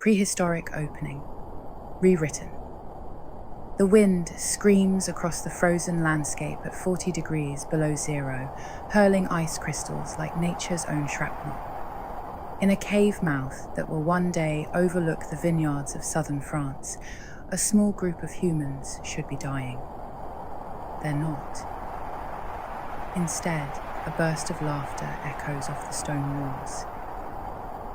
Prehistoric opening. Rewritten. The wind screams across the frozen landscape at 40 degrees below zero, hurling ice crystals like nature's own shrapnel. In a cave mouth that will one day overlook the vineyards of southern France, a small group of humans should be dying. They're not. Instead, a burst of laughter echoes off the stone walls.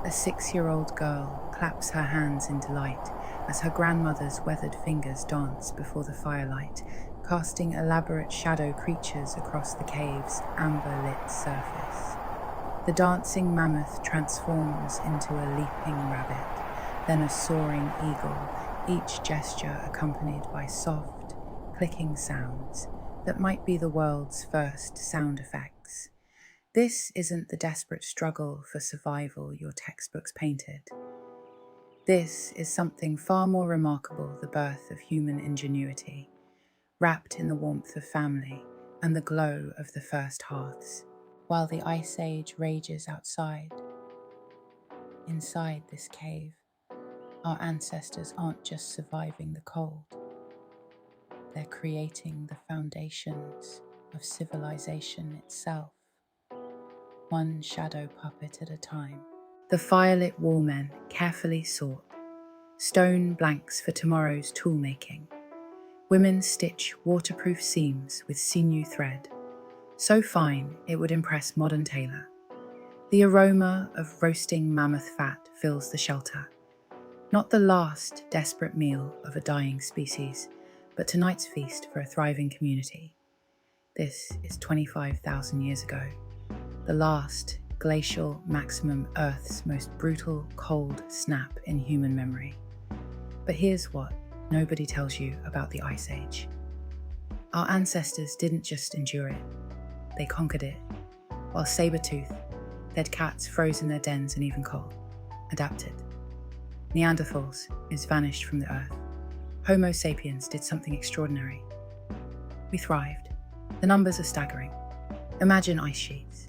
A 6-year-old girl claps her hands in delight as her grandmother's weathered fingers dance before the firelight, casting elaborate shadow creatures across the cave's amber-lit surface. The dancing mammoth transforms into a leaping rabbit, then a soaring eagle, each gesture accompanied by soft, clicking sounds that might be the world's first sound effects. This isn't the desperate struggle for survival your textbooks painted. This is something far more remarkable, the birth of human ingenuity, wrapped in the warmth of family and the glow of the first hearths. While the Ice Age rages outside, inside this cave, our ancestors aren't just surviving the cold. They're creating the foundations of civilization itself, one shadow puppet at a time. The firelit wallmen carefully sort, stone blanks for tomorrow's tool-making. Women stitch waterproof seams with sinew thread, so fine it would impress modern tailor. The aroma of roasting mammoth fat fills the shelter, not the last desperate meal of a dying species, but tonight's feast for a thriving community. This is 25,000 years ago, the last glacial maximum, Earth's most brutal cold snap in human memory. But here's what nobody tells you about the Ice Age. Our ancestors didn't just endure it, they conquered it. While saber-toothed, dead cats froze in their dens and even cold, adapted. Neanderthals is vanished from the earth. Homo sapiens did something extraordinary. We thrived. The numbers are staggering. Imagine ice sheets.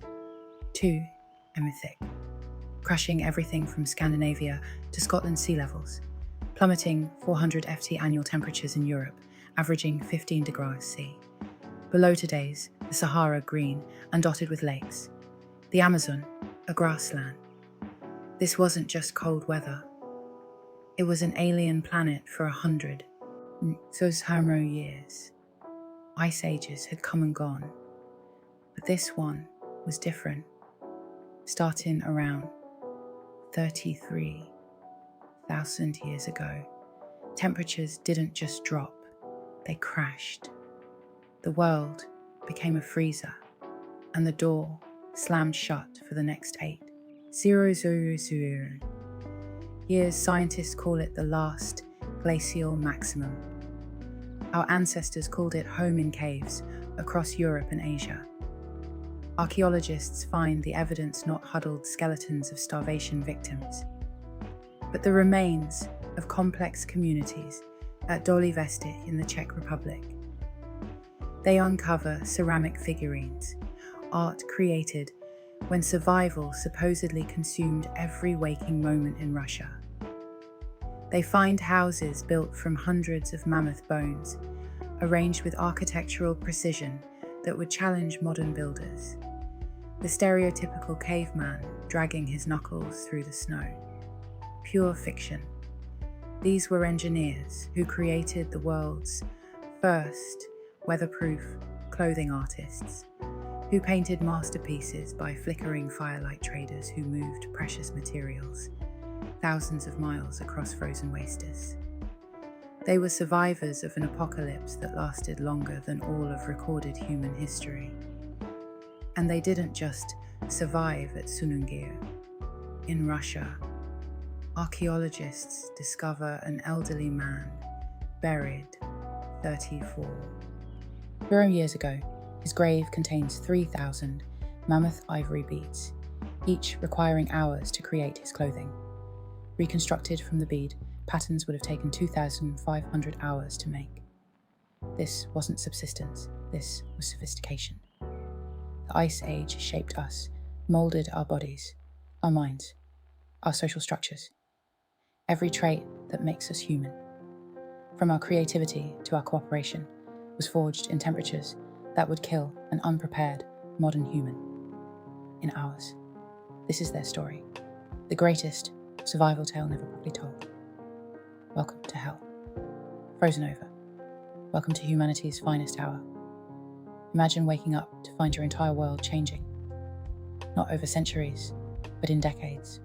2 m thick, crushing everything from Scandinavia to Scotland's sea levels, plummeting 400 FT annual temperatures in Europe, averaging 15 degrees C. Below today's, the Sahara green and dotted with lakes. The Amazon, a grassland. This wasn't just cold weather. It was an alien planet for 100 years. Ice ages had come and gone, but this one was different. Starting around 33,000 years ago, temperatures didn't just drop, they crashed. The world became a freezer, and the door slammed shut for the next 8,000 years. Scientists call it the last glacial maximum. Our ancestors called it home in caves across Europe and Asia. Archaeologists find the evidence not huddled skeletons of starvation victims, but the remains of complex communities at Dolivesti in the Czech Republic. They uncover ceramic figurines, art created when survival supposedly consumed every waking moment in Russia. They find houses built from hundreds of mammoth bones, arranged with architectural precision that would challenge modern builders. The stereotypical caveman dragging his knuckles through the snow. Pure fiction. These were engineers who created the world's first weatherproof clothing artists, who painted masterpieces by flickering firelight traders who moved precious materials thousands of miles across frozen wastes. They were survivors of an apocalypse that lasted longer than all of recorded human history. And they didn't just survive at Sunungir. In Russia, archaeologists discover an elderly man buried 34 years ago. His grave contains 3,000 mammoth ivory beads, each requiring hours to create his clothing. Reconstructed from the bead, patterns would have taken 2,500 hours to make. This wasn't subsistence, this was sophistication. The Ice Age shaped us, moulded our bodies, our minds, our social structures. Every trait that makes us human, from our creativity to our cooperation, was forged in temperatures that would kill an unprepared modern human. In ours, this is their story, the greatest survival tale never properly told. Welcome to hell. Frozen over. Welcome to humanity's finest hour. Imagine waking up to find your entire world changing. Not over centuries, but in decades.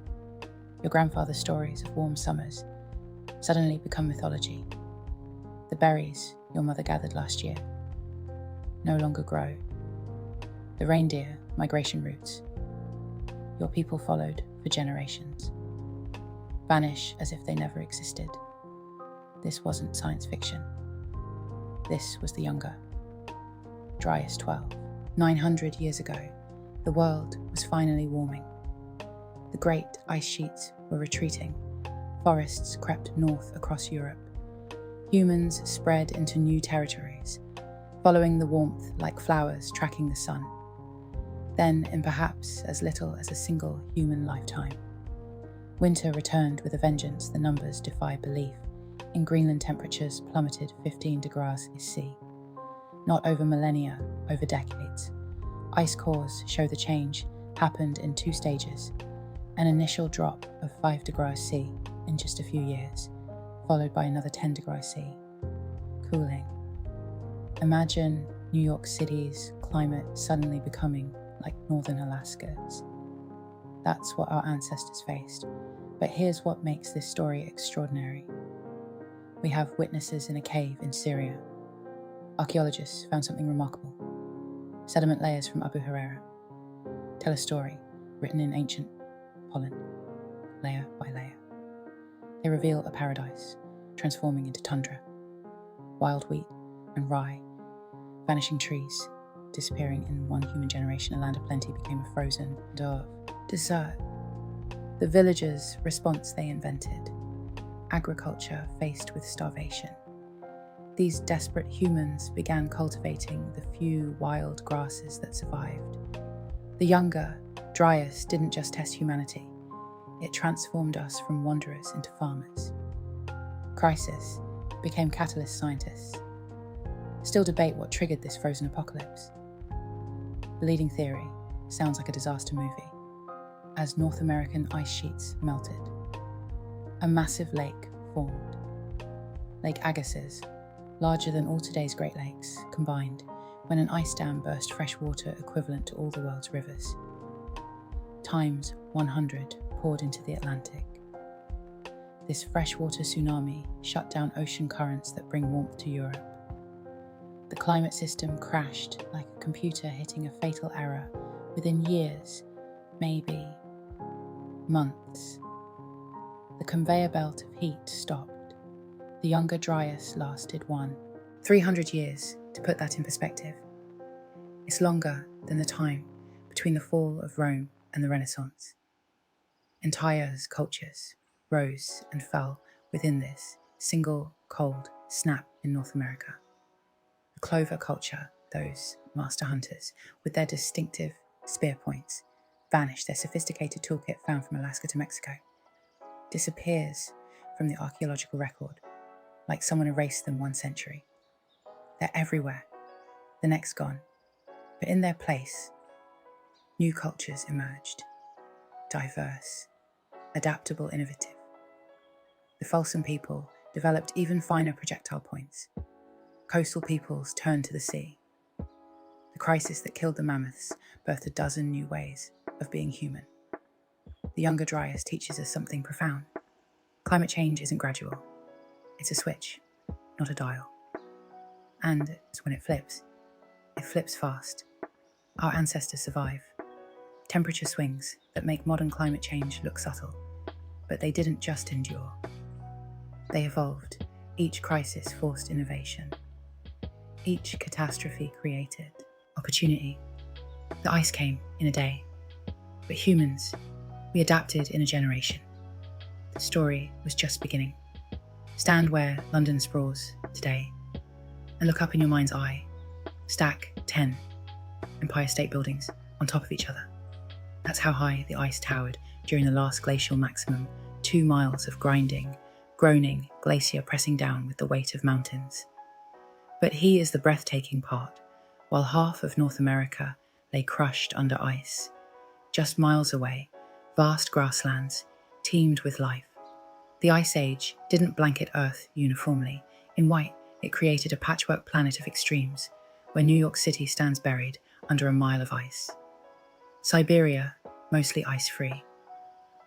Your grandfather's stories of warm summers suddenly become mythology. The berries your mother gathered last year no longer grow. The reindeer migration routes your people followed for generations vanish as if they never existed. This wasn't science fiction. This was the younger, driest 12. 900 years ago, the world was finally warming. The great ice sheets were retreating. Forests crept north across Europe. Humans spread into new territories, following the warmth like flowers tracking the sun. Then, in perhaps as little as a single human lifetime, winter returned with a vengeance the numbers defy belief. In Greenland, temperatures plummeted 15 degrees C. Not over millennia, over decades. Ice cores show the change happened in 2 stages. An initial drop of 5 degrees C in just a few years, followed by another 10 degrees C. Cooling. Imagine New York City's climate suddenly becoming like northern Alaska's. That's what our ancestors faced. But here's what makes this story extraordinary. We have witnesses in a cave in Syria. Archaeologists found something remarkable. Sediment layers from Abu Huraira tell a story written in ancient pollen, layer by layer. They reveal a paradise transforming into tundra, wild wheat and rye, vanishing trees, disappearing in one human generation. A land of plenty became a frozen and of desert. The villagers' response they invented, agriculture faced with starvation. These desperate humans began cultivating the few wild grasses that survived. The younger, driest didn't just test humanity, it transformed us from wanderers into farmers. Crisis became catalyst scientists. Still debate what triggered this frozen apocalypse. The leading theory sounds like a disaster movie. As North American ice sheets melted, a massive lake formed. Lake Agassiz, larger than all today's Great Lakes combined, when an ice dam burst fresh water equivalent to all the world's rivers. Times 100 poured into the Atlantic. This freshwater tsunami shut down ocean currents that bring warmth to Europe. The climate system crashed like a computer hitting a fatal error within years, maybe months. The conveyor belt of heat stopped. The younger Dryas lasted 300 years, to put that in perspective. It's longer than the time between the fall of Rome and the Renaissance. Entire cultures rose and fell within this single cold snap in North America. The Clover culture, those master hunters with their distinctive spear points, vanished. Their sophisticated toolkit found from Alaska to Mexico disappears from the archaeological record like someone erased them 1 century. They're everywhere, the next gone. But in their place, new cultures emerged, diverse, adaptable, innovative. The Folsom people developed even finer projectile points. Coastal peoples turned to the sea. The crisis that killed the mammoths birthed a dozen new ways of being human. The younger Dryas teaches us something profound. Climate change isn't gradual. It's a switch, not a dial. And when it flips fast. Our ancestors survive. Temperature swings that make modern climate change look subtle. But they didn't just endure. They evolved. Each crisis forced innovation. Each catastrophe created opportunity. The ice came in a day. But humans, we adapted in a generation. The story was just beginning. Stand where London sprawls today and look up in your mind's eye. Stack 10 Empire State Buildings on top of each other. That's how high the ice towered during the last glacial maximum, 2 miles of grinding, groaning glacier pressing down with the weight of mountains. But he is the breathtaking part, while half of North America lay crushed under ice. Just miles away, vast grasslands teemed with life. The Ice Age didn't blanket Earth uniformly. In white, it created a patchwork planet of extremes, where New York City stands buried under a mile of ice. Siberia, mostly ice-free.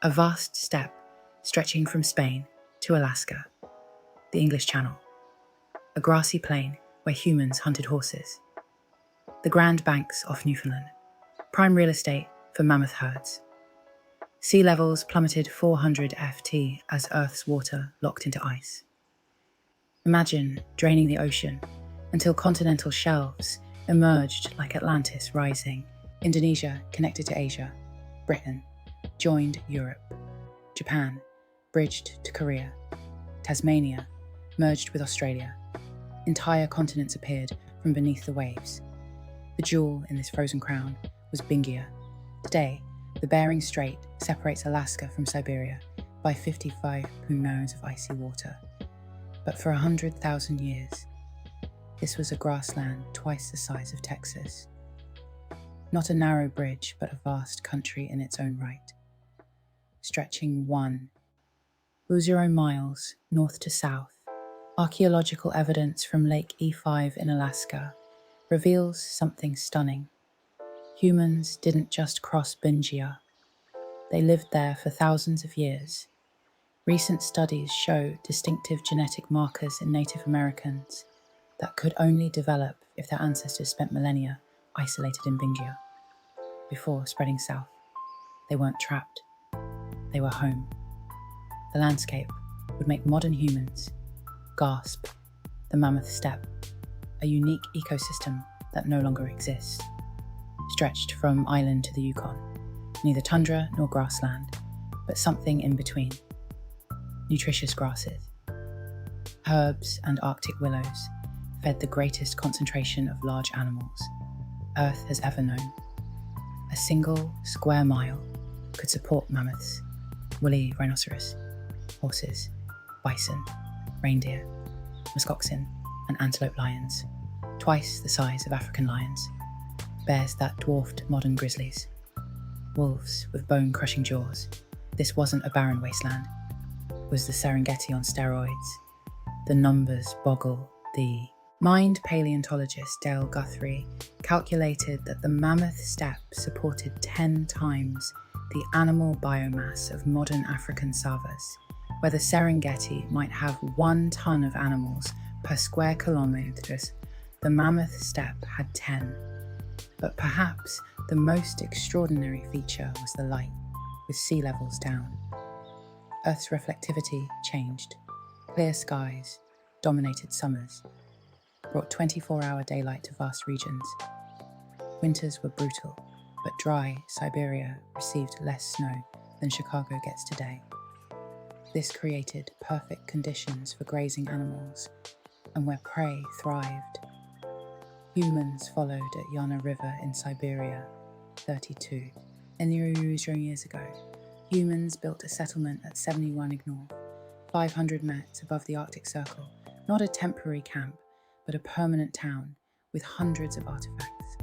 A vast steppe stretching from Spain to Alaska. The English Channel. A grassy plain where humans hunted horses. The Grand Banks off Newfoundland. Prime real estate for mammoth herds. Sea levels plummeted 400 ft as Earth's water locked into ice. Imagine draining the ocean until continental shelves emerged like Atlantis rising. Indonesia connected to Asia. Britain joined Europe. Japan bridged to Korea. Tasmania merged with Australia. Entire continents appeared from beneath the waves. The jewel in this frozen crown was Bingia. Today, the Bering Strait separates Alaska from Siberia by 55 miles of icy water. But for 100,000 years, this was a grassland twice the size of Texas. Not a narrow bridge, but a vast country in its own right. Stretching 1.0 miles north to south, archaeological evidence from Lake E5 in Alaska reveals something stunning. Humans didn't just cross Bingia. They lived there for thousands of years. Recent studies show distinctive genetic markers in Native Americans that could only develop if their ancestors spent millennia isolated in Bingia. Before spreading south, they weren't trapped. They were home. The landscape would make modern humans gasp. The mammoth steppe, a unique ecosystem that no longer exists, stretched from Ireland to the Yukon, neither tundra nor grassland, but something in between. Nutritious grasses, herbs and Arctic willows fed the greatest concentration of large animals Earth has ever known. A single square mile could support mammoths, woolly rhinoceros, horses, bison, reindeer, muskoxen, and antelope lions, twice the size of African lions, bears that dwarfed modern grizzlies, wolves with bone-crushing jaws. This wasn't a barren wasteland. It was the Serengeti on steroids. The numbers boggle the mind. Paleontologist Dale Guthrie calculated that the mammoth steppe supported 10 times the animal biomass of modern African savannas, where the Serengeti might have 1 ton of animals per square kilometres. The mammoth steppe had 10. But perhaps the most extraordinary feature was the light, with sea levels down. Earth's reflectivity changed. Clear skies dominated summers, brought 24-hour daylight to vast regions. Winters were brutal, but dry Siberia received less snow than Chicago gets today. This created perfect conditions for grazing animals and where prey thrived. Humans followed at Yana River in Siberia, 32. And years ago, humans built a settlement at 71 Ignore, 500 meters above the Arctic Circle, not a temporary camp, but a permanent town with hundreds of artifacts.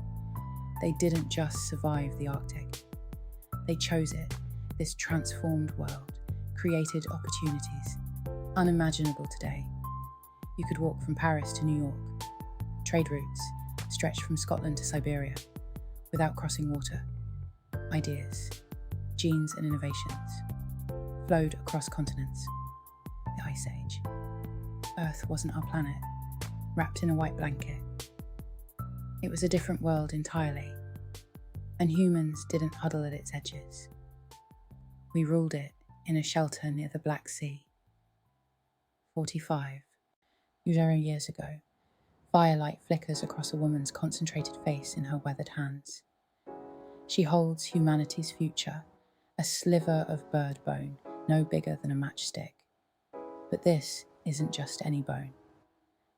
They didn't just survive the Arctic. They chose it. This transformed world created opportunities unimaginable today. You could walk from Paris to New York. Trade routes stretched from Scotland to Siberia without crossing water. Ideas, genes and innovations flowed across continents. The Ice Age. Earth wasn't our planet, wrapped in a white blanket. It was a different world entirely, and humans didn't huddle at its edges. We ruled it in a shelter near the Black Sea. 45 years ago, firelight flickers across a woman's concentrated face in her weathered hands. She holds humanity's future, a sliver of bird bone, no bigger than a matchstick. But this isn't just any bone.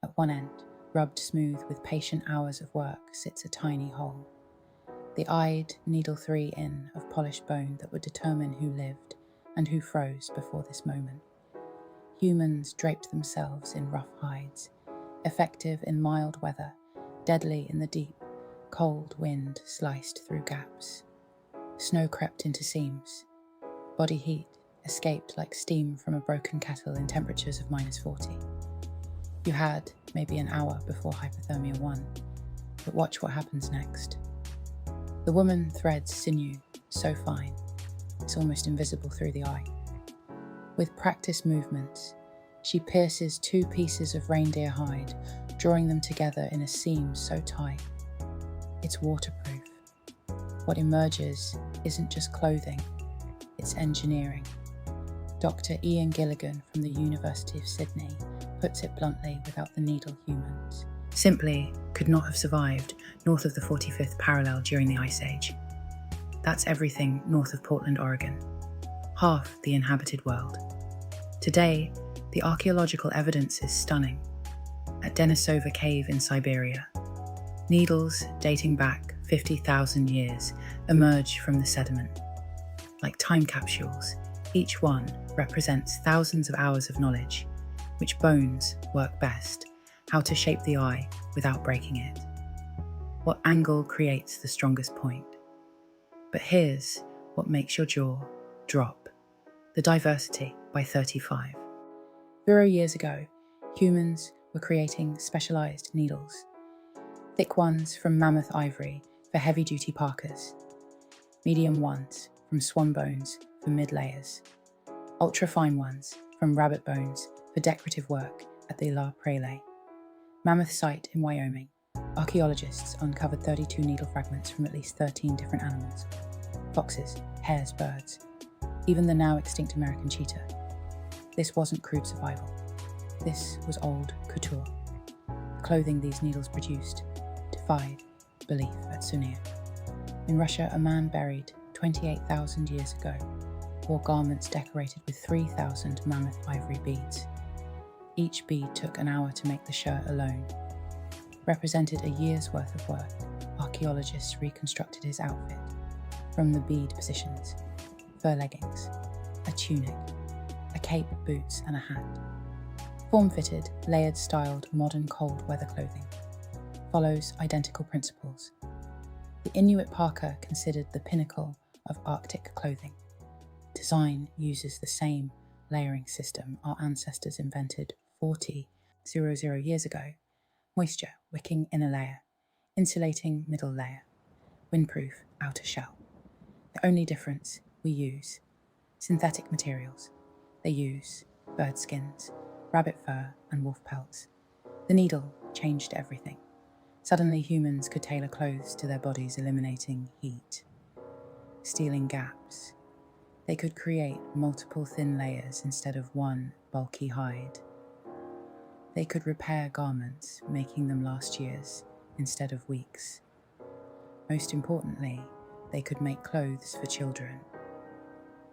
At one end, rubbed smooth with patient hours of work, sits a tiny hole. The eyed needle 3 in of polished bone that would determine who lived and who froze before this moment. Humans draped themselves in rough hides, effective in mild weather, deadly in the deep. Cold wind sliced through gaps. Snow crept into seams. Body heat escaped like steam from a broken kettle in temperatures of -40. You had maybe an hour before hypothermia won, but watch what happens next. The woman threads sinew so fine, it's almost invisible through the eye. With practiced movements, she pierces 2 pieces of reindeer hide, drawing them together in a seam so tight. It's waterproof. What emerges isn't just clothing, it's engineering. Dr. Ian Gilligan from the University of Sydney puts it bluntly without the needle humans simply could not have survived north of the 45th parallel during the Ice Age. That's everything north of Portland, Oregon, half the inhabited world. Today, the archaeological evidence is stunning. At Denisova Cave in Siberia, needles dating back 50,000 years emerge from the sediment. Like time capsules, each one represents thousands of hours of knowledge, which bones work best, how to shape the eye without breaking it, what angle creates the strongest point. But here's what makes your jaw drop: the diversity by 35. 0 years ago, humans were creating specialized needles. Thick ones from mammoth ivory for heavy-duty parkas, medium ones from swan bones for mid-layers, ultra-fine ones from rabbit bones for decorative work at the La Prairie. Mammoth site in Wyoming, archaeologists uncovered 32 needle fragments from at least 13 different animals: foxes, hares, birds, even the now extinct American cheetah. This wasn't crude survival. This was old couture. The clothing these needles produced defied belief at Sunir. In Russia, a man buried 28,000 years ago wore garments decorated with 3,000 mammoth ivory beads. Each bead took an hour to make the shirt alone. Represented a year's worth of work, archaeologists reconstructed his outfit from the bead positions: fur leggings, a tunic, a cape, boots, and a hat. Form-fitted, layered styled modern cold weather clothing follows identical principles. The Inuit parka, considered the pinnacle of Arctic clothing. Design uses the same layering system our ancestors invented 40,000 years ago: moisture wicking inner layer, insulating middle layer, windproof outer shell. The only difference: we use synthetic materials. They use bird skins, rabbit fur, and wolf pelts. The needle changed everything. Suddenly humans could tailor clothes to their bodies, eliminating heat, stealing gaps. They could create multiple thin layers instead of one bulky hide. They could repair garments, making them last years instead of weeks. Most importantly, they could make clothes for children,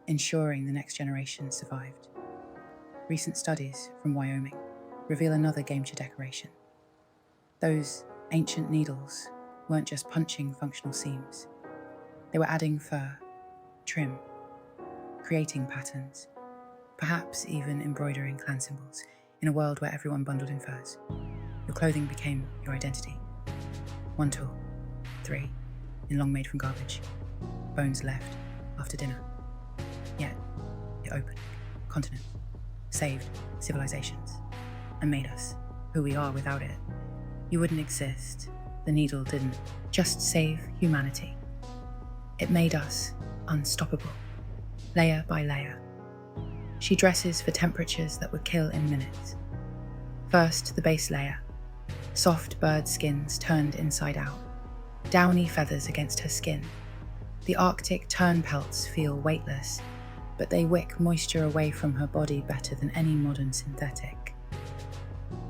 ensuring the next generation survived. Recent studies from Wyoming reveal another game-changer decoration. Those ancient needles weren't just punching functional seams. They were adding fur, trim, creating patterns, perhaps even embroidering clan symbols. In a world where everyone bundled in furs, your clothing became your identity. 1 tool, 3, in long made from garbage, bones left after dinner. Yet, it opened continents, saved civilizations, and made us who we are. Without it, you wouldn't exist. The needle didn't just save humanity. It made us unstoppable, layer by layer. She dresses for temperatures that would kill in minutes. First, the base layer. Soft bird skins turned inside out. Downy feathers against her skin. The Arctic tern pelts feel weightless, but they wick moisture away from her body better than any modern synthetic.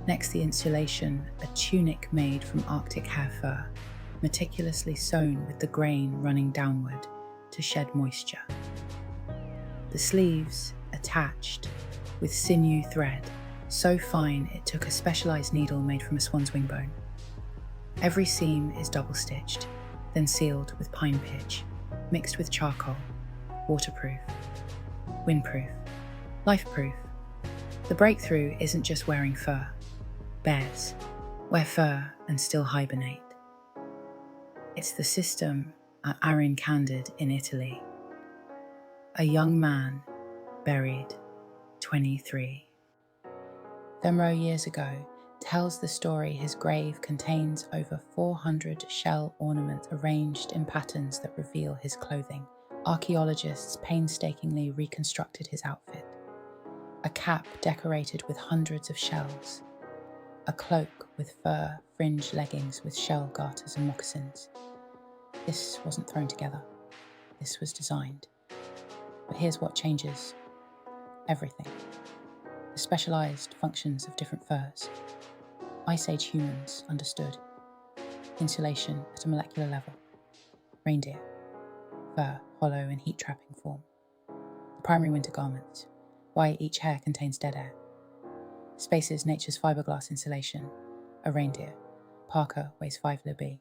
Next, the insulation, a tunic made from Arctic hair fur, meticulously sewn with the grain running downward to shed moisture. The sleeves, attached with sinew thread, so fine it took a specialized needle made from a swan's wing bone. Every seam is double-stitched, then sealed with pine pitch, mixed with charcoal, waterproof, windproof, life-proof. The breakthrough isn't just wearing fur. Bears wear fur and still hibernate. It's the system at Arin Candid in Italy. A young man buried 23 years ago tells the story his grave contains over 400 shell ornaments arranged in patterns that reveal his clothing. Archaeologists painstakingly reconstructed his outfit. A cap decorated with hundreds of shells. A cloak with fur fringed leggings with shell garters and moccasins. This wasn't thrown together. This was designed. But here's what changes everything. The specialized functions of different furs. Ice Age humans understood. Insulation at a molecular level. Reindeer. Fur, hollow in heat-trapping form. The primary winter garments. Why each hair contains dead air. Spaces nature's fiberglass insulation. A reindeer. Parka weighs 5 lb,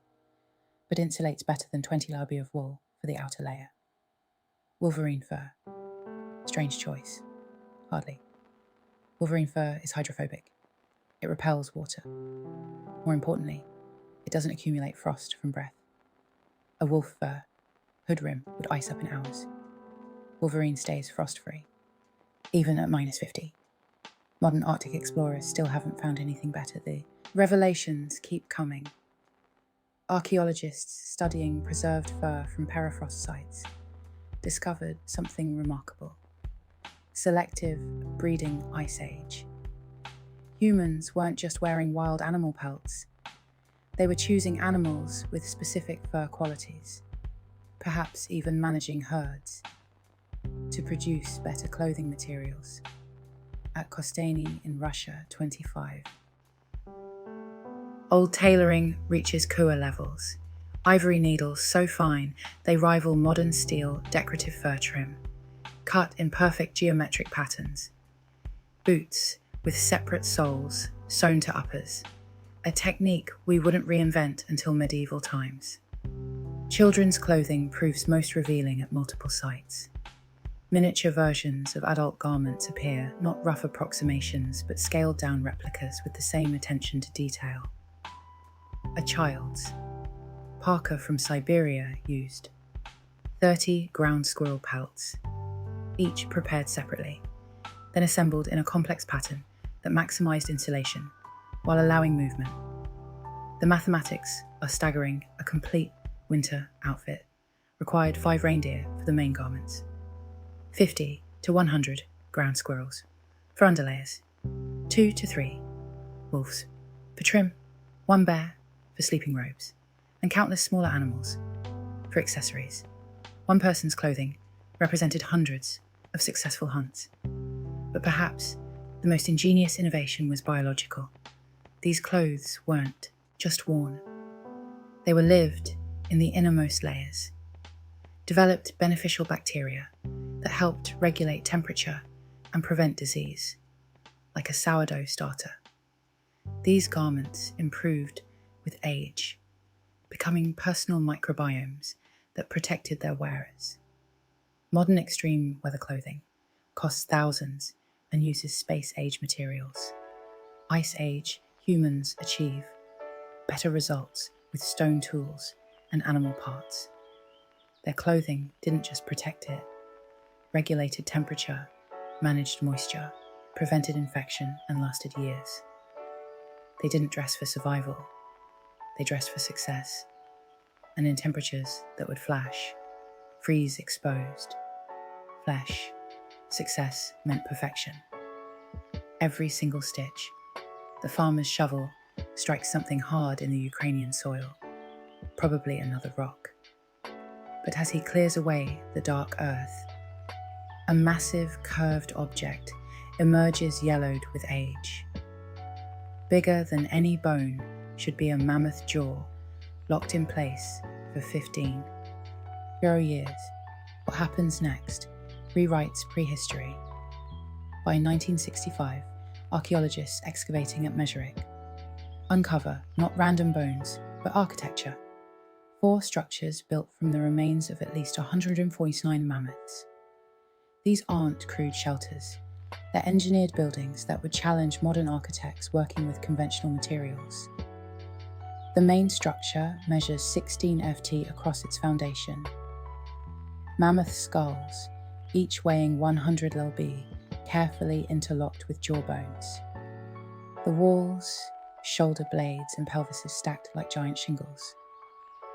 but insulates better than 20 lb of wool for the outer layer. Wolverine fur. Strange choice. Hardly. Wolverine fur is hydrophobic. It repels water. More importantly, it doesn't accumulate frost from breath. A wolf fur, hood rim, would ice up in hours. Wolverine stays frost-free, even at -50. Modern Arctic explorers still haven't found anything better. The revelations keep coming. Archaeologists studying preserved fur from permafrost sites discovered something remarkable. Selective breeding Ice Age. Humans weren't just wearing wild animal pelts. They were choosing animals with specific fur qualities, perhaps even managing herds, to produce better clothing materials. At Kostany in Russia, 25. Old tailoring reaches Kua levels. Ivory needles so fine they rival modern steel decorative fur trim, cut in perfect geometric patterns. Boots with separate soles sewn to uppers, a technique we wouldn't reinvent until medieval times. Children's clothing proves most revealing at multiple sites. Miniature versions of adult garments appear, not rough approximations, but scaled-down replicas with the same attention to detail. A child's. Parka from Siberia used. 30 ground squirrel pelts, each prepared separately, then assembled in a complex pattern that maximized insulation while allowing movement. The mathematics are staggering. A complete winter outfit required 5 reindeer for the main garments, 50 to 100 ground squirrels for underlayers, 2 to 3 wolves for trim, 1 bear for sleeping robes, and countless smaller animals for accessories. One person's clothing represented hundreds of successful hunts. But perhaps the most ingenious innovation was biological. These clothes weren't just worn. They were lived in the innermost layers, developed beneficial bacteria that helped regulate temperature and prevent disease, like a sourdough starter. These garments improved with age, becoming personal microbiomes that protected their wearers. Modern extreme weather clothing costs thousands and uses space-age materials. Ice Age humans achieve better results with stone tools and animal parts. Their clothing didn't just protect it, regulated temperature, managed moisture, prevented infection, and lasted years. They didn't dress for survival, they dressed for success, and in temperatures that would flash, freeze exposed. Flesh, success meant perfection. Every single stitch, the farmer's shovel strikes something hard in the Ukrainian soil, probably another rock. But as he clears away the dark earth, a massive curved object emerges yellowed with age. Bigger than any bone should be a mammoth jaw, locked in place for 15 years. What happens next rewrites prehistory. By 1965, archaeologists excavating at Mezherick uncover not random bones, but architecture. 4 structures built from the remains of at least 149 mammoths. These aren't crude shelters. They're engineered buildings that would challenge modern architects working with conventional materials. The main structure measures 16 ft across its foundation. Mammoth skulls, each weighing 100 lb, carefully interlocked with jawbones. The walls, shoulder blades, and pelvises stacked like giant shingles.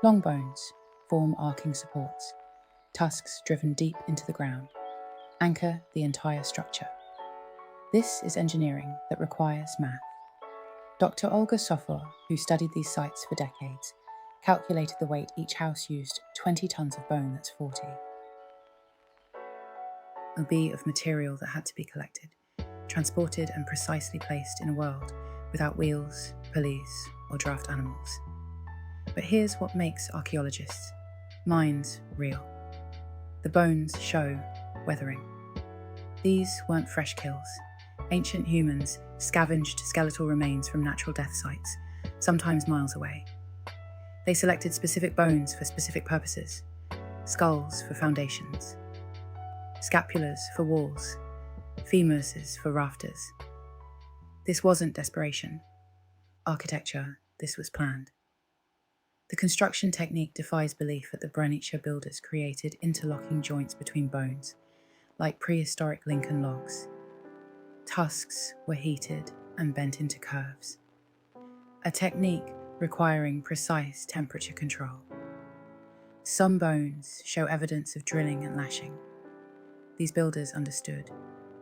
Long bones form arcing supports. Tusks driven deep into the ground anchor the entire structure. This is engineering that requires math. Dr. Olga Sofor, who studied these sites for decades, calculated the weight each house used: 20 tons of bone, that's 40 lb of material that had to be collected, transported and precisely placed in a world without wheels, pulleys, or draft animals. But here's what makes archaeologists' minds real. The bones show weathering. These weren't fresh kills. Ancient humans scavenged skeletal remains from natural death sites, sometimes miles away. They selected specific bones for specific purposes: skulls for foundations, scapulars for walls, femurs for rafters. This wasn't desperation. Architecture, this was planned. The construction technique defies belief that the Bernicia builders created interlocking joints between bones, like prehistoric Lincoln logs. Tusks were heated and bent into curves, a technique requiring precise temperature control. Some bones show evidence of drilling and lashing. These builders understood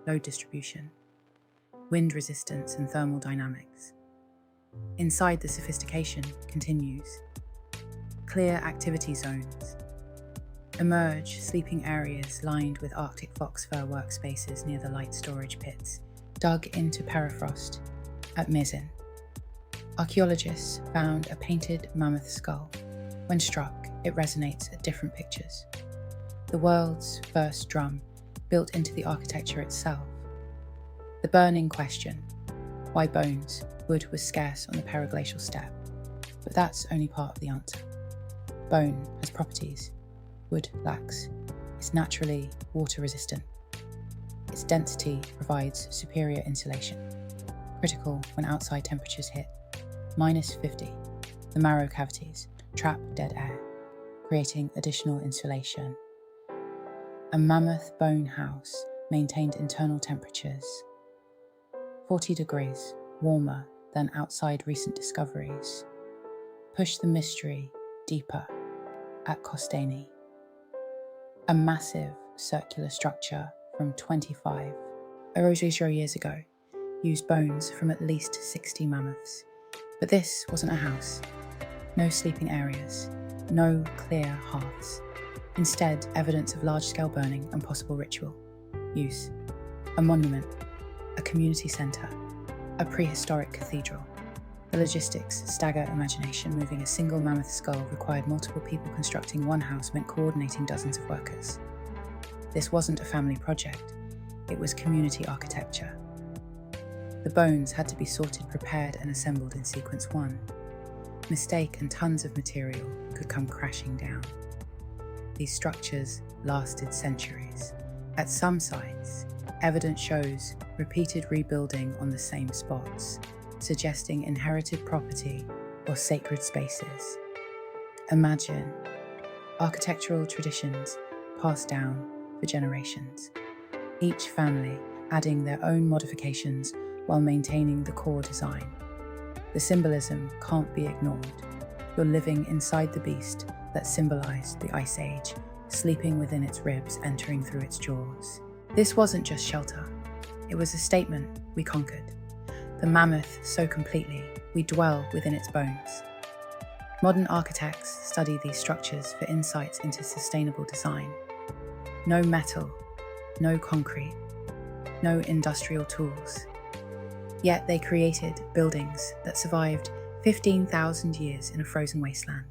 load distribution, wind resistance, and thermal dynamics. Inside, the sophistication continues. Clear activity zones. Emerge sleeping areas lined with Arctic fox fur workspaces near the light storage pits, dug into permafrost at Mizin. Archaeologists found a painted mammoth skull. When struck, it resonates at different pitches. The world's first drum, built into the architecture itself. The burning question: why bones? Wood was scarce on the periglacial steppe, but that's only part of the answer. Bone has properties wood lacks. It's naturally water resistant. Its density provides superior insulation, critical when outside temperatures hit -50. The marrow cavities trap dead air, creating additional insulation. A mammoth bone house maintained internal temperatures 40 degrees warmer than outside recent discoveries. Push the mystery deeper at Costani, a massive circular structure from 25 years ago, used bones from at least 60 mammoths. But this wasn't a house. No sleeping areas, no clear hearths. Instead, evidence of large-scale burning and possible ritual use. A monument, a community centre, a prehistoric cathedral. The logistics stagger imagination. Moving a single mammoth skull required multiple people. Constructing one house meant coordinating dozens of workers. This wasn't a family project, it was community architecture. The bones had to be sorted, prepared, and assembled in sequence one. Mistake and tons of material could come crashing down. These structures lasted centuries. At some sites, evidence shows repeated rebuilding on the same spots, suggesting inherited property or sacred spaces. Imagine architectural traditions passed down for generations, each family adding their own modifications while maintaining the core design. The symbolism can't be ignored. You're living inside the beast that symbolized the Ice Age, sleeping within its ribs, entering through its jaws. This wasn't just shelter. It was a statement: we conquered the mammoth so completely, we dwell within its bones. Modern architects study these structures for insights into sustainable design. No metal, no concrete, no industrial tools. Yet they created buildings that survived 15,000 years in a frozen wasteland.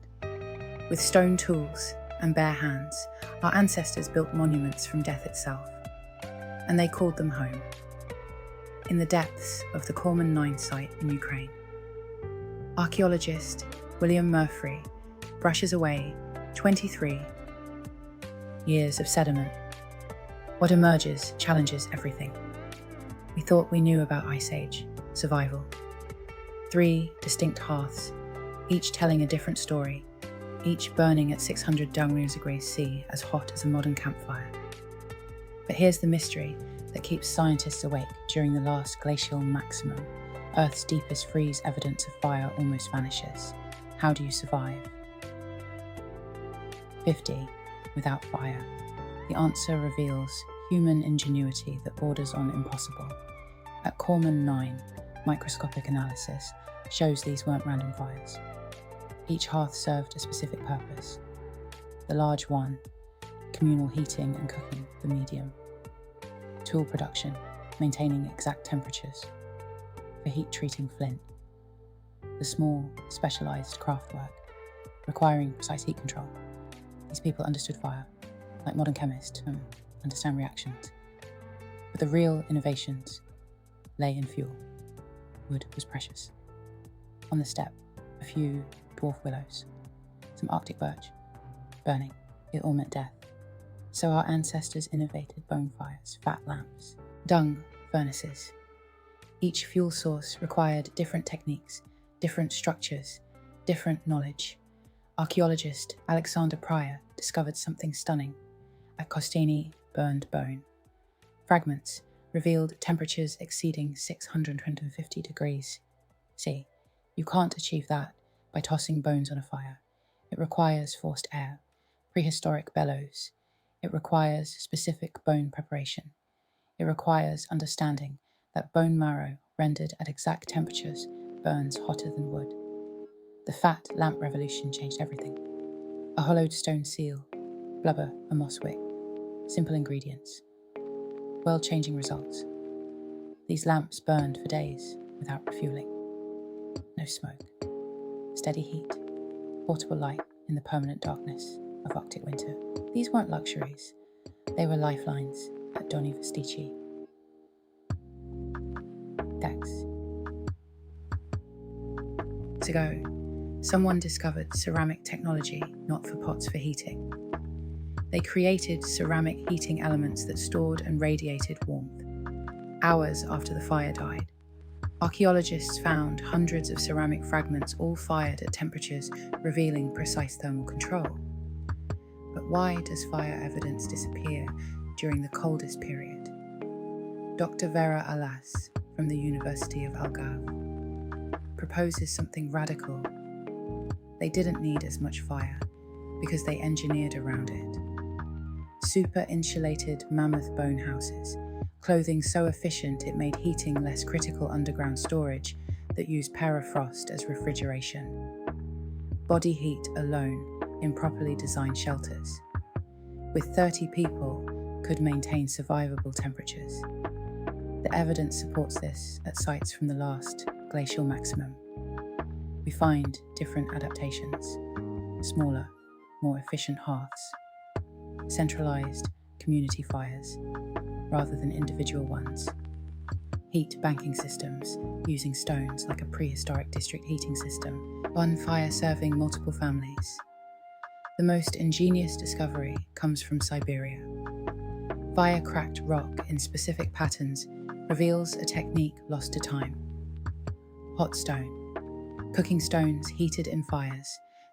With stone tools and bare hands, our ancestors built monuments from death itself, and they called them home. In the depths of the Cro-Magnon site in Ukraine, archaeologist William Murphy brushes away 23 years of sediment. What emerges challenges everything. We thought we knew about Ice Age survival. 3 distinct hearths, each telling a different story, each burning at 600 degrees C, as hot as a modern campfire. But here's the mystery that keeps scientists awake during the last glacial maximum. Earth's deepest freeze evidence of fire almost vanishes. How do you survive? 50 without fire. The answer reveals human ingenuity that borders on impossible. At Cro-Magnon, microscopic analysis shows these weren't random fires. Each hearth served a specific purpose. The large one, communal heating and cooking; the medium, tool production, maintaining exact temperatures; for heat treating flint; the small, specialised craft work, requiring precise heat control. These people understood fire, like modern chemists understand reactions. But the real innovations lay in fuel. Wood was precious. On the steppe, a few dwarf willows, some Arctic birch. Burning, it all meant death. So our ancestors innovated bonfires, fat lamps, dung furnaces. Each fuel source required different techniques, different structures, different knowledge. Archaeologist Alexander Pryor discovered something stunning. At Costini, burned bone. Fragments revealed temperatures exceeding 650 degrees C. You can't achieve that by tossing bones on a fire. It requires forced air, prehistoric bellows. It requires specific bone preparation. It requires understanding that bone marrow rendered at exact temperatures burns hotter than wood. The fat lamp revolution changed everything. A hollowed stone seal, blubber, a moss wick. Simple ingredients. World-changing results. These lamps burned for days without refueling. No smoke. Steady heat. Portable light in the permanent darkness of Arctic winter. These weren't luxuries. They were lifelines at Doni Vestici. Dex. To go, someone discovered ceramic technology not for pots for heating. They created ceramic heating elements that stored and radiated warmth. Hours after the fire died, archaeologists found hundreds of ceramic fragments all fired at temperatures revealing precise thermal control. But why does fire evidence disappear during the coldest period? Dr. Vera Alas from the University of Algarve proposes something radical. They didn't need as much fire because they engineered around it. Super-insulated mammoth bone houses, clothing so efficient it made heating less critical underground storage that used permafrost as refrigeration. Body heat alone in properly designed shelters. With 30 people, could maintain survivable temperatures. The evidence supports this at sites from the last glacial maximum. We find different adaptations, smaller, more efficient hearths, centralised community fires rather than individual ones, heat banking systems using stones like a prehistoric district heating system, one fire serving multiple families. The most ingenious discovery comes from Siberia. Fire-cracked rock in specific patterns reveals a technique lost to time. Hot stone, cooking stones heated in fires,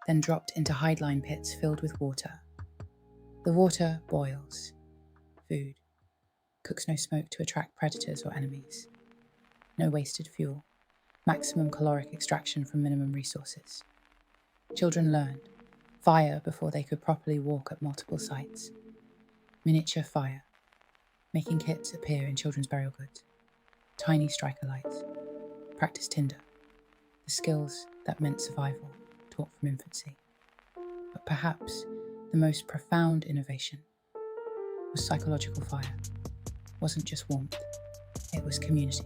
then dropped into hideline pits filled with water. The water boils. Food. Cooks no smoke to attract predators or enemies. No wasted fuel. Maximum caloric extraction from minimum resources. Children learned. Fire before they could properly walk at multiple sites. Miniature fire. Making kits appear in children's burial goods. Tiny striker lights. Practice tinder. The skills that meant survival, taught from infancy. But perhaps the most profound innovation was psychological fire. It wasn't just warmth, it was community.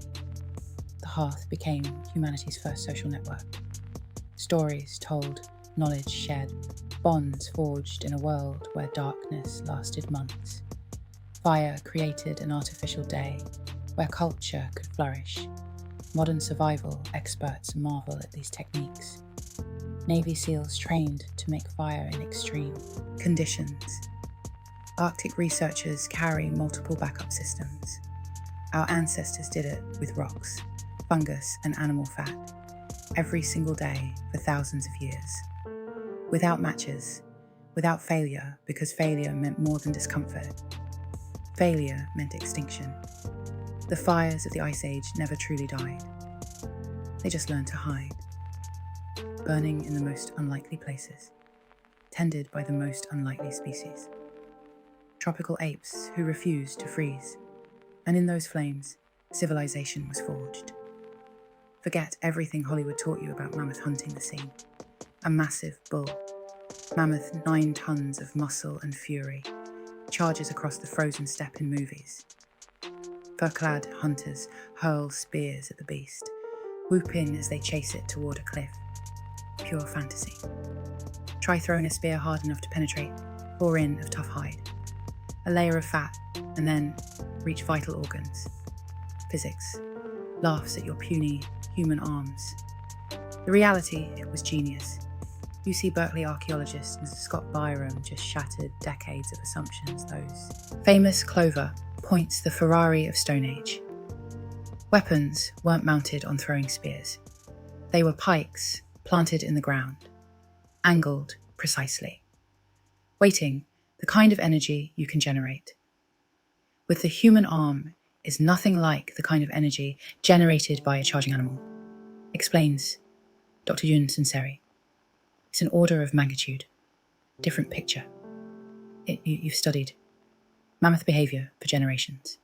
The hearth became humanity's first social network. Stories told, knowledge shared, bonds forged in a world where darkness lasted months. Fire created an artificial day where culture could flourish. Modern survival experts marvel at these techniques. Navy SEALs trained to make fire in extreme conditions. Arctic researchers carry multiple backup systems. Our ancestors did it with rocks, fungus, and animal fat, every single day for thousands of years. Without matches, without failure, because failure meant more than discomfort. Failure meant extinction. The fires of the Ice Age never truly died. They just learned to hide, burning in the most unlikely places, tended by the most unlikely species. Tropical apes who refused to freeze, and in those flames, civilization was forged. Forget everything Hollywood taught you about mammoth hunting the scene. A massive bull, mammoth 9 tons of muscle and fury, charges across the frozen steppe in movies. Fur-clad hunters hurl spears at the beast, whooping as they chase it toward a cliff. Pure fantasy. Try throwing a spear hard enough to penetrate 4 in of tough hide, a layer of fat, and then reach vital organs. Physics laughs at your puny human arms. The reality, it was genius. UC Berkeley archaeologist and Scott Byram just shattered decades of assumptions. Those famous clover points the Ferrari of Stone Age. Weapons weren't mounted on throwing spears. They were pikes planted in the ground, angled precisely, weighting the kind of energy you can generate. With the human arm is nothing like the kind of energy generated by a charging animal, explains Dr. Yun Sunseri. It's an order of magnitude, different picture. You've studied mammoth behavior for generations.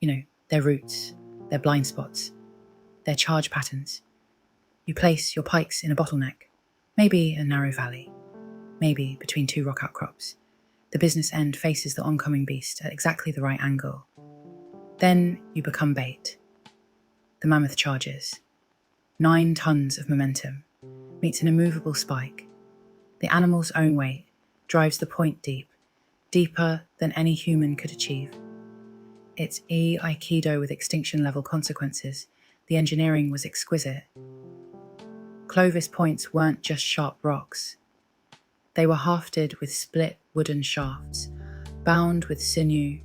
You know, their roots, their blind spots, their charge patterns. You place your pikes in a bottleneck, maybe a narrow valley, maybe between 2 rock outcrops. The business end faces the oncoming beast at exactly the right angle. Then you become bait. The mammoth charges. 9 tons of momentum meets an immovable spike. The animal's own weight drives the point deep, deeper than any human could achieve. It's Aikido with extinction-level consequences. The engineering was exquisite. Clovis points weren't just sharp rocks. They were hafted with split wooden shafts, bound with sinew,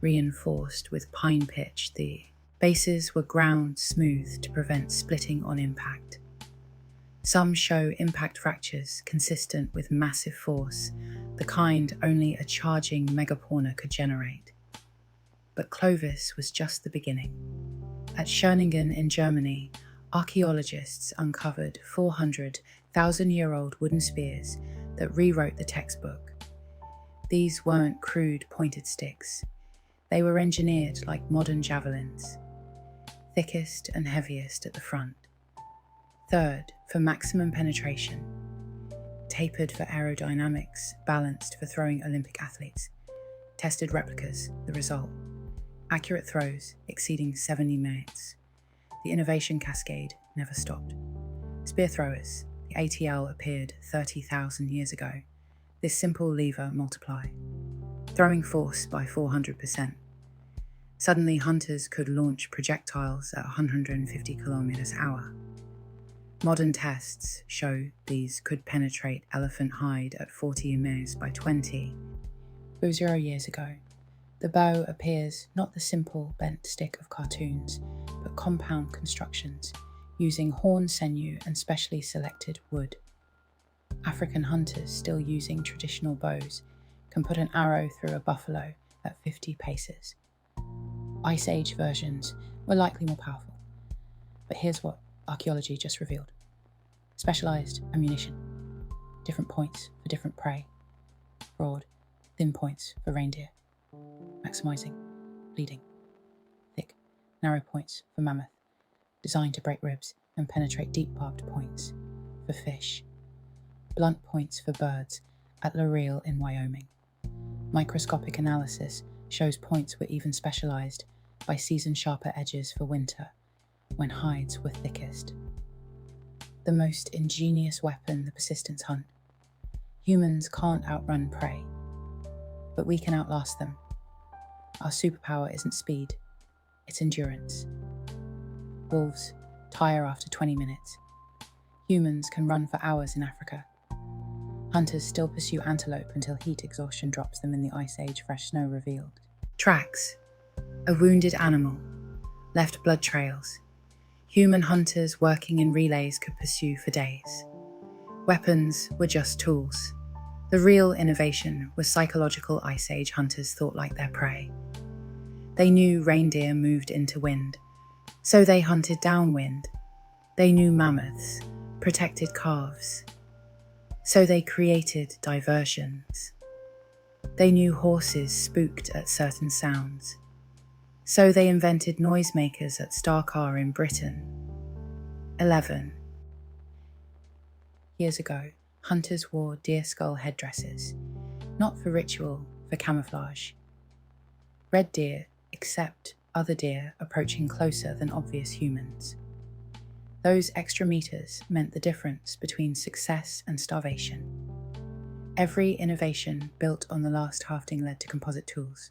reinforced with pine pitch. The bases were ground smooth to prevent splitting on impact. Some show impact fractures consistent with massive force, the kind only a charging megapawner could generate. But Clovis was just the beginning. At Schöningen in Germany, archaeologists uncovered 400,000-year-old wooden spears that rewrote the textbook. These weren't crude pointed sticks. They were engineered like modern javelins, thickest and heaviest at the front. Third, for maximum penetration. Tapered for aerodynamics, balanced for throwing Olympic athletes. Tested replicas, the result. Accurate throws exceeding 70 minutes. The innovation cascade never stopped. Spear throwers, the ATL appeared 30,000 years ago. This simple lever multiply, throwing force by 400%. Suddenly hunters could launch projectiles at 150 km/h. Modern tests show these could penetrate elephant hide at 40 ms by 20. Though 0 years ago, the bow appears not the simple bent stick of cartoons, but compound constructions using horn sinew and specially selected wood. African hunters still using traditional bows can put an arrow through a buffalo at 50 paces. Ice Age versions were likely more powerful, but here's what archaeology just revealed. Specialized ammunition, different points for different prey, broad, thin points for reindeer, maximizing bleeding, thick, narrow points for mammoth, designed to break ribs and penetrate deep barbed points for fish, blunt points for birds at La Real in Wyoming. Microscopic analysis shows points were even specialized by season-sharper edges for winter, when hides were thickest. The most ingenious weapon the persistence hunt. Humans can't outrun prey, but we can outlast them. Our superpower isn't speed, it's endurance. Wolves tire after 20 minutes. Humans can run for hours in Africa. Hunters still pursue antelope until heat exhaustion drops them in the Ice Age fresh snow revealed. Tracks, A wounded animal left blood trails. Human hunters working in relays could pursue for days. Weapons were just tools. The real innovation was psychological Ice Age hunters thought like their prey. They knew reindeer moved into wind, so they hunted downwind. They knew mammoths protected calves, so they created diversions. They knew horses spooked at certain sounds, so they invented noisemakers at Starcar in Britain. 11 years ago, hunters wore deer skull headdresses, not for ritual, for camouflage. Red deer accept other deer approaching closer than obvious humans. Those extra meters meant the difference between success and starvation. Every innovation built on the last hafting led to composite tools.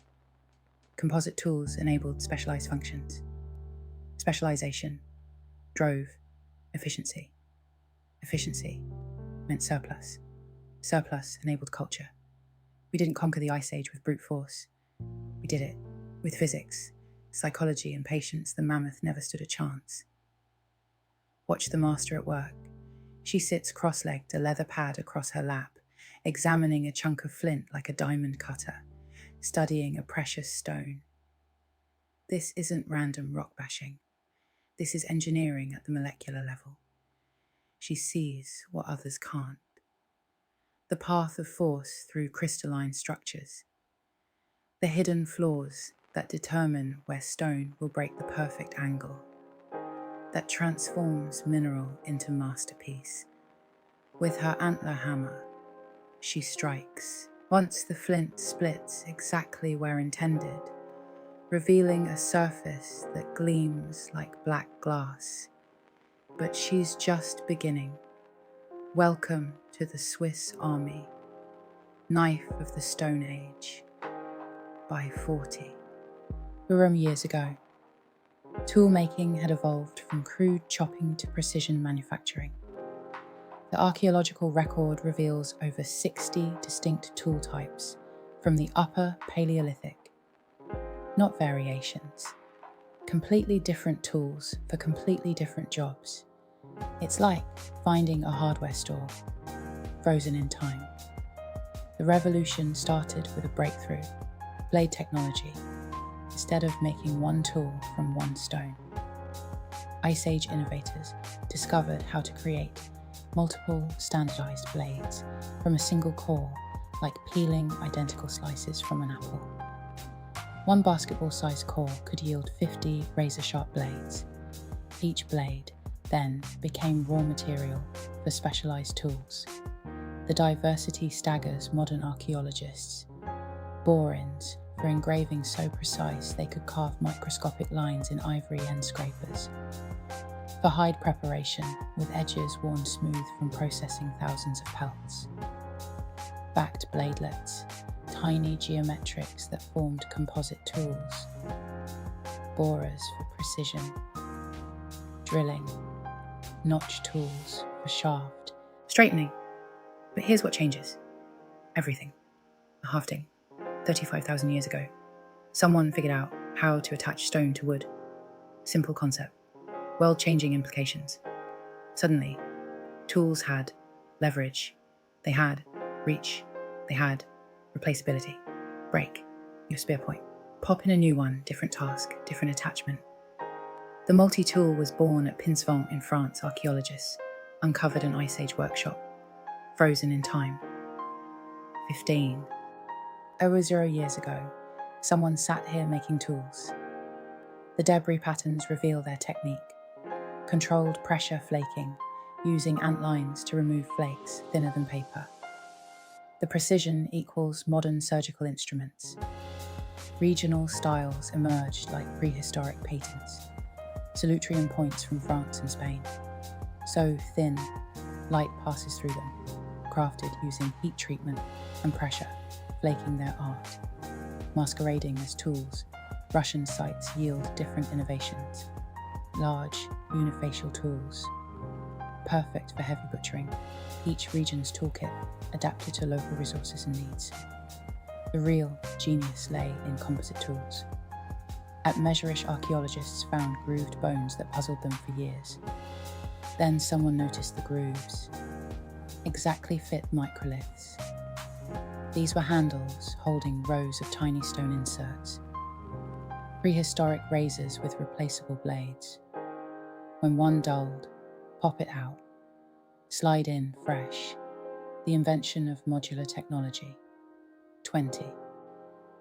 Composite tools enabled specialized functions. Specialization drove efficiency. Efficiency meant surplus. Surplus enabled culture. We didn't conquer the Ice Age with brute force. We did it with physics, psychology, and patience. The mammoth never stood a chance. Watch the master at work. She sits cross-legged, a leather pad across her lap, examining a chunk of flint like a diamond cutter, studying a precious stone. This isn't random rock bashing. This is engineering at the molecular level. She sees what others can't. The path of force through crystalline structures. The hidden flaws that determine where stone will break the perfect angle. That transforms mineral into masterpiece. With her antler hammer, she strikes. Once the flint splits exactly where intended, revealing a surface that gleams like black glass. But she's just beginning. Welcome to the Swiss Army. Knife of the Stone Age. By 40. Urim years ago. Tool making had evolved from crude chopping to precision manufacturing. The archaeological record reveals over 60 distinct tool types from the Upper Paleolithic. Not variations. Completely different tools for completely different jobs. It's like finding a hardware store, frozen in time. The revolution started with a breakthrough, blade technology, instead of making one tool from one stone. Ice Age innovators discovered how to create multiple standardized blades from a single core, like peeling identical slices from an apple. One basketball-sized core could yield 50 razor-sharp blades. Each blade then became raw material for specialized tools. The diversity staggers modern archaeologists. Bore-ins for engraving so precise they could carve microscopic lines in ivory end scrapers. For hide preparation, with edges worn smooth from processing thousands of pelts. Backed bladelets, tiny geometrics that formed composite tools. Borers for precision. Drilling. Notch tools for shaft. Straightening. But here's what changes. Everything. A hafting. 35,000 years ago. Someone figured out how to attach stone to wood. Simple concept. World-changing implications. Suddenly, tools had leverage. They had reach. They had replaceability. Break. Your spear point. Pop in a new one, different task, different attachment. The multi-tool was born at Pinsevent in France. Archaeologists uncovered an Ice Age workshop, frozen in time. 15. Over 0 years ago, someone sat here making tools. The debris patterns reveal their technique. Controlled pressure flaking, using ant lines to remove flakes thinner than paper. The precision equals modern surgical instruments. Regional styles emerged like prehistoric patents. Salutrian points from France and Spain. So thin, light passes through them, crafted using heat treatment and pressure, flaking their art. Masquerading as tools, Russian sites yield different innovations. Large, unifacial tools. Perfect for heavy butchering, each region's toolkit adapted to local resources and needs. The real genius lay in composite tools. At Meserish, archaeologists found grooved bones that puzzled them for years. Then someone noticed the grooves. Exactly fit microliths. These were handles holding rows of tiny stone inserts. Prehistoric razors with replaceable blades. When one dulled, pop it out. Slide in fresh. The invention of modular technology. 20.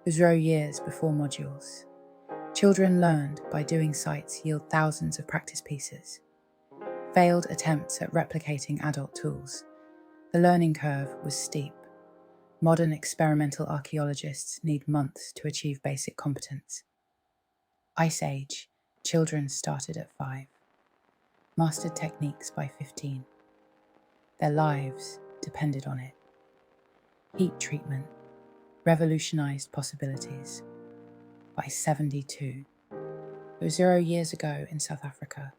0 years before modules. Children learned by doing sites yield thousands of practice pieces. Failed attempts at replicating adult tools. The learning curve was steep. Modern experimental archaeologists need months to achieve basic competence. Ice Age. Children started at 5. Mastered techniques by 15. Their lives depended on it. Heat treatment revolutionized possibilities. By 72. It was 0 years ago in South Africa.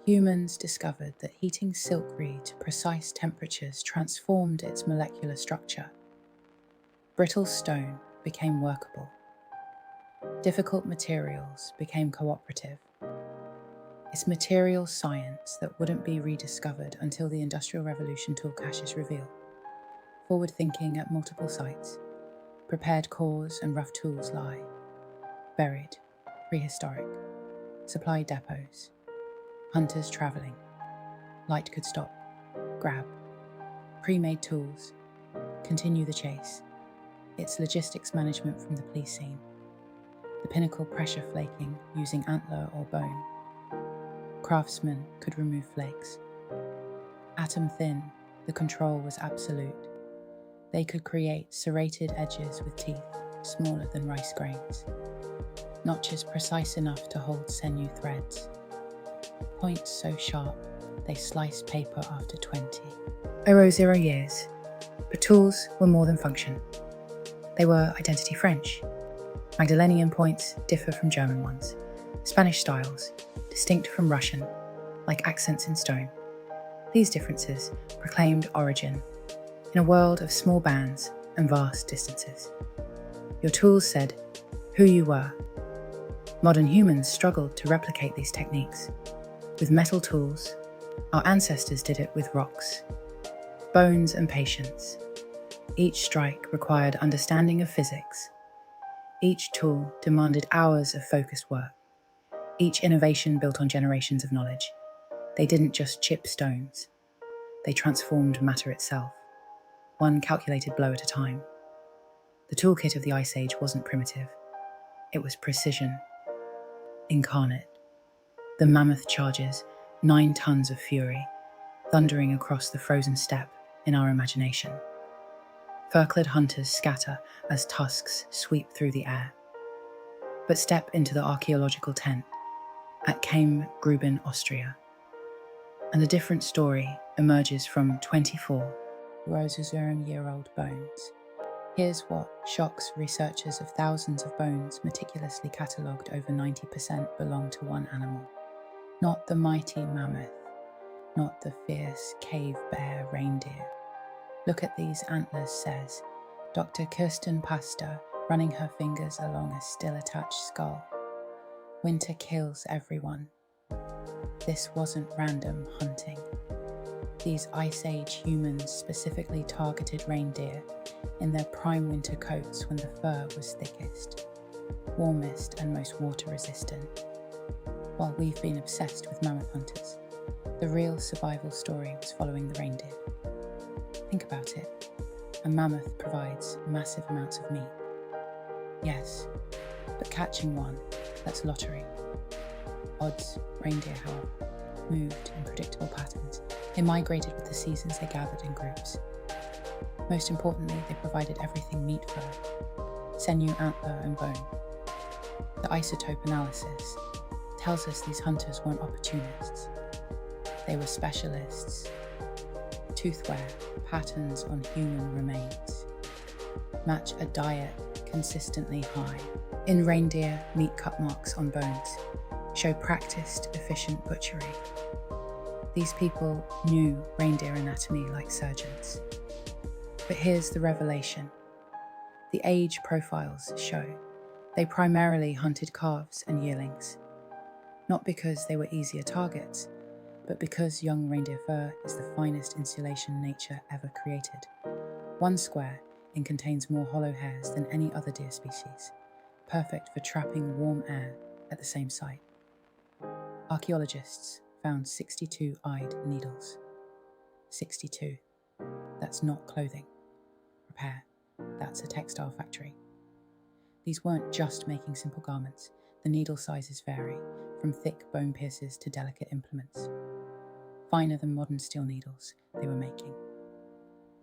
Humans discovered that heating silkweed to precise temperatures transformed its molecular structure. Brittle stone became workable. Difficult materials became cooperative. It's material science that wouldn't be rediscovered until the Industrial Revolution tool caches reveal. Forward thinking at multiple sites. Prepared cores and rough tools lie. Buried, prehistoric. Supply depots. Hunters travelling. Light could stop. Grab. Pre-made tools. Continue the chase. It's logistics management from the police scene. The pinnacle pressure flaking using antler or bone. Craftsmen could remove flakes. Atom thin, the control was absolute. They could create serrated edges with teeth smaller than rice grains. Notches precise enough to hold sinew threads. Points so sharp, they sliced paper after 20. 0 years, but tools were more than function. They were identity French. Magdalenian points differ from German ones. Spanish styles, distinct from Russian, like accents in stone. These differences proclaimed origin in a world of small bands and vast distances. Your tools said who you were. Modern humans struggled to replicate these techniques. With metal tools, our ancestors did it with rocks. Bones and patience. Each strike required understanding of physics. Each tool demanded hours of focused work. Each innovation built on generations of knowledge. They didn't just chip stones. They transformed matter itself, one calculated blow at a time. The toolkit of the Ice Age wasn't primitive. It was precision, incarnate. The mammoth charges, 9 tons of fury, thundering across the frozen steppe in our imagination. Fur-clad hunters scatter as tusks sweep through the air. But step into the archaeological tent at Gruben, Austria, and a different story emerges from 24 Rosezurum-year-old bones. Here's what shocks researchers of thousands of bones meticulously catalogued. Over 90% belong to one animal. Not the mighty mammoth, not the fierce cave bear reindeer. Look at these antlers, says Dr. Kirsten Pastor, running her fingers along a still-attached skull. Winter kills everyone. This wasn't random hunting. These Ice Age humans specifically targeted reindeer in their prime winter coats when the fur was thickest, warmest and most water-resistant. While we've been obsessed with mammoth hunters, the real survival story was following the reindeer. Think about it. A mammoth provides massive amounts of meat. Yes, but catching one, that's lottery. Odds, reindeer, however, moved in predictable patterns. They migrated with the seasons. They gathered in groups. Most importantly, they provided everything meat fur, sinew, antler, and bone. The isotope analysis tells us these hunters weren't opportunists. They were specialists. Toothwear, patterns on human remains. Match a diet consistently high. In reindeer, meat cut marks on bones show practiced, efficient butchery. These people knew reindeer anatomy like surgeons. But here's the revelation. The age profiles show They primarily hunted calves and yearlings, not because they were easier targets, but because young reindeer fur is the finest insulation nature ever created. 1 square inch contains more hollow hairs than any other deer species, perfect for trapping warm air at the same site. Archaeologists found 62 eyed needles. 62. That's not clothing. Repair. That's a textile factory. These weren't just making simple garments. The needle sizes vary, from thick bone piercers to delicate implements. Finer than modern steel needles they were making.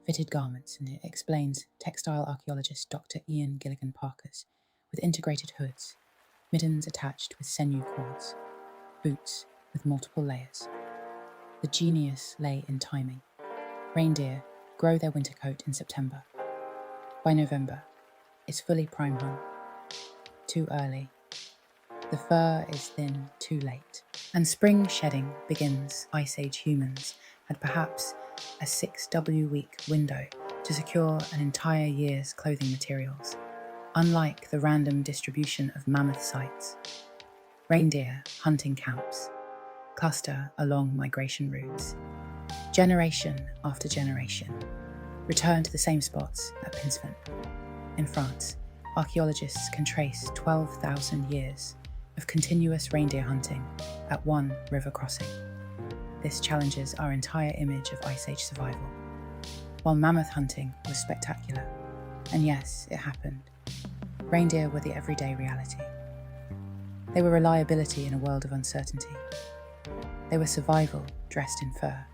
Fitted garments, and it explains textile archaeologist Dr. Ian Gilligan Parker's, with integrated hoods, mittens attached with sinew cords, boots with multiple layers. The genius lay in timing. Reindeer grow their winter coat in September. By November, it's fully prime hung. Too early. The fur is thin too late. And spring shedding begins. Ice Age humans had perhaps a 6W week window to secure an entire year's clothing materials, unlike the random distribution of mammoth sites. Reindeer hunting camps cluster along migration routes. Generation after generation return to the same spots at Pinsevent. In France, archaeologists can trace 12,000 years of continuous reindeer hunting at one river crossing. This challenges our entire image of Ice Age survival. While mammoth hunting was spectacular, and yes, it happened, reindeer were the everyday reality. They were reliability in a world of uncertainty. They were survival dressed in fur.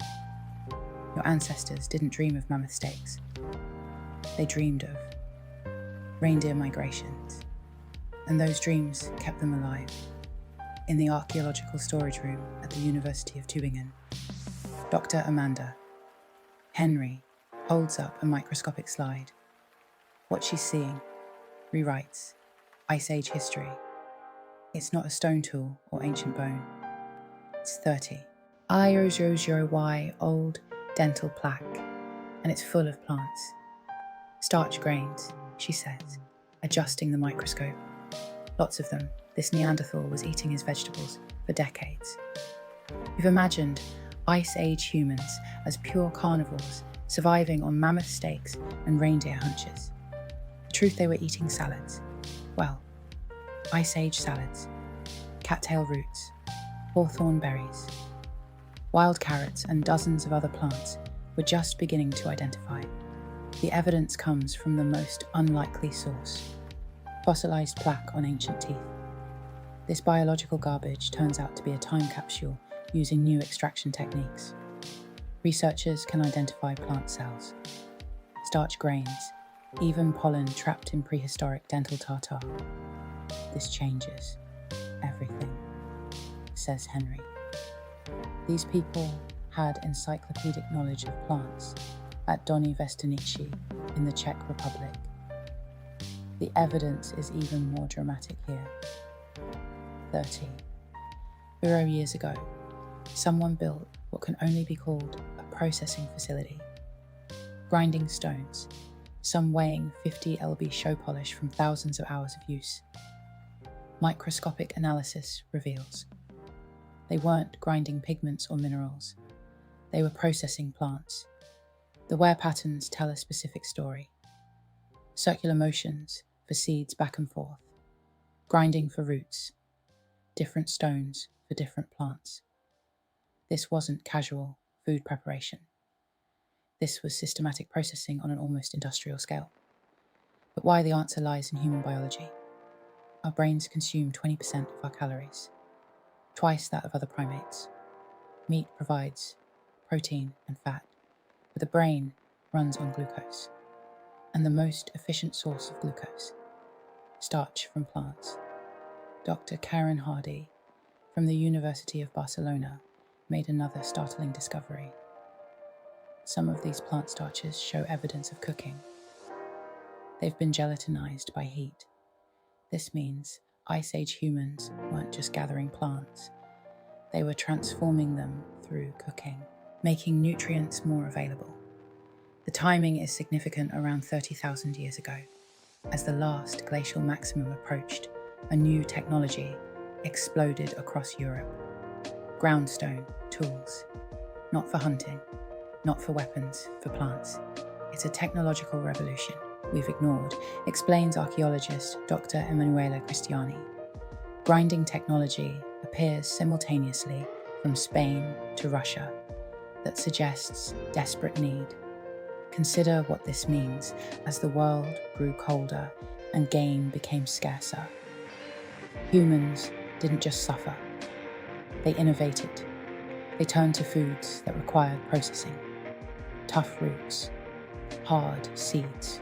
Your ancestors didn't dream of mammoth steaks. They dreamed of reindeer migrations, and those dreams kept them alive. In the archaeological storage room at the University of Tübingen, Dr. Amanda Henry holds up a microscopic slide. What she's seeing rewrites Ice Age history. It's not a stone tool or ancient bone. It's 30 I0001 old dental plaque, and it's full of plants. Starch grains, she says, adjusting the microscope. Lots of them. This Neanderthal was eating his vegetables for decades. We've imagined Ice Age humans as pure carnivores, surviving on mammoth steaks and reindeer hunches. The truth, they were eating salads. Well, Ice Age salads, cattail roots, hawthorn berries, wild carrots, and dozens of other plants we're just beginning to identify. The evidence comes from the most unlikely source: fossilized plaque on ancient teeth. This biological garbage turns out to be a time capsule using new extraction techniques. Researchers can identify plant cells, starch grains, even pollen trapped in prehistoric dental tartar. This changes everything, says Henry. These people had encyclopedic knowledge of plants at Donny Vestanici in the Czech Republic. The evidence is even more dramatic here. 30 years ago, someone built what can only be called a processing facility. Grinding stones, some weighing 50 lb show polish from thousands of hours of use. Microscopic analysis reveals they weren't grinding pigments or minerals. They were processing plants. The wear patterns tell a specific story. Circular motions for seeds back and forth. Grinding for roots. Different stones for different plants. This wasn't casual food preparation. This was systematic processing on an almost industrial scale. But why, the answer lies in human biology. Our brains consume 20% of our calories, twice that of other primates. Meat provides protein and fat, but the brain runs on glucose. And the most efficient source of glucose, starch from plants. Dr. Karen Hardy from the University of Barcelona made another startling discovery. Some of these plant starches show evidence of cooking. They've been gelatinized by heat. This means Ice Age humans weren't just gathering plants. They were transforming them through cooking, making nutrients more available. The timing is significant around 30,000 years ago. As the last glacial maximum approached, a new technology exploded across Europe. Groundstone tools, not for hunting, not for weapons, for plants. It's a technological revolution we've ignored, explains archaeologist Dr. Emanuela Cristiani. Grinding technology appears simultaneously from Spain to Russia that suggests desperate need. Consider what this means as the world grew colder and game became scarcer. Humans didn't just suffer, they innovated. They turned to foods that required processing. Tough roots, hard seeds,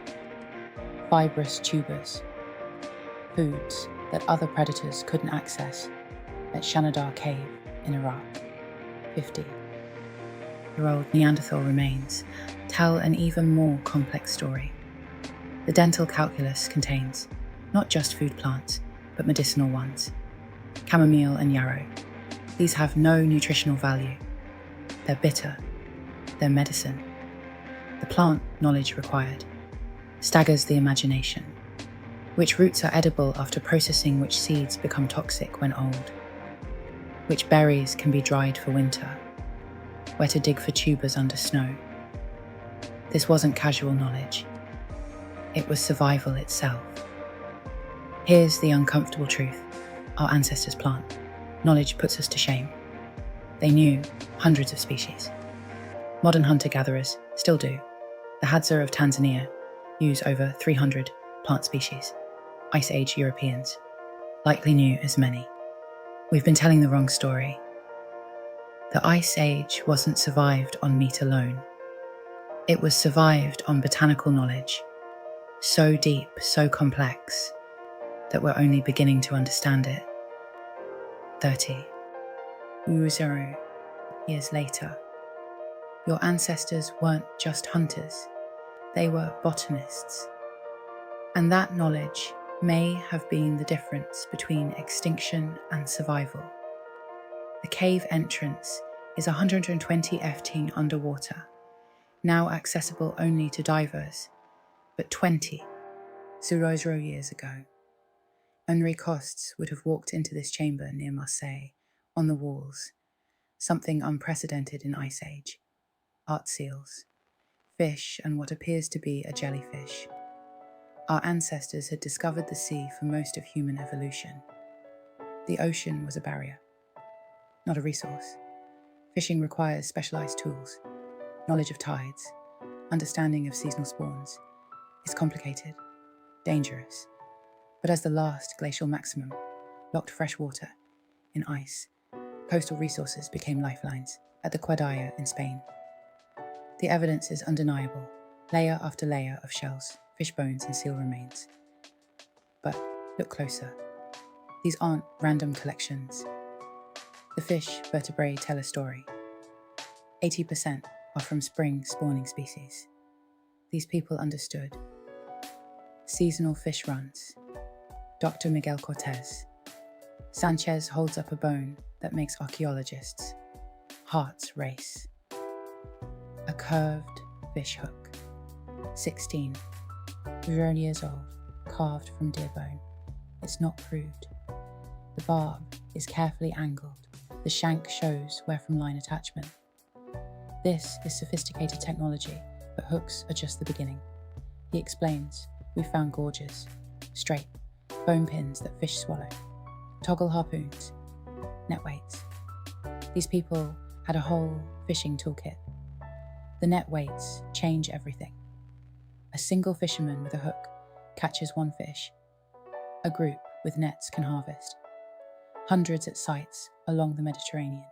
fibrous tubers, foods that other predators couldn't access at Shanidar Cave in Iraq. 50-year-old Neanderthal remains tell an even more complex story. The dental calculus contains not just food plants, but medicinal ones. Chamomile and yarrow. These have no nutritional value. They're bitter. They're medicine. The plant knowledge required staggers the imagination. Which roots are edible after processing, which seeds become toxic when old, which berries can be dried for winter, where to dig for tubers under snow. This wasn't casual knowledge. It was survival itself. Here's the uncomfortable truth. Our ancestors' plant knowledge puts us to shame. They knew hundreds of species. Modern hunter-gatherers still do. The Hadza of Tanzania use over 300 plant species. Ice Age Europeans likely knew as many. We've been telling the wrong story. The Ice Age wasn't survived on meat alone. It was survived on botanical knowledge, so deep, so complex, that we're only beginning to understand it. 30. Uruzuru, years later. Your ancestors weren't just hunters, they were botanists. And that knowledge may have been the difference between extinction and survival. The cave entrance is 120 ft underwater, now accessible only to divers, but 20 Uruzuru years ago. Henri Costs would have walked into this chamber near Marseille, on the walls, something unprecedented in Ice Age. Art seals, fish and what appears to be a jellyfish. Our ancestors had discovered the sea for most of human evolution. The ocean was a barrier, not a resource. Fishing requires specialized tools, knowledge of tides, understanding of seasonal spawns. It's complicated, dangerous. But as the last glacial maximum locked fresh water in ice, coastal resources became lifelines at the Quadaya in Spain. The evidence is undeniable, layer after layer of shells, fish bones and seal remains. But look closer. These aren't random collections. The fish vertebrae tell a story. 80% are from spring spawning species. These people understood. Seasonal fish runs. Dr. Miguel Cortez. Sanchez holds up a bone that makes archaeologists' hearts race. A curved fish hook. 16. 0 years old, carved from deer bone. It's not crude. The barb is carefully angled. The shank shows where from line attachment. This is sophisticated technology, but hooks are just the beginning. He explains, we found gorges, straight, bone pins that fish swallow, toggle harpoons, net weights. These people had a whole fishing toolkit. The net weights change everything. A single fisherman with a hook catches one fish. A group with nets can harvest. Hundreds at sites along the Mediterranean.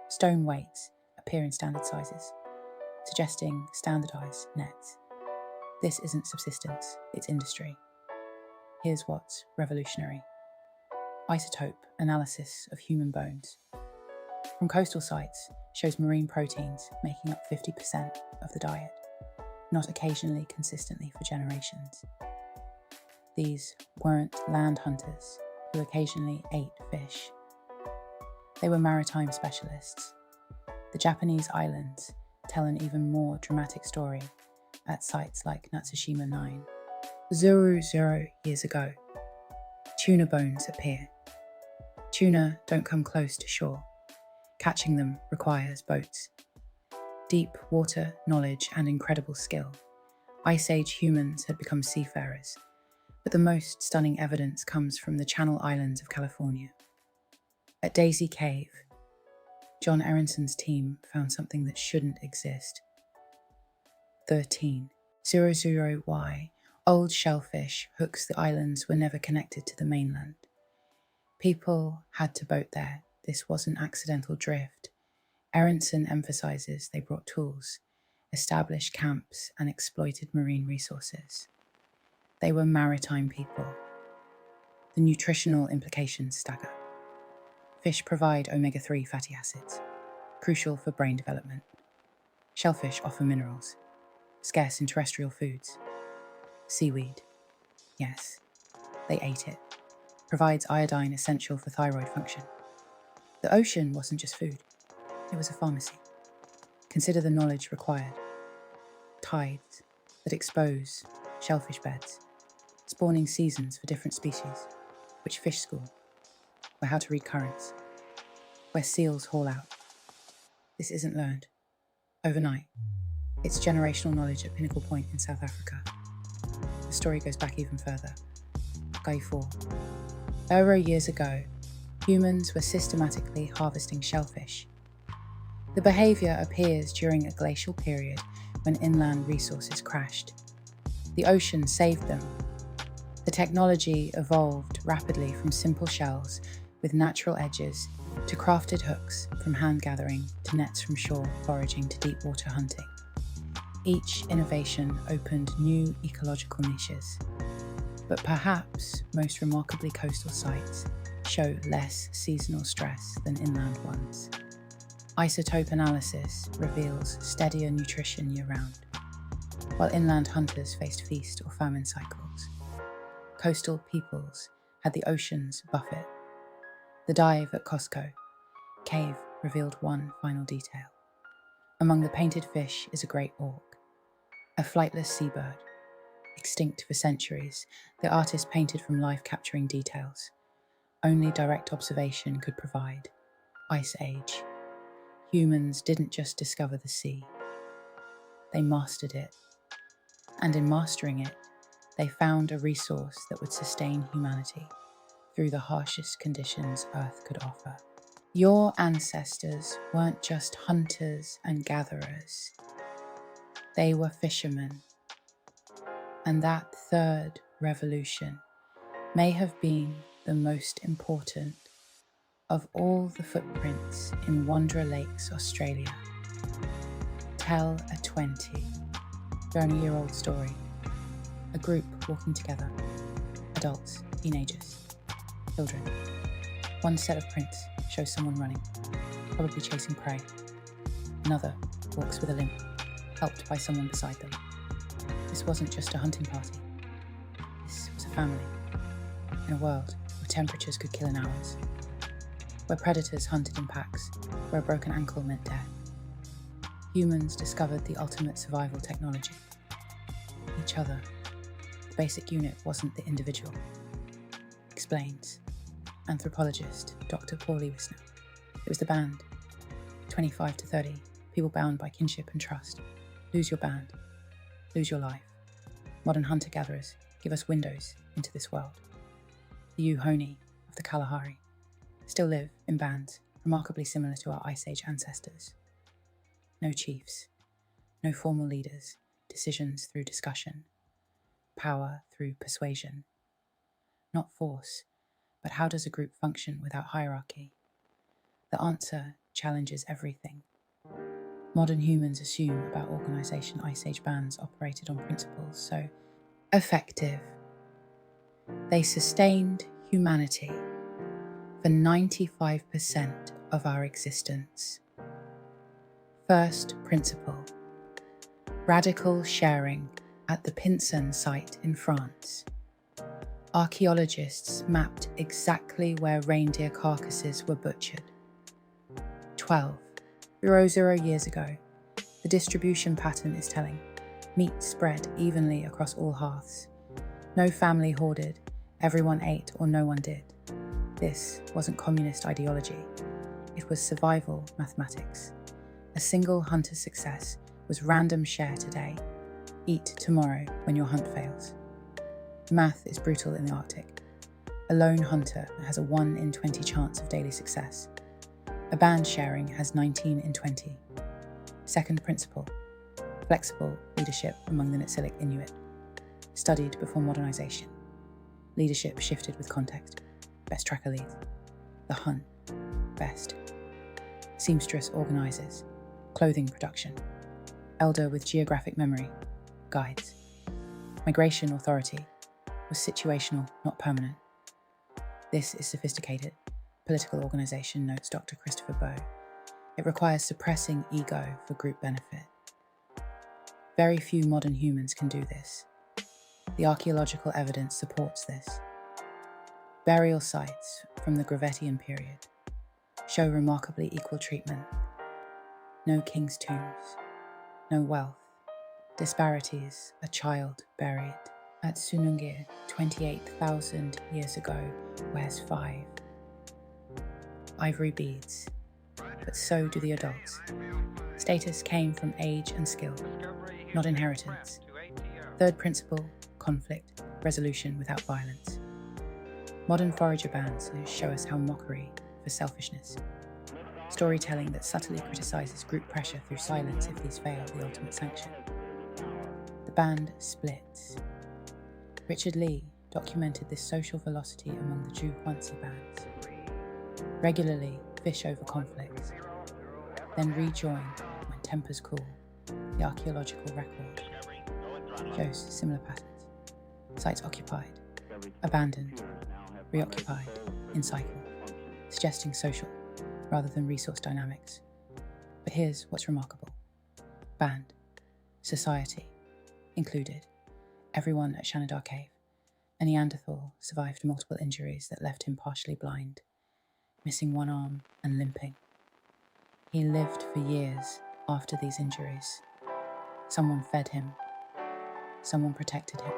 Stone weights appear in standard sizes, suggesting standardized nets. This isn't subsistence, it's industry. Here's what's revolutionary. Isotope analysis of human bones. From coastal sites shows marine proteins making up 50% of the diet, not occasionally consistently for generations. These weren't land hunters who occasionally ate fish. They were maritime specialists. The Japanese islands tell an even more dramatic story at sites like Natsushima 9. 0 years ago, tuna bones appear. Tuna don't come close to shore. Catching them requires boats. Deep water knowledge and incredible skill. Ice Age humans had become seafarers, but the most stunning evidence comes from the Channel Islands of California. At Daisy Cave, John Aronson's team found something that shouldn't exist. 1300Y, old shellfish hooks the islands were never connected to the mainland. People had to boat there. This wasn't accidental drift. Aronson emphasizes they brought tools, established camps, and exploited marine resources. They were maritime people. The nutritional implications stagger. Fish provide omega-3 fatty acids, crucial for brain development. Shellfish offer minerals, scarce in terrestrial foods. Seaweed, yes, they ate it. Provides iodine essential for thyroid function. The ocean wasn't just food, it was a pharmacy. Consider the knowledge required. Tides that expose shellfish beds, spawning seasons for different species, which fish school, where how to read currents, where seals haul out. This isn't learned overnight. It's generational knowledge at Pinnacle Point in South Africa. The story goes back even further. Guy 4. Over years ago, humans were systematically harvesting shellfish. The behaviour appears during a glacial period when inland resources crashed. The ocean saved them. The technology evolved rapidly from simple shells with natural edges to crafted hooks, from hand gathering to nets from shore foraging to deep water hunting. Each innovation opened new ecological niches. But perhaps most remarkably, coastal sites show less seasonal stress than inland ones. Isotope analysis reveals steadier nutrition year-round, while inland hunters faced feast or famine cycles. Coastal peoples had the ocean's buffet. The dive at Costco Cave revealed one final detail. Among the painted fish is a great auk, a flightless seabird. Extinct for centuries, the artist painted from life-capturing details. Only direct observation could provide. Ice Age. Humans didn't just discover the sea. They mastered it. And in mastering it, they found a resource that would sustain humanity through the harshest conditions Earth could offer. Your ancestors weren't just hunters and gatherers. They were fishermen. And that third revolution may have been the most important of all the footprints in Wanderer Lakes, Australia. Tell a 20-year-old story. A group walking together. Adults, teenagers, children. One set of prints shows someone running, probably chasing prey. Another walks with a limp, helped by someone beside them. This wasn't just a hunting party. This was a family, in a world where temperatures could kill in hours, where predators hunted in packs, where a broken ankle meant death. Humans discovered the ultimate survival technology. Each other. The basic unit wasn't the individual. Explains anthropologist Dr. Paulie Wisner. It was the band. 25 to 30, people bound by kinship and trust. Lose your band. Lose your life. Modern hunter-gatherers give us windows into this world. The Uhoni of the Kalahari still live in bands remarkably similar to our Ice Age ancestors. No chiefs, no formal leaders, decisions through discussion, power through persuasion. Not force, but how does a group function without hierarchy? The answer challenges everything. Modern humans assume about organisation Ice Age bands operated on principles so effective. They sustained humanity for 95% of our existence. First principle. Radical sharing at the Pinson site in France. Archaeologists mapped exactly where reindeer carcasses were butchered. 12.00 years ago, the distribution pattern is telling. Meat spread evenly across all hearths. No family hoarded, everyone ate or no one did. This wasn't communist ideology. It was survival mathematics. A single hunter's success was random share today, eat tomorrow when your hunt fails. Math is brutal in the Arctic. A lone hunter has a 1 in 20 chance of daily success. A band sharing has 19 in 20. Second principle, flexible leadership among the Netsilik Inuit. Studied before modernization. Leadership shifted with context. Best tracker leads. The Hun, best. Seamstress organizes. Clothing production. Elder with geographic memory. Guides. Migration authority was situational, not permanent. This is sophisticated. Political organization, notes Dr. Christopher Bow. It requires suppressing ego for group benefit. Very few modern humans can do this. The archaeological evidence supports this. Burial sites from the Gravettian period show remarkably equal treatment. No king's tombs, no wealth, disparities, a child buried. At Sunungir, 28,000 years ago, wears 5 ivory beads, but so do the adults. Status came from age and skill, not inheritance. Third principle, conflict, resolution without violence. Modern forager bands show us how mockery for selfishness. Storytelling that subtly criticizes group pressure through silence if these fail the ultimate sanction. The band splits. Richard Lee documented this social velocity among the Juhuansi bands. Regularly fish over conflicts, then rejoin when tempers cool. The archaeological record shows similar patterns. Sites occupied, abandoned, reoccupied, in cycle, suggesting social rather than resource dynamics. But here's what's remarkable. Band, society, included, everyone at Shanidar Cave. A Neanderthal survived multiple injuries that left him partially blind, missing one arm and limping. He lived for years after these injuries. Someone fed him. Someone protected him.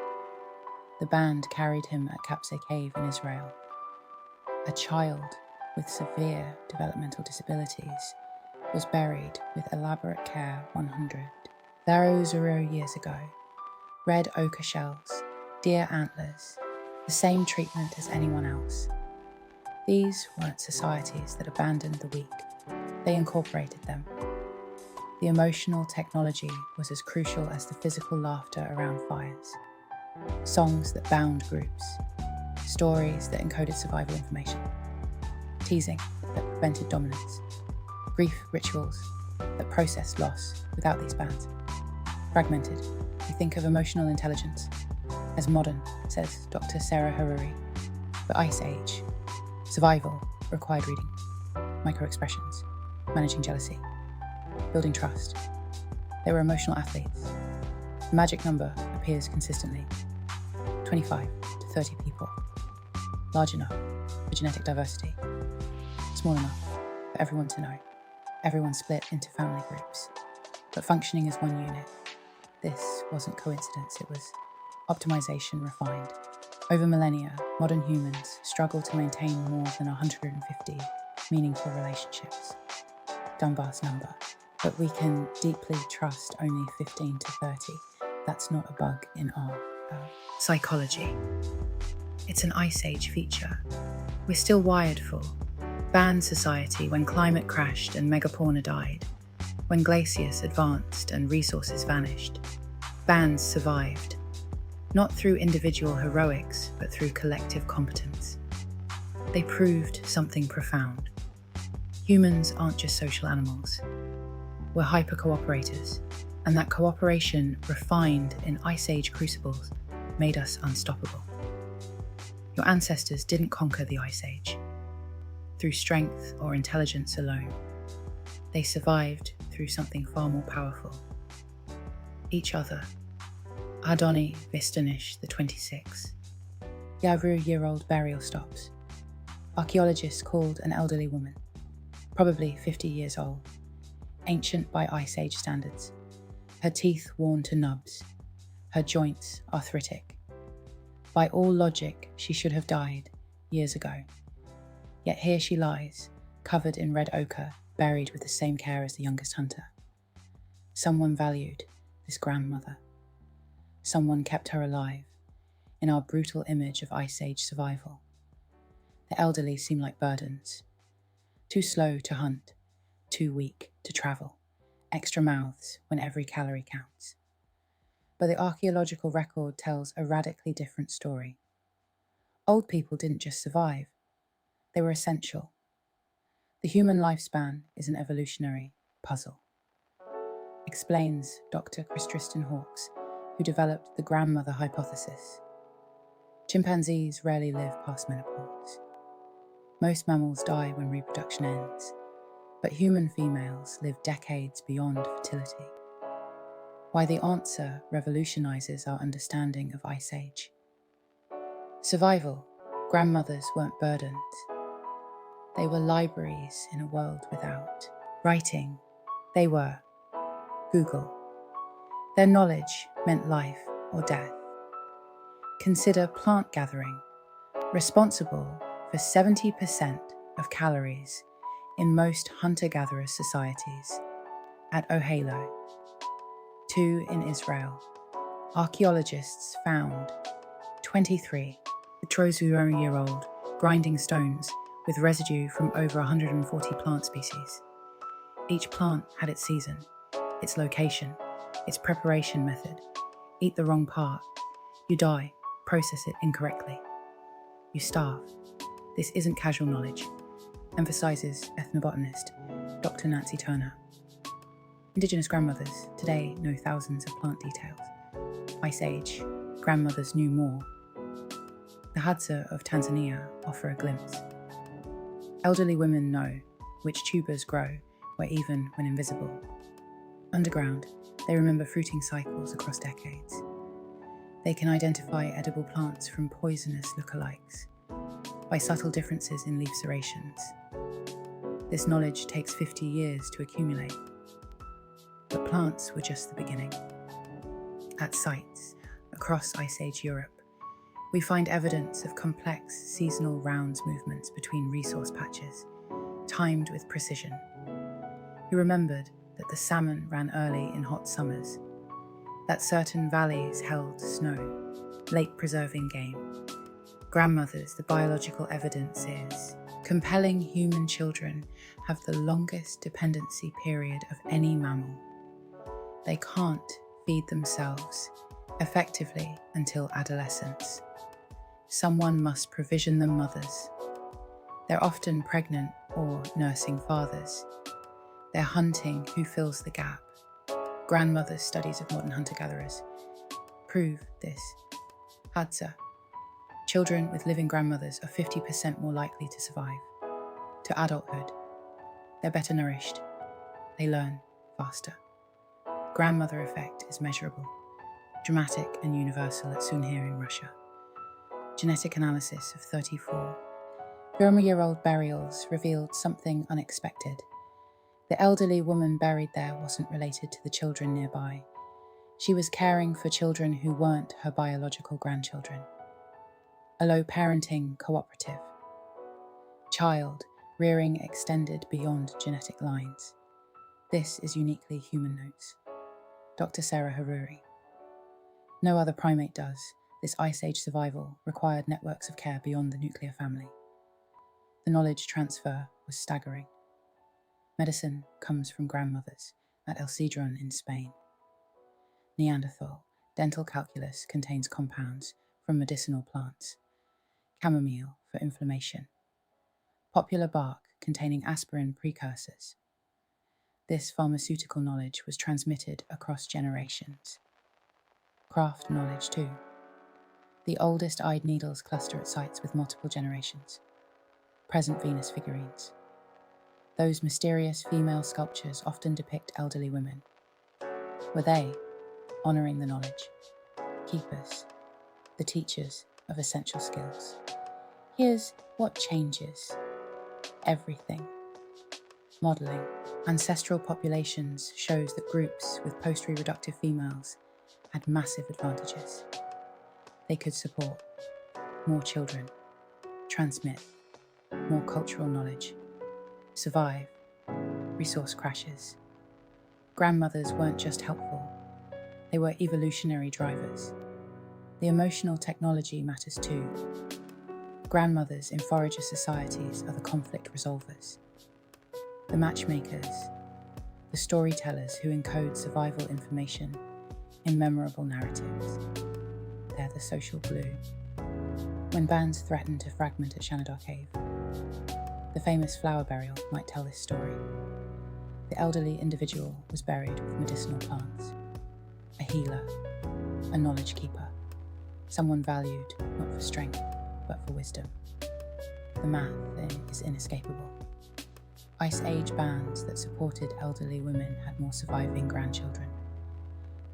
The band carried him at Kapse Cave in Israel. A child with severe developmental disabilities was buried with elaborate care 100,000 years ago. Red ochre shells, deer antlers, the same treatment as anyone else. These weren't societies that abandoned the weak. They incorporated them. The emotional technology was as crucial as the physical laughter around fires. Songs that bound groups. Stories that encoded survival information. Teasing that prevented dominance. Grief rituals that processed loss without these bands. Fragmented, we think of emotional intelligence as modern, says Dr. Sarah Haruri. But Ice Age, survival required reading, micro-expressions, managing jealousy, building trust. They were emotional athletes. The magic number appears consistently. 25 to 30 people. Large enough for genetic diversity. Small enough for everyone to know. Everyone split into family groups, but functioning as one unit. This wasn't coincidence, it was optimization refined. Over millennia, modern humans struggle to maintain more than 150 meaningful relationships. Dunbar's number. But we can deeply trust only 15 to 30. That's not a bug in our psychology. It's an Ice Age feature. We're still wired for band society when climate crashed and megafauna died, when glaciers advanced and resources vanished. Bands survived, not through individual heroics, but through collective competence. They proved something profound. Humans aren't just social animals. We're hyper-cooperators, and that cooperation, refined in Ice Age crucibles, made us unstoppable. Your ancestors didn't conquer the Ice Age through strength or intelligence alone. They survived through something far more powerful. Each other. Adoni Vistanish, the 26. Yavru-year-old burial stops. Archaeologists called an elderly woman, probably 50 years old, ancient by Ice Age standards, her teeth worn to nubs, her joints arthritic. By all logic, she should have died years ago. Yet here she lies, covered in red ochre, buried with the same care as the youngest hunter. Someone valued this grandmother. Someone kept her alive in our brutal image of Ice Age survival. The elderly seem like burdens, too slow to hunt, too weak to travel, extra mouths when every calorie counts. But the archaeological record tells a radically different story. Old people didn't just survive, they were essential. The human lifespan is an evolutionary puzzle, explains Dr. Tristan Hawkes, who developed the grandmother hypothesis. Chimpanzees rarely live past menopause. Most mammals die when reproduction ends, but human females live decades beyond fertility. Why the answer revolutionizes our understanding of Ice Age. Survival, grandmothers weren't burdens. They were libraries in a world without. Writing, they were. Google. Their knowledge meant life or death. Consider plant gathering, responsible for 70% of calories in most hunter-gatherer societies. At Ohalo. 2 in Israel. Archaeologists found 23 Trozu-year-old grinding stones with residue from over 140 plant species. Each plant had its season, its location, its preparation method. Eat the wrong part, you die. Process it incorrectly, you starve. This isn't casual knowledge, emphasizes ethnobotanist Dr. Nancy Turner. Indigenous grandmothers today know thousands of plant details. Ice Age, grandmothers knew more. The Hadza of Tanzania offer a glimpse. Elderly women know which tubers grow where even when invisible. Underground, they remember fruiting cycles across decades. They can identify edible plants from poisonous lookalikes by subtle differences in leaf serrations. This knowledge takes 50 years to accumulate. But plants were just the beginning. At sites across Ice Age Europe, we find evidence of complex seasonal rounds movements between resource patches, timed with precision. He remembered that the salmon ran early in hot summers, that certain valleys held snow, late preserving game. Grandmothers, the biological evidence is compelling human children have the longest dependency period of any mammal. They can't feed themselves effectively until adolescence. Someone must provision them mothers. They're often pregnant or nursing fathers. They're hunting who fills the gap. Grandmothers' studies of modern hunter-gatherers prove this. Hadza. Children with living grandmothers are 50% more likely to survive. To adulthood, they're better nourished. They learn faster. Grandmother effect is measurable, dramatic and universal at Sunhir in Russia. Genetic analysis of 34 300-year-old burials revealed something unexpected. The elderly woman buried there wasn't related to the children nearby. She was caring for children who weren't her biological grandchildren. A low parenting cooperative. Child rearing extended beyond genetic lines. This is uniquely human notes. Dr. Sarah Haruri. No other primate does. This Ice Age survival required networks of care beyond the nuclear family. The knowledge transfer was staggering. Medicine comes from grandmothers at El Cedron in Spain. Neanderthal dental calculus contains compounds from medicinal plants. Chamomile for inflammation. Popular bark containing aspirin precursors. This pharmaceutical knowledge was transmitted across generations. Craft knowledge too. The oldest eyed needles cluster at sites with multiple generations. Present Venus figurines. Those mysterious female sculptures often depict elderly women. Were they, honouring the knowledge, keepers, the teachers of essential skills? Here's what changes everything. Modelling. Ancestral populations shows that groups with post-reproductive females had massive advantages. They could support more children, transmit more cultural knowledge, survive resource crashes. Grandmothers weren't just helpful, they were evolutionary drivers. The emotional technology matters too. Grandmothers in forager societies are the conflict resolvers, the matchmakers, the storytellers who encode survival information in memorable narratives. They're the social glue. When bands threatened to fragment at Shanidar Cave, the famous flower burial might tell this story. The elderly individual was buried with medicinal plants, a healer, a knowledge keeper, someone valued not for strength, but for wisdom. The math then is inescapable. Ice Age bands that supported elderly women had more surviving grandchildren.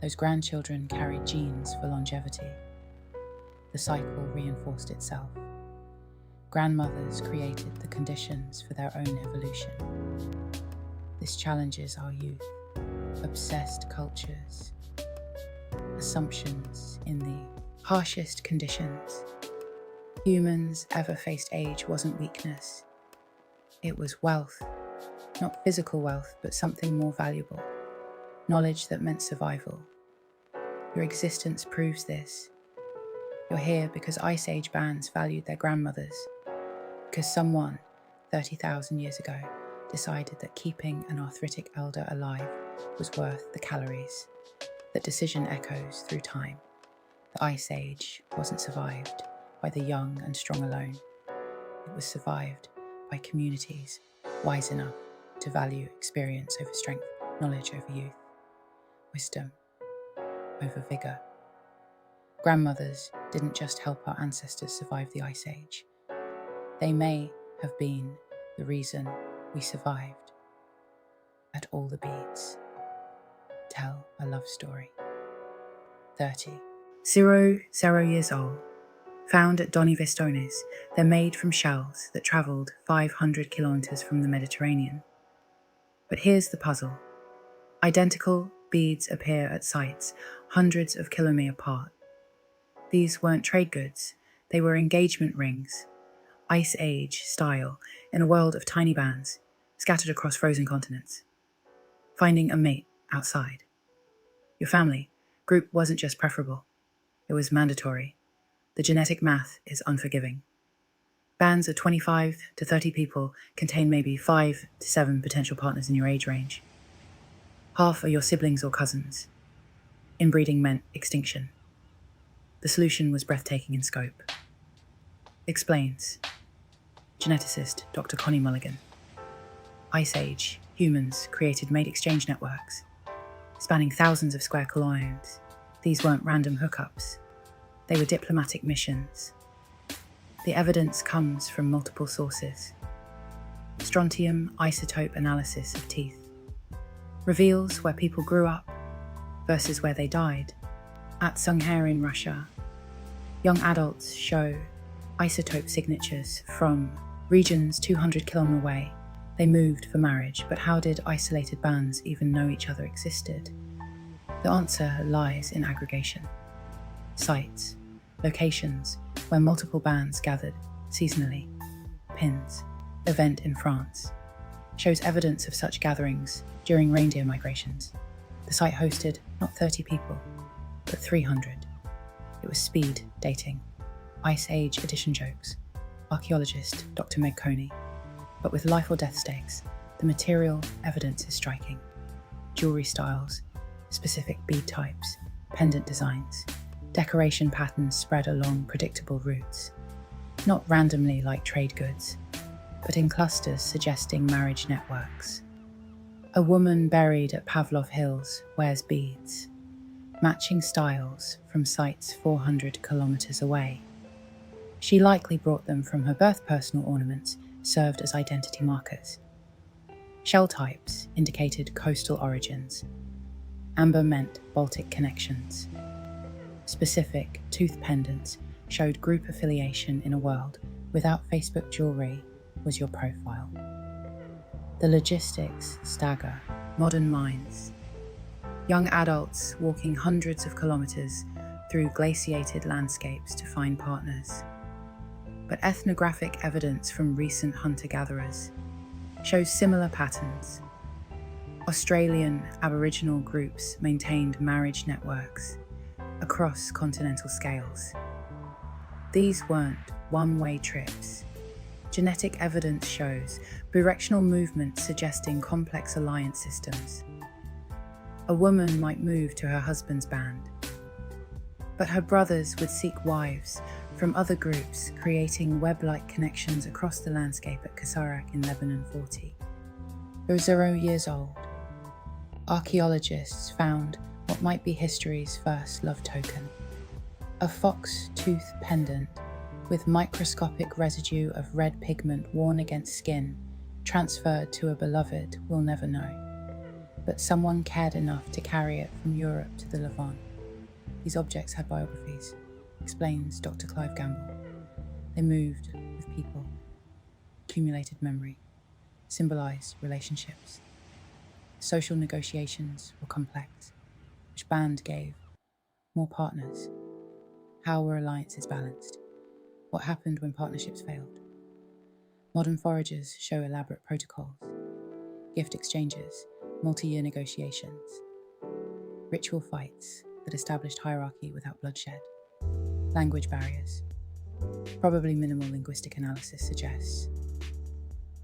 Those grandchildren carried genes for longevity. The cycle reinforced itself. Grandmothers created the conditions for their own evolution. This challenges our youth, obsessed cultures, assumptions in the harshest conditions. Humans ever faced age wasn't weakness. It was wealth, not physical wealth, but something more valuable. Knowledge that meant survival. Your existence proves this. You're here because Ice Age bands valued their grandmothers, because someone 30,000 years ago decided that keeping an arthritic elder alive was worth the calories. That decision echoes through time. The Ice Age wasn't survived by the young and strong alone. It was survived by communities wise enough to value experience over strength, knowledge over youth, wisdom over vigour. Grandmothers didn't just help our ancestors survive the Ice Age. They may have been the reason we survived. At all the beads, tell a love story. 30. 0 years old. Found at Donivistones, they're made from shells that travelled 500 kilometres from the Mediterranean. But here's the puzzle. Identical beads appear at sites hundreds of kilometres apart. These weren't trade goods, they were engagement rings, Ice Age style, in a world of tiny bands, scattered across frozen continents. Finding a mate outside. Your family group wasn't just preferable, it was mandatory. The genetic math is unforgiving. Bands of 25 to 30 people contain maybe 5 to 7 potential partners in your age range. Half are your siblings or cousins. Inbreeding meant extinction. The solution was breathtaking in scope. Explains geneticist Dr. Connie Mulligan. Ice Age humans created mate exchange networks, spanning thousands of square kilometers. These weren't random hookups. They were diplomatic missions. The evidence comes from multiple sources. Strontium isotope analysis of teeth reveals where people grew up versus where they died. At Sunghair in Russia, young adults show isotope signatures from regions 200 kilometers away. They moved for marriage, but how did isolated bands even know each other existed? The answer lies in aggregation. Sites, locations where multiple bands gathered seasonally. Pins, event in France, shows evidence of such gatherings during reindeer migrations. The site hosted not 30 people, but 300. It was speed dating, Ice Age edition jokes, archaeologist Dr. Meg Coney. But with life or death stakes, the material evidence is striking. Jewelry styles, specific bead types, pendant designs, decoration patterns spread along predictable routes, not randomly like trade goods, but in clusters suggesting marriage networks. A woman buried at Pavlov Hills wears beads, matching styles from sites 400 kilometers away. She likely brought them from her birth. Personal ornaments served as identity markers. Shell types indicated coastal origins. Amber meant Baltic connections. Specific tooth pendants showed group affiliation in a world without Facebook jewelry was your profile. The logistics stagger modern minds. Young adults walking hundreds of kilometers through glaciated landscapes to find partners. but ethnographic evidence from recent hunter-gatherers shows similar patterns. Australian Aboriginal groups maintained marriage networks across continental scales. These weren't one-way trips. Genetic evidence shows bidirectional movement suggesting complex alliance systems. A woman might move to her husband's band, but her brothers would seek wives from other groups, creating web-like connections across the landscape at Kasarak in Lebanon 40. Though 0 years old, archaeologists found what might be history's first love token, a fox tooth pendant with microscopic residue of red pigment worn against skin, transferred to a beloved we'll never know. But someone cared enough to carry it from Europe to the Levant. These objects had biographies, explains Dr. Clive Gamble. They moved with people, accumulated memory, symbolized relationships. Social negotiations were complex. Which band gave? More partners? How were alliances balanced? What happened when partnerships failed? Modern foragers show elaborate protocols, gift exchanges, multi-year negotiations, ritual fights that established hierarchy without bloodshed, language barriers. Probably minimal linguistic analysis suggests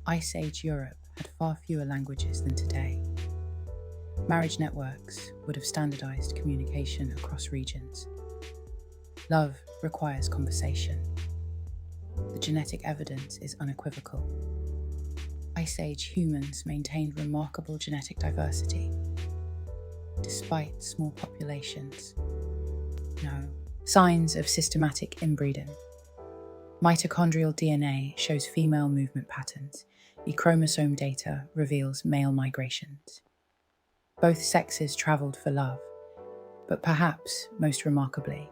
Ice Age Europe had far fewer languages than today. Marriage networks would have standardized communication across regions. Love requires conversation. The genetic evidence is unequivocal. Ice Age humans maintained remarkable genetic diversity, despite small populations. No signs of systematic inbreeding. Mitochondrial DNA shows female movement patterns. The chromosome data reveals male migrations. Both sexes travelled for love, but perhaps most remarkably,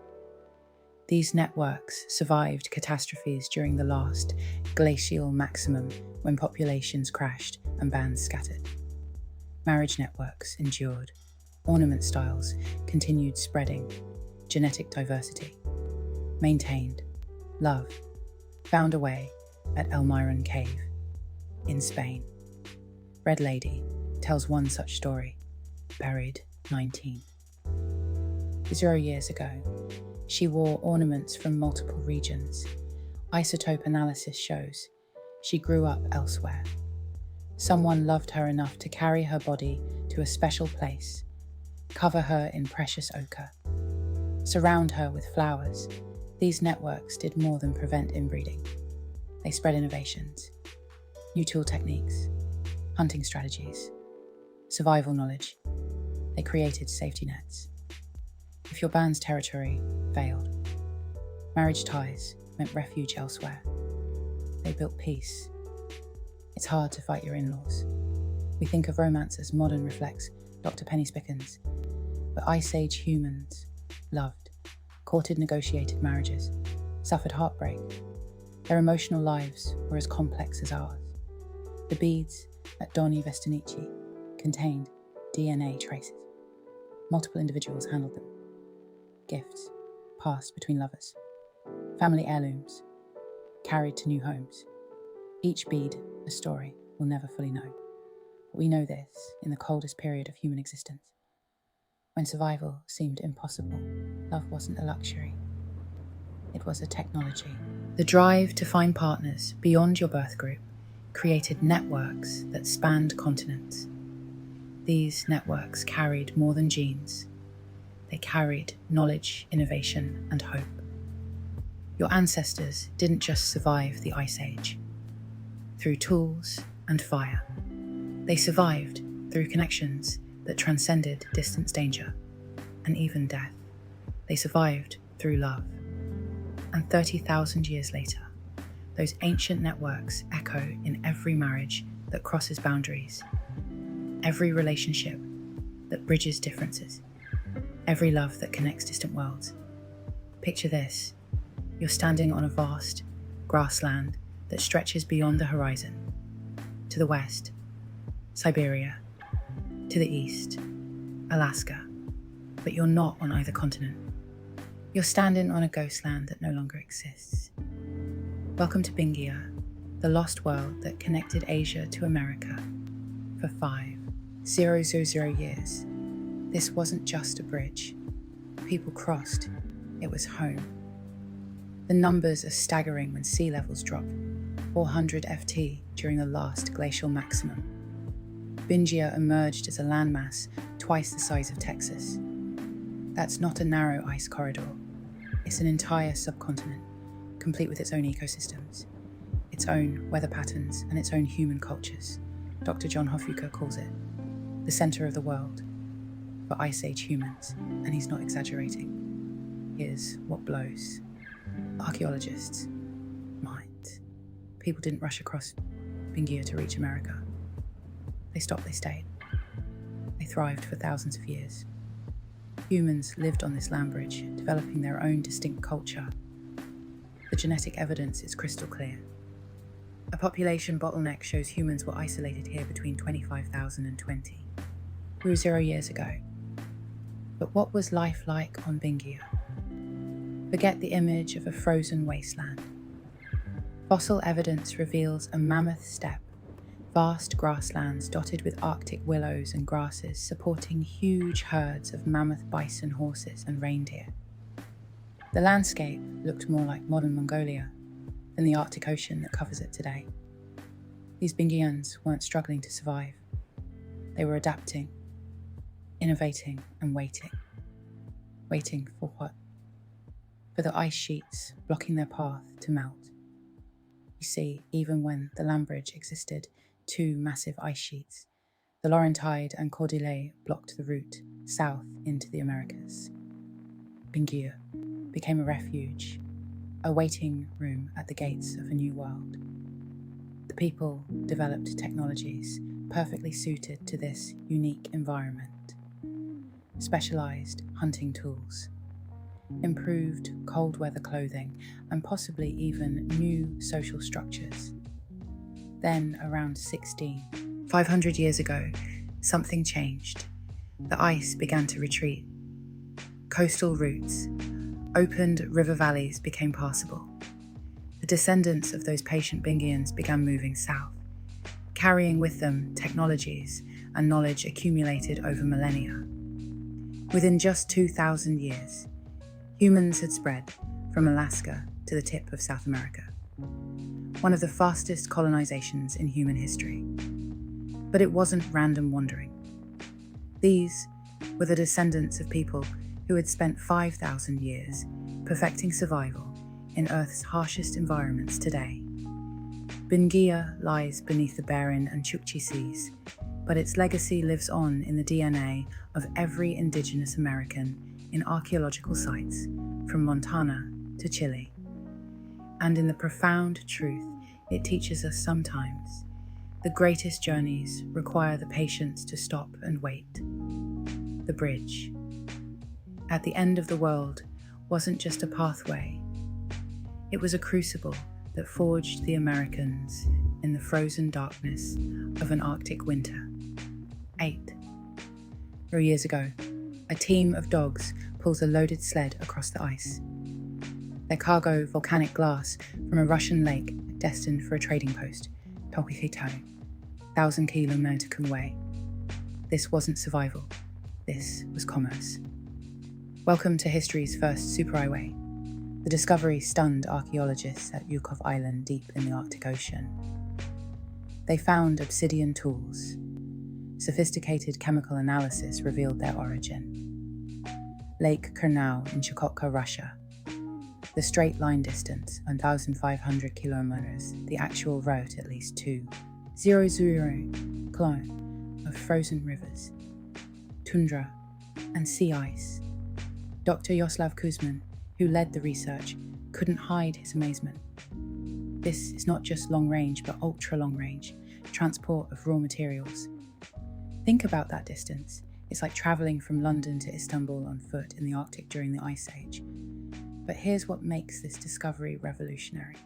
these networks survived catastrophes during the last glacial maximum when populations crashed and bands scattered. Marriage networks endured, ornament styles continued spreading, genetic diversity maintained, love found a way at El Miron Cave in Spain. Red Lady tells one such story, buried 19. 0 years ago, she wore ornaments from multiple regions. Isotope analysis shows she grew up elsewhere. Someone loved her enough to carry her body to a special place, cover her in precious ochre, surround her with flowers. These networks did more than prevent inbreeding. They spread innovations, new tool techniques, hunting strategies, survival knowledge. They created safety nets. If your band's territory failed, marriage ties meant refuge elsewhere. They built peace. It's hard to fight your in-laws. We think of romance as modern reflex, Dr. Penny Spickens, but Ice Age humans loved, courted negotiated marriages, suffered heartbreak. Their emotional lives were as complex as ours. The beads at Doni Vestinici contained DNA traces. Multiple individuals handled them. Gifts passed between lovers. Family heirlooms carried to new homes. Each bead a story we'll never fully know. But we know this in the coldest period of human existence. When survival seemed impossible, love wasn't a luxury. It was a technology. The drive to find partners beyond your birth group created networks that spanned continents. These networks carried more than genes. They carried knowledge, innovation, and hope. Your ancestors didn't just survive the Ice Age through tools and fire. They survived through connections that transcended distance, danger, and even death. They survived through love. And 30,000 years later, those ancient networks echo in every marriage that crosses boundaries, every relationship that bridges differences, every love that connects distant worlds. Picture this. You're standing on a vast grassland that stretches beyond the horizon. To the west, Siberia. To the east, Alaska. But you're not on either continent. You're standing on a ghost land that no longer exists. Welcome to Bingia, the lost world that connected Asia to America for 5,000 years. This wasn't just a bridge. People crossed. It was home. The numbers are staggering when sea levels drop, 400 ft during the last glacial maximum. Bingia emerged as a landmass twice the size of Texas. That's not a narrow ice corridor. It's an entire subcontinent, complete with its own ecosystems, its own weather patterns, and its own human cultures. Dr. John Hofuka calls it the center of the world for Ice Age humans, and he's not exaggerating. Here's what blows. Archaeologists' minds. People didn't rush across Bingia to reach America. They stopped, they stayed. They thrived for thousands of years. Humans lived on this land bridge, developing their own distinct culture. The genetic evidence is crystal clear. A population bottleneck shows humans were isolated here between 25,000 and 20. We were 0 years ago. But what was life like on Bingia? Forget the image of a frozen wasteland. Fossil evidence reveals a mammoth steppe, vast grasslands dotted with Arctic willows and grasses supporting huge herds of mammoth bison, horses, and reindeer. The landscape looked more like modern Mongolia than the Arctic Ocean that covers it today. These Bingians weren't struggling to survive. They were adapting, innovating, and waiting. Waiting for what? For the ice sheets blocking their path to melt. You see, even when the land bridge existed, two massive ice sheets, the Laurentide and Cordillera, blocked the route south into the Americas. Bingia became a refuge, a waiting room at the gates of a new world. The people developed technologies perfectly suited to this unique environment. Specialized hunting tools, improved cold weather clothing, and possibly even new social structures. Then, around 500 years ago, something changed. The ice began to retreat. Coastal routes, opened river valleys became passable. The descendants of those patient Bingians began moving south, carrying with them technologies and knowledge accumulated over millennia. Within just 2,000 years, humans had spread from Alaska to the tip of South America, one of the fastest colonizations in human history. But it wasn't random wandering. These were the descendants of people who had spent 5,000 years perfecting survival in Earth's harshest environments today. Bingia lies beneath the Bering and Chukchi seas, but its legacy lives on in the DNA of every indigenous American in archaeological sites from Montana to Chile. And in the profound truth it teaches us sometimes, the greatest journeys require the patience to stop and wait. The bridge at the end of the world wasn't just a pathway. It was a crucible that forged the Americans in the frozen darkness of an Arctic winter. 8 years ago, a team of dogs pulls a loaded sled across the ice. Their cargo, volcanic glass from a Russian lake destined for a trading post, Tolhuitai, 1,000 kilometers away. This wasn't survival. This was commerce. Welcome to history's first superhighway. The discovery stunned archaeologists at Yukov Island deep in the Arctic Ocean. They found obsidian tools. Sophisticated chemical analysis revealed their origin. Lake Kurnow in Chukotka, Russia. The straight line distance, 1,500 kilometers, the actual route at least 2,000 kilometers of frozen rivers, tundra, and sea ice. Dr. Yaroslav Kuzmin, who led the research, couldn't hide his amazement. This is not just long range, but ultra long range transport of raw materials. Think about that distance. It's like traveling from London to Istanbul on foot in the Arctic during the Ice Age. But here's what makes this discovery revolutionary.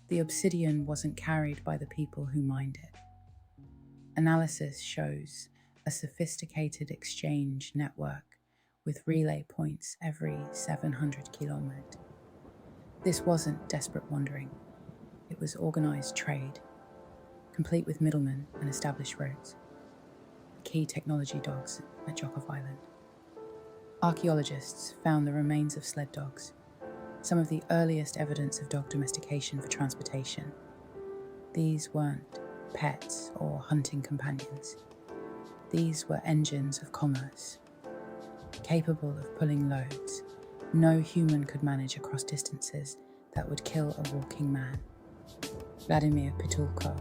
The obsidian wasn't carried by the people who mined it. Analysis shows a sophisticated exchange network with relay points every 700 kilometers. This wasn't desperate wandering. It was organized trade, complete with middlemen and established roads. Key technology dogs at Jokov Island. Archaeologists found the remains of sled dogs, some of the earliest evidence of dog domestication for transportation. These weren't pets or hunting companions. These were engines of commerce, capable of pulling loads no human could manage across distances that would kill a walking man. Vladimir Pitulko,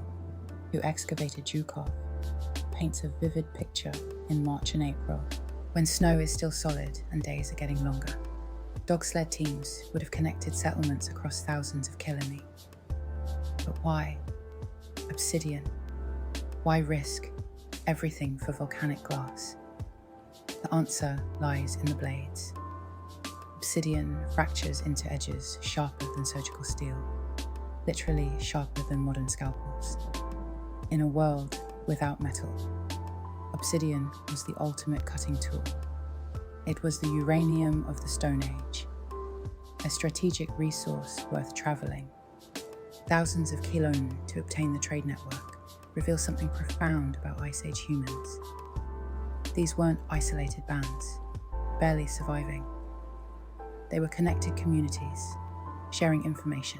who excavated Zhukov, paints a vivid picture in March and April, when snow is still solid and days are getting longer. Dog sled teams would have connected settlements across thousands of kilometers. But why? Obsidian. Why risk everything for volcanic glass? The answer lies in the blades. Obsidian fractures into edges sharper than surgical steel, literally sharper than modern scalpels. In a world without metal, obsidian was the ultimate cutting tool. It was the uranium of the Stone Age, a strategic resource worth travelling. Thousands of kilometers to obtain the trade network reveal something profound about Ice Age humans. These weren't isolated bands, barely surviving. They were connected communities, sharing information,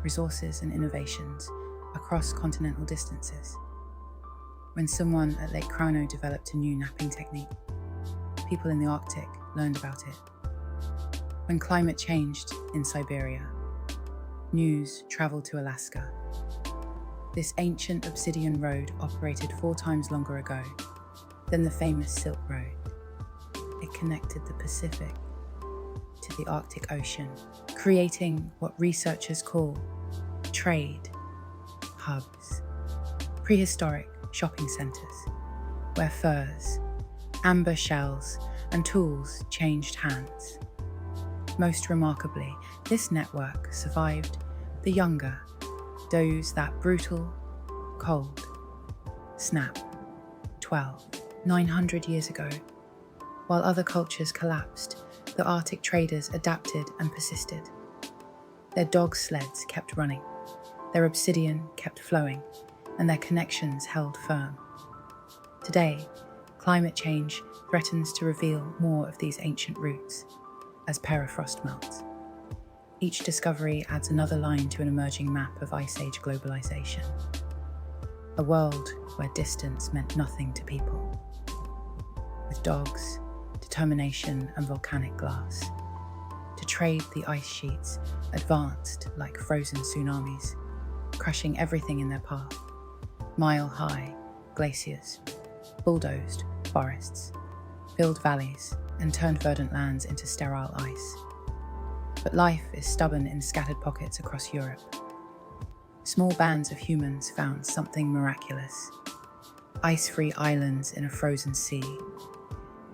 resources and innovations across continental distances. When someone at Lake Cro-Magnon developed a new napping technique, people in the Arctic learned about it. When climate changed in Siberia, news traveled to Alaska. This ancient obsidian road operated 4 times longer ago than the famous Silk Road. It connected the Pacific to the Arctic Ocean, creating what researchers call trade hubs, prehistoric shopping centers, where furs, amber shells, and tools changed hands. Most remarkably, this network survived the younger, those that brutal, cold, snap, 900 years ago. While other cultures collapsed, the Arctic traders adapted and persisted. Their dog sleds kept running, their obsidian kept flowing, and their connections held firm. Today, climate change threatens to reveal more of these ancient roots as permafrost melts. Each discovery adds another line to an emerging map of Ice Age globalization. A world where distance meant nothing to people. With dogs, determination, and volcanic glass. To trade, the ice sheets advanced like frozen tsunamis, crushing everything in their path. Mile-high glaciers, bulldozed forests, filled valleys, and turned verdant lands into sterile ice. But life is stubborn in scattered pockets across Europe. Small bands of humans found something miraculous. Ice-free islands in a frozen sea.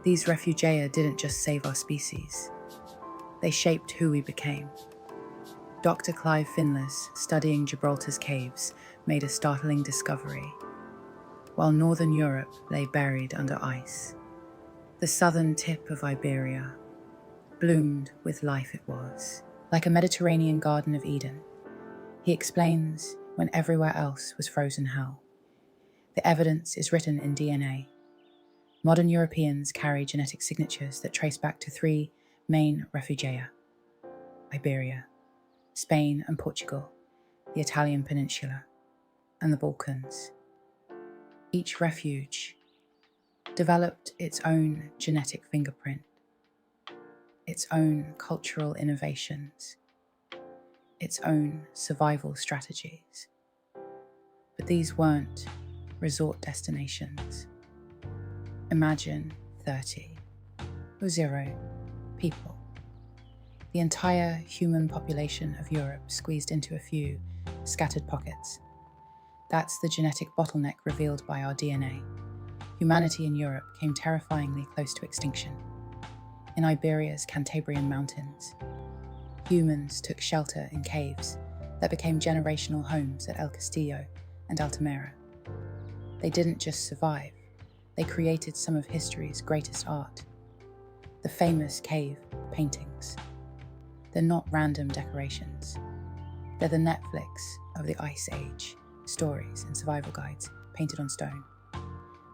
These refugia didn't just save our species. They shaped who we became. Dr. Clive Finlay's studying Gibraltar's caves made a startling discovery. While northern Europe lay buried under ice, the southern tip of Iberia bloomed with life. It was like a Mediterranean Garden of Eden. He explains, when everywhere else was frozen hell. The evidence is written in DNA. Modern Europeans carry genetic signatures that trace back to 3 main refugia: Iberia, Spain and Portugal, the Italian peninsula, and the Balkans. Each refuge developed its own genetic fingerprint, its own cultural innovations, its own survival strategies. But these weren't resort destinations. Imagine 30 or 0 people. The entire human population of Europe squeezed into a few scattered pockets. That's the genetic bottleneck revealed by our DNA. Humanity in Europe came terrifyingly close to extinction. In Iberia's Cantabrian mountains, humans took shelter in caves that became generational homes at El Castillo and Altamira. They didn't just survive, they created some of history's greatest art. The famous cave paintings, They're not random decorations. They're the Netflix of the Ice Age, stories and survival guides painted on stone.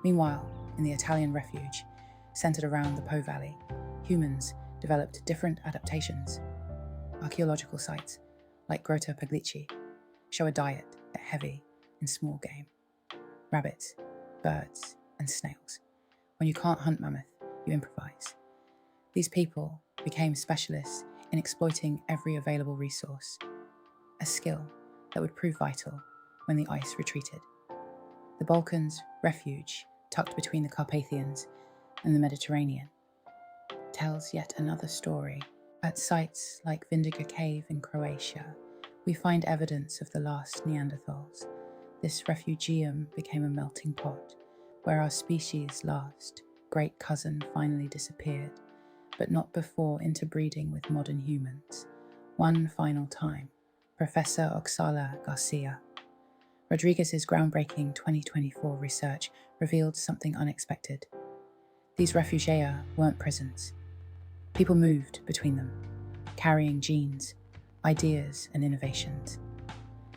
Meanwhile, in the Italian refuge, centered around the Po Valley, humans developed different adaptations. Archaeological sites, like Grotta Paglici, show a diet that heavy in small game. Rabbits, birds, and snails. When you can't hunt mammoth, you improvise. These people became specialists in exploiting every available resource, a skill that would prove vital when the ice retreated. The Balkans' refuge, tucked between the Carpathians and the Mediterranean, tells yet another story. At sites like Vindiga Cave in Croatia, we find evidence of the last Neanderthals. This refugium became a melting pot, where our species' last great cousin finally disappeared, but not before interbreeding with modern humans. One final time. Professor Oxala Garcia. Rodriguez's groundbreaking 2024 research revealed something unexpected. These refugia weren't prisons. People moved between them, carrying genes, ideas, and innovations.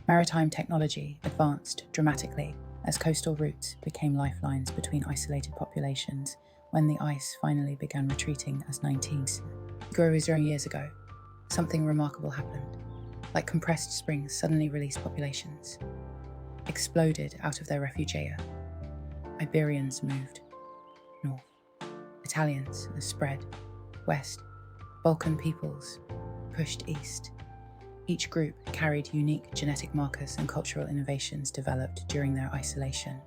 Maritime technology advanced dramatically as coastal routes became lifelines between isolated populations when the ice finally began retreating as 19s grew 0 years ago. Something remarkable happened. Like compressed springs suddenly released populations, exploded out of their refugia. Iberians moved north. Italians spread west. Balkan peoples pushed east. Each group carried unique genetic markers and cultural innovations developed during their isolation.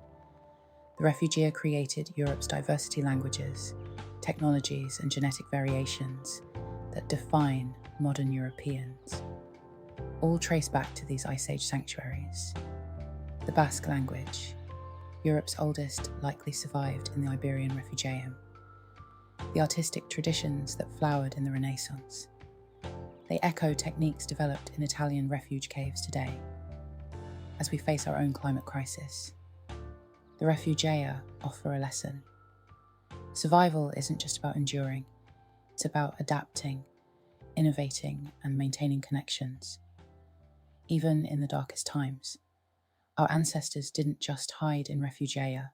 The refugia created Europe's diversity languages, technologies, and genetic variations that define modern Europeans. All trace back to these Ice Age sanctuaries. The Basque language, Europe's oldest, likely survived in the Iberian refugium. The artistic traditions that flowered in the Renaissance. They echo techniques developed in Italian refuge caves today. As we face our own climate crisis, the refugia offer a lesson. Survival isn't just about enduring, it's about adapting, innovating, and maintaining connections. Even in the darkest times, our ancestors didn't just hide in refugia,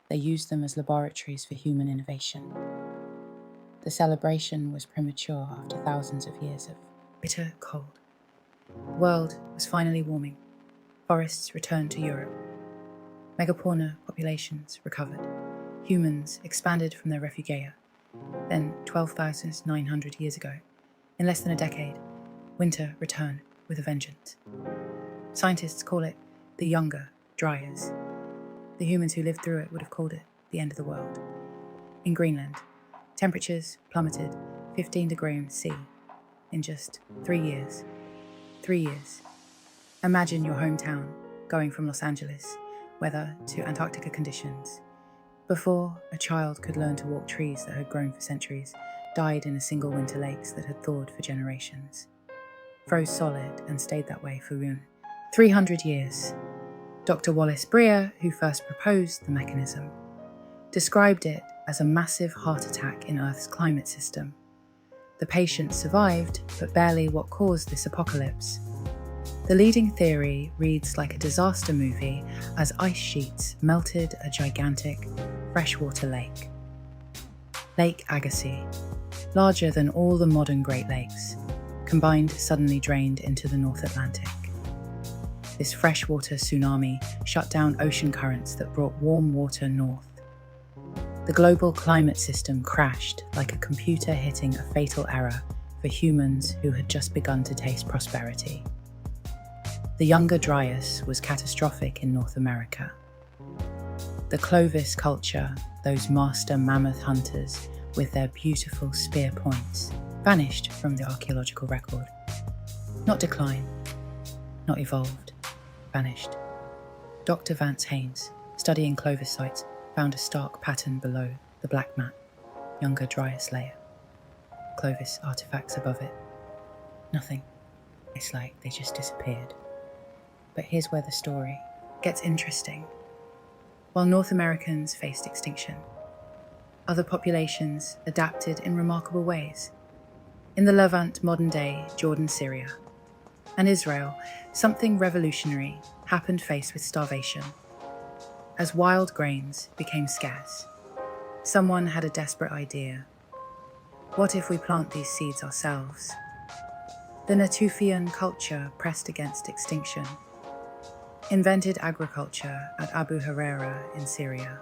they used them as laboratories for human innovation. The celebration was premature after thousands of years of bitter cold. The world was finally warming. Forests returned to Europe. Megafauna populations recovered. Humans expanded from their refugia. Then, 12,900 years ago, in less than a decade, winter returned with a vengeance. Scientists call it the Younger Dryas. The humans who lived through it would have called it the end of the world. In Greenland, temperatures plummeted 15 degrees C in just 3 years. 3 years. Imagine your hometown going from Los Angeles weather to Antarctica conditions. Before a child could learn to walk trees that had grown for centuries, died in a single winter lakes that had thawed for generations. Froze solid and stayed that way for 300 years. Dr. Wallace Breer, who first proposed the mechanism, described it as a massive heart attack in Earth's climate system. The patient survived, but barely what caused this apocalypse. The leading theory reads like a disaster movie as ice sheets melted a gigantic freshwater lake. Lake Agassiz, larger than all the modern Great Lakes, combined suddenly drained into the North Atlantic. This freshwater tsunami shut down ocean currents that brought warm water north. The global climate system crashed like a computer hitting a fatal error for humans who had just begun to taste prosperity. The Younger Dryas was catastrophic in North America. The Clovis culture, those master mammoth hunters with their beautiful spear points, vanished from the archaeological record. Not decline, not evolved, vanished. Dr. Vance Haynes, studying Clovis sites, found a stark pattern below the black mat, Younger Dryas layer. Clovis artifacts above it. Nothing. It's like they just disappeared. But here's where the story gets interesting. While North Americans faced extinction, other populations adapted in remarkable ways. In the Levant, modern-day Jordan, Syria, and Israel, something revolutionary happened faced with starvation. As wild grains became scarce, someone had a desperate idea. What if we plant these seeds ourselves? The Natufian culture pressed against extinction, invented agriculture at Abu Huraira in Syria.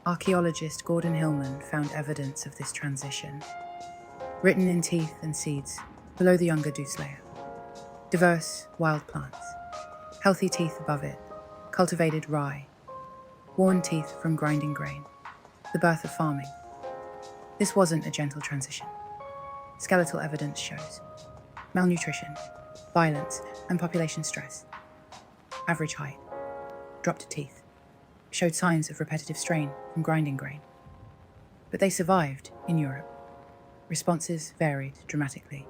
Archaeologist Gordon Hillman found evidence of this transition, written in teeth and seeds below the younger Deuce layer. Diverse wild plants, healthy teeth above it, cultivated rye, worn teeth from grinding grain, the birth of farming. This wasn't a gentle transition. Skeletal evidence shows malnutrition, violence, and population stress. Average height, dropped teeth, showed signs of repetitive strain from grinding grain. But they survived in Europe. Responses varied dramatically.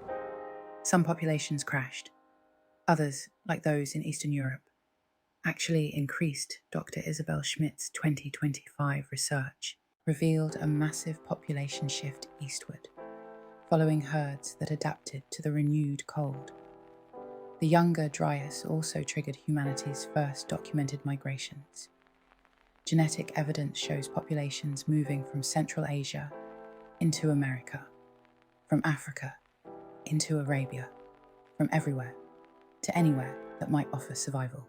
Some populations crashed. Others, like those in Eastern Europe, actually increased. Dr. Isabel Schmidt's 2025 research revealed a massive population shift eastward, following herds that adapted to the renewed cold. The Younger Dryas also triggered humanity's first documented migrations. Genetic evidence shows populations moving from Central Asia into America, from Africa into Arabia, from everywhere to anywhere that might offer survival.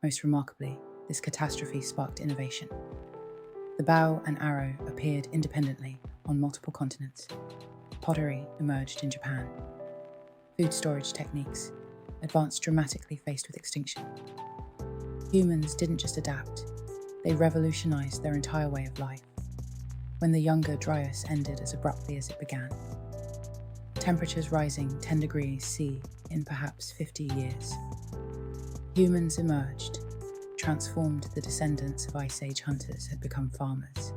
Most remarkably, this catastrophe sparked innovation. The bow and arrow appeared independently on multiple continents. Pottery emerged in Japan. Food storage techniques advanced dramatically faced with extinction. Humans didn't just adapt, they revolutionized their entire way of life. When the Younger Dryas ended as abruptly as it began, temperatures rising 10 degrees C in perhaps 50 years, humans emerged, transformed. The descendants of Ice Age hunters had become farmers,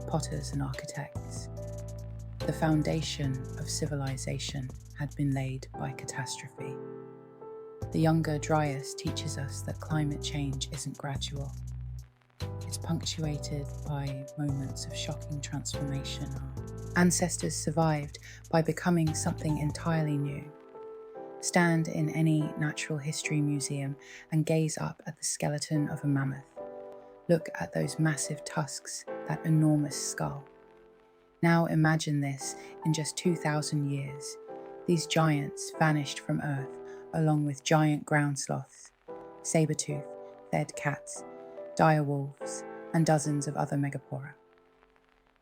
potters, and architects. The foundation of civilization had been laid by catastrophe. The Younger Dryas teaches us that climate change isn't gradual. It's punctuated by moments of shocking transformation. Our ancestors survived by becoming something entirely new. Stand in any natural history museum and gaze up at the skeleton of a mammoth. Look at those massive tusks, that enormous skull. Now imagine this in just 2,000 years. These giants vanished from Earth along with giant ground sloths, saber-toothed, fed cats, dire wolves, and dozens of other megapora.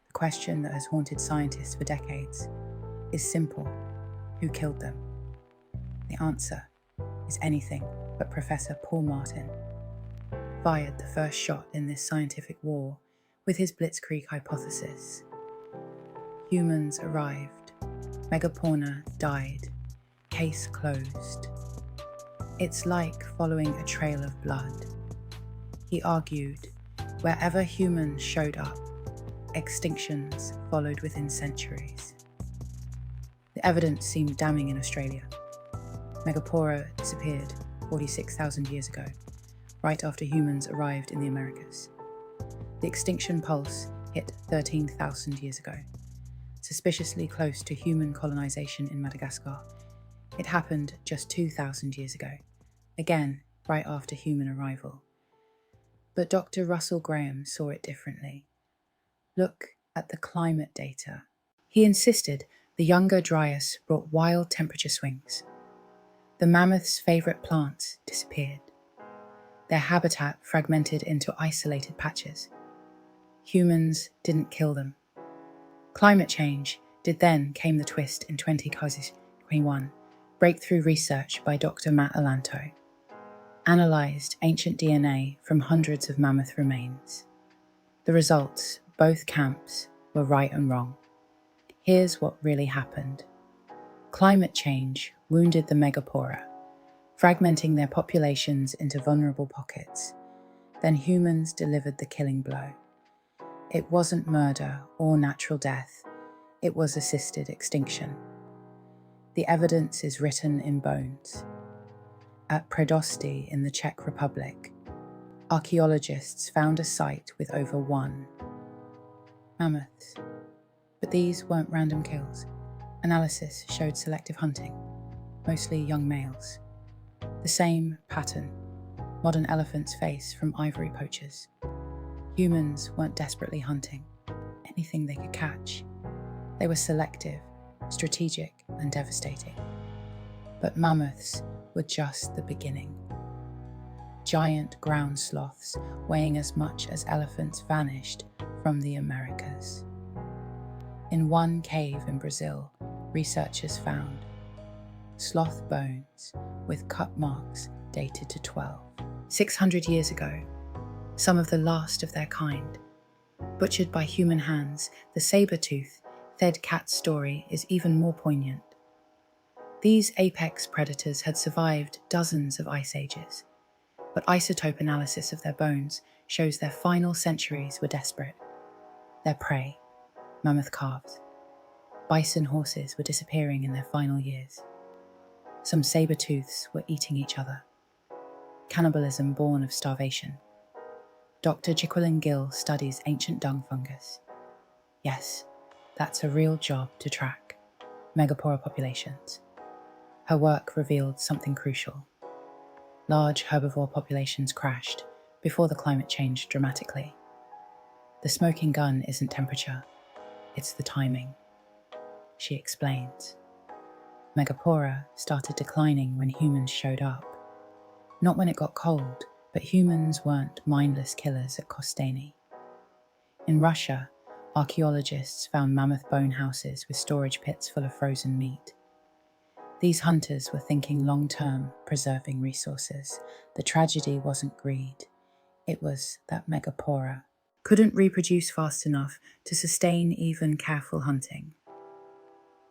The question that has haunted scientists for decades is simple: who killed them? The answer is anything but Professor Paul Martin fired the first shot in this scientific war with his Blitzkrieg hypothesis. Humans arrived, megafauna died, case closed. It's like following a trail of blood. He argued, wherever humans showed up, extinctions followed within centuries. The evidence seemed damning in Australia. Megapora disappeared 46,000 years ago, right after humans arrived in the Americas. The extinction pulse hit 13,000 years ago, suspiciously close to human colonization in Madagascar. It happened just 2,000 years ago, again right after human arrival. But Dr. Russell Graham saw it differently. Look at the climate data. He insisted the Younger Dryas brought wild temperature swings. The mammoth's favourite plants disappeared. Their habitat fragmented into isolated patches. Humans didn't kill them. Climate change did. Then came the twist in 2021. Breakthrough research by Dr. Matt Alanto analysed ancient DNA from hundreds of mammoth remains. The results, both camps were right and wrong. Here's what really happened. Climate change wounded the megapora, fragmenting their populations into vulnerable pockets. Then humans delivered the killing blow. It wasn't murder or natural death, it was assisted extinction. The evidence is written in bones. At Predosti in the Czech Republic, archaeologists found a site with over 1 mammoths. But these weren't random kills. Analysis showed selective hunting, mostly young males. The same pattern modern elephants face from ivory poachers. Humans weren't desperately hunting anything they could catch. They were selective, strategic, and devastating. But mammoths were just the beginning. Giant ground sloths weighing as much as elephants vanished from the Americas. In one cave in Brazil, researchers found sloth bones with cut marks dated to 600 years ago, some of the last of their kind. Butchered by human hands, the saber-toothed cat's story is even more poignant. These apex predators had survived dozens of ice ages, but isotope analysis of their bones shows their final centuries were desperate. Their prey, mammoth calves, bison horses were disappearing in their final years. Some saber-tooths were eating each other. Cannibalism born of starvation. Dr. Jacqueline Gill studies ancient dung fungus. Yes, that's a real job to track megapora populations. Her work revealed something crucial. Large herbivore populations crashed before the climate changed dramatically. The smoking gun isn't temperature, it's the timing. She explains. Megapora started declining when humans showed up. Not when it got cold, but humans weren't mindless killers at Kostani. In Russia, archaeologists found mammoth bone houses with storage pits full of frozen meat. These hunters were thinking long-term, preserving resources. The tragedy wasn't greed. It was that Megapora couldn't reproduce fast enough to sustain even careful hunting.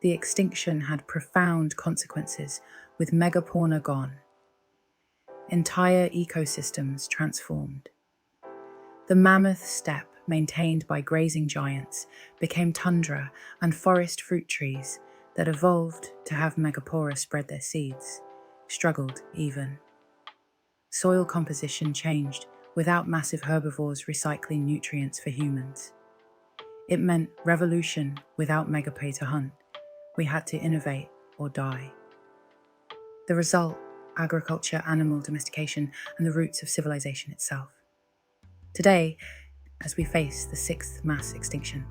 The extinction had profound consequences, with Megafauna gone. Entire ecosystems transformed. The mammoth steppe, maintained by grazing giants, became tundra and forest fruit trees that evolved to have Megapora spread their seeds, struggled even. Soil composition changed without massive herbivores recycling nutrients for humans. It meant revolution without Megapay to hunt. We had to innovate or die. The result, agriculture, animal domestication, and the roots of civilization itself. Today, as we face the sixth mass extinction,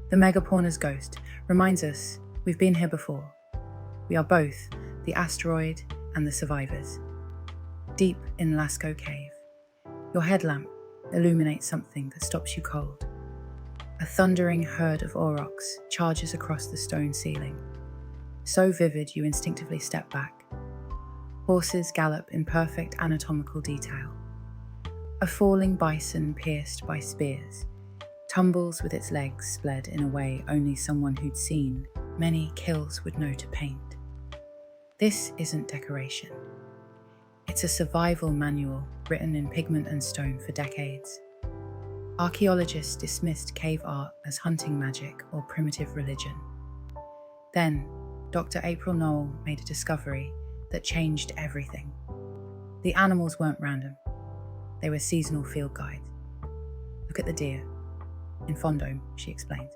the Megapauna's ghost reminds us we've been here before. We are both the asteroid and the survivors. Deep in Lascaux Cave, your headlamp illuminates something that stops you cold. A thundering herd of aurochs charges across the stone ceiling, so vivid you instinctively step back. Horses gallop in perfect anatomical detail. A falling bison pierced by spears tumbles with its legs splayed in a way only someone who'd seen many kills would know to paint. This isn't decoration. It's a survival manual written in pigment and stone for decades. Archaeologists dismissed cave art as hunting magic or primitive religion. Then, Dr. April Noel made a discovery that changed everything. The animals weren't random. They were seasonal field guides. Look at the deer. In Fondome, she explained,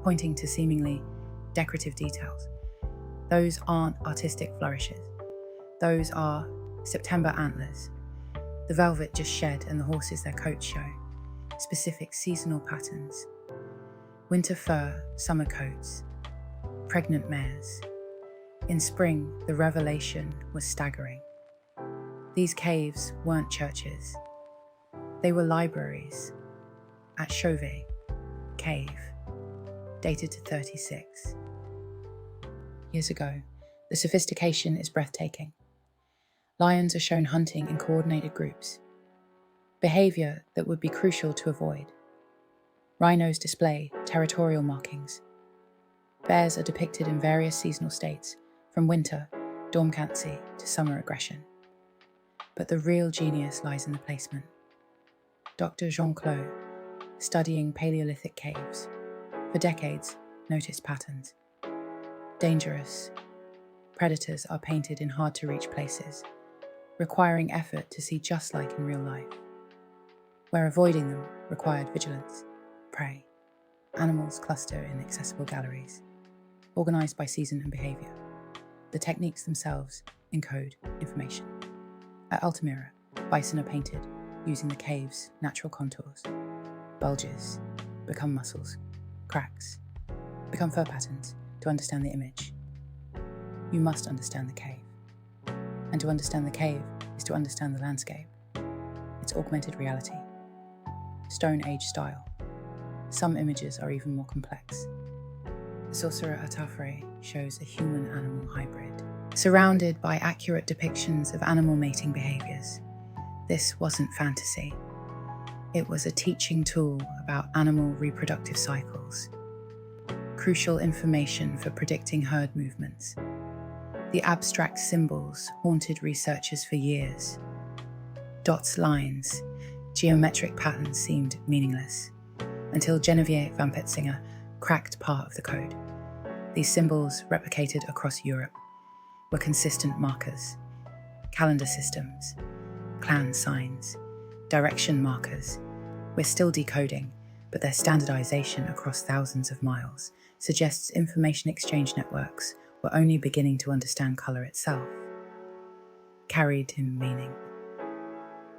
pointing to seemingly decorative details. Those aren't artistic flourishes. Those are September antlers. The velvet just shed and the horses their coats show. Specific seasonal patterns. Winter fur, summer coats. Pregnant mares. In spring, the revelation was staggering. These caves weren't churches. They were libraries. At Chauvet Cave, dated to 36 years ago, the sophistication is breathtaking. Lions are shown hunting in coordinated groups, behavior that would be crucial to avoid. Rhinos display territorial markings. Bears are depicted in various seasonal states, from winter, dormancy, to summer aggression. But the real genius lies in the placement. Dr. Jean Clos, studying Paleolithic caves, for decades noticed patterns. Dangerous. Predators are painted in hard-to-reach places, requiring effort to see just like in real life. Where avoiding them required vigilance, prey. Animals cluster in accessible galleries. organized by season and behavior. The techniques themselves encode information. At Altamira, bison are painted using the cave's natural contours. Bulges become muscles, cracks become fur patterns to understand the image. You must understand the cave. And to understand the cave is to understand the landscape, its augmented reality, Stone Age style. Some images are even more complex. The Sorcerer Atafre shows a human-animal hybrid, surrounded by accurate depictions of animal mating behaviors. This wasn't fantasy. It was a teaching tool about animal reproductive cycles, crucial information for predicting herd movements. The abstract symbols haunted researchers for years. Dots, lines, geometric patterns seemed meaningless, until Genevieve van Petzinger cracked part of the code. These symbols, replicated across Europe, were consistent markers, calendar systems, clan signs, direction markers. We're still decoding, but their standardization across thousands of miles suggests information exchange networks were only beginning to understand color itself, carried in meaning.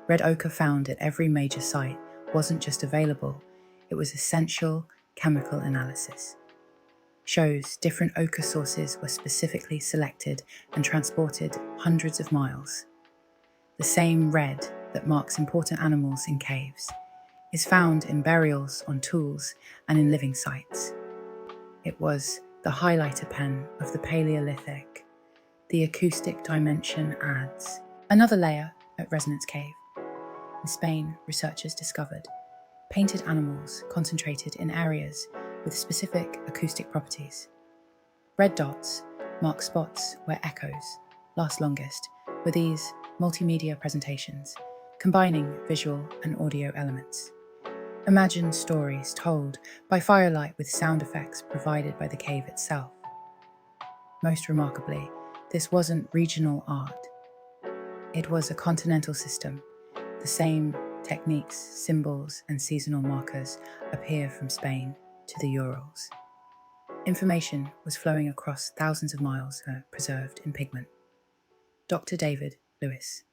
Red ochre found at every major site wasn't just available, it was essential chemical analysis. Shows different ochre sources were specifically selected and transported hundreds of miles. The same red that marks important animals in caves is found in burials, on tools, and in living sites. It was the highlighter pen of the Paleolithic. The acoustic dimension adds another layer at Resonance Cave. In Spain, researchers discovered painted animals concentrated in areas with specific acoustic properties. Red dots mark spots where echoes last longest with these multimedia presentations, combining visual and audio elements. Imagine stories told by firelight with sound effects provided by the cave itself. Most remarkably, this wasn't regional art. It was a continental system. The same techniques, symbols, and seasonal markers appear from Spain to the Urals. Information was flowing across thousands of miles, preserved in pigment. Dr. David Lewis.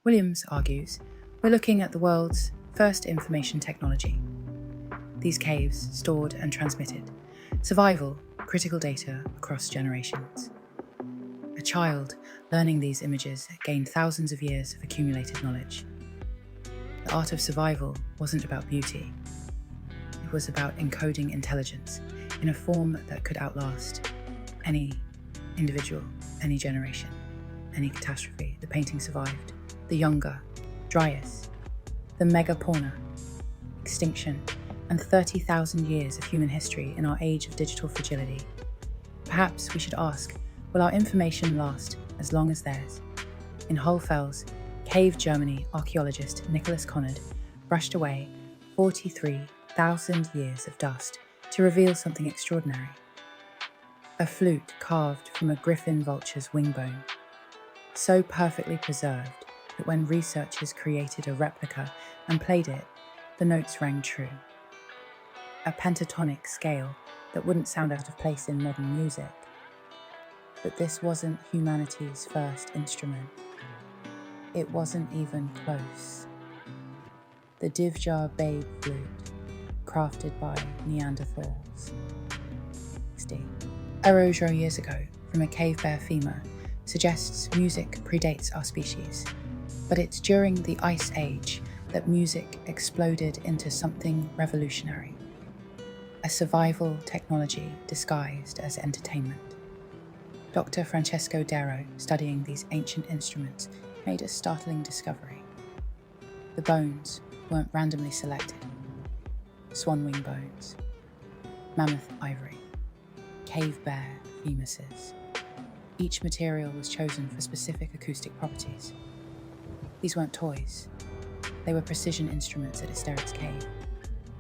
Williams argues, we're looking at the world's first information technology. These caves stored and transmitted survival, critical data across generations. A child learning these images gained thousands of years of accumulated knowledge. The art of survival wasn't about beauty. It was about encoding intelligence in a form that could outlast any individual, any generation, any catastrophe. The painting survived. The Younger, Dryas, the Megaporna, extinction, and 30,000 years of human history in our age of digital fragility. Perhaps we should ask, will our information last as long as theirs? In Hohlfels, Cave, Germany, archaeologist Nicholas Conrad brushed away 43,000 years of dust to reveal something extraordinary. A flute carved from a griffin vulture's wingbone, so perfectly preserved that when researchers created a replica and played it, the notes rang true. A pentatonic scale that wouldn't sound out of place in modern music. But this wasn't humanity's first instrument. It wasn't even close. The Divjar Babe flute, crafted by Neanderthals. 60. A rojo years ago from a cave bear femur suggests music predates our species, but it's during the Ice Age that music exploded into something revolutionary. A survival technology disguised as entertainment. Dr. Francesco Darro, studying these ancient instruments, made a startling discovery. The bones weren't randomly selected. Swan wing bones, mammoth ivory, cave bear femurs. Each material was chosen for specific acoustic properties. These weren't toys. They were precision instruments at Asterix Cave.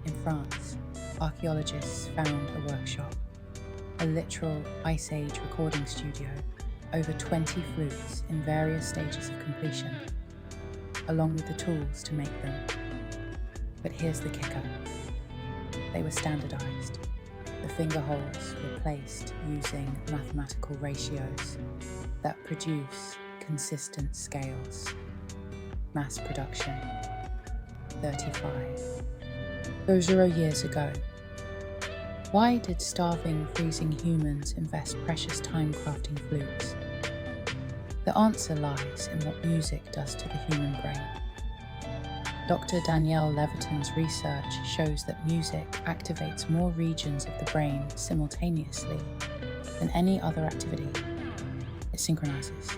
In France, archaeologists found a workshop, a literal Ice Age recording studio, over 20 flutes in various stages of completion, along with the tools to make them. But here's the kicker. They were standardized. the finger holes were placed using mathematical ratios that produce consistent scales. Mass production, 35. Those 0 years ago. Why did starving, freezing humans invest precious time crafting flutes? The answer lies in what music does to the human brain. Dr. Danielle Leviton's research shows that music activates more regions of the brain simultaneously than any other activity. It synchronizes,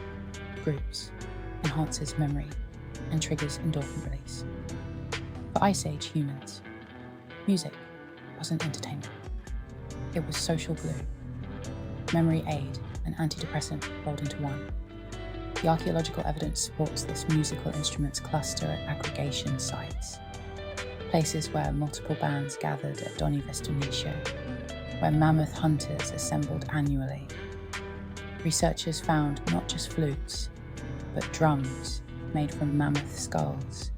groups, enhances memory, and triggers endorphin release. For Ice Age humans, music wasn't entertainment. It was social glue, memory aid, and antidepressant rolled into one. The archaeological evidence supports this musical instruments cluster at aggregation sites, places where multiple bands gathered at Donny Vestornice, where mammoth hunters assembled annually. Researchers found not just flutes, but drums made from mammoth skulls,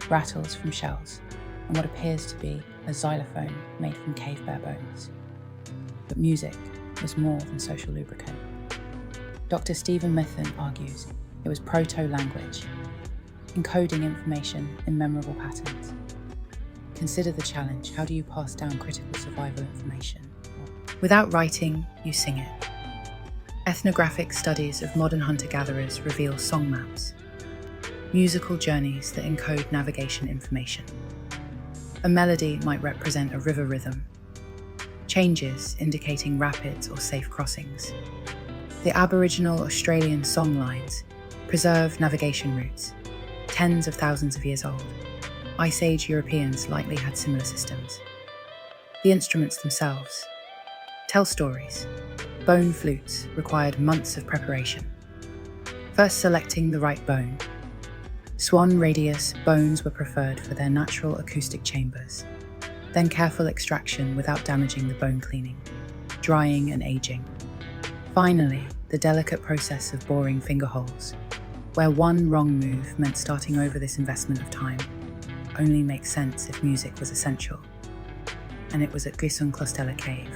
rattles from shells, and what appears to be a xylophone made from cave bear bones. But music was more than social lubricant. Dr. Stephen Mithen argues it was proto-language, encoding information in memorable patterns. Consider the challenge: how do you pass down critical survival information? Without writing, you sing it. Ethnographic studies of modern hunter-gatherers reveal song maps, musical journeys that encode navigation information. A melody might represent a river rhythm, changes indicating rapids or safe crossings. The Aboriginal Australian song lines preserve navigation routes, tens of thousands of years old. Ice Age Europeans likely had similar systems. The instruments themselves tell stories. Bone flutes required months of preparation. First selecting the right bone. Swan radius bones were preferred for their natural acoustic chambers. Then careful extraction without damaging the bone cleaning, drying and aging. Finally, the delicate process of boring finger holes, where one wrong move meant starting over. This investment of time only makes sense if music was essential. And it was at Grisson-Clostella Cave.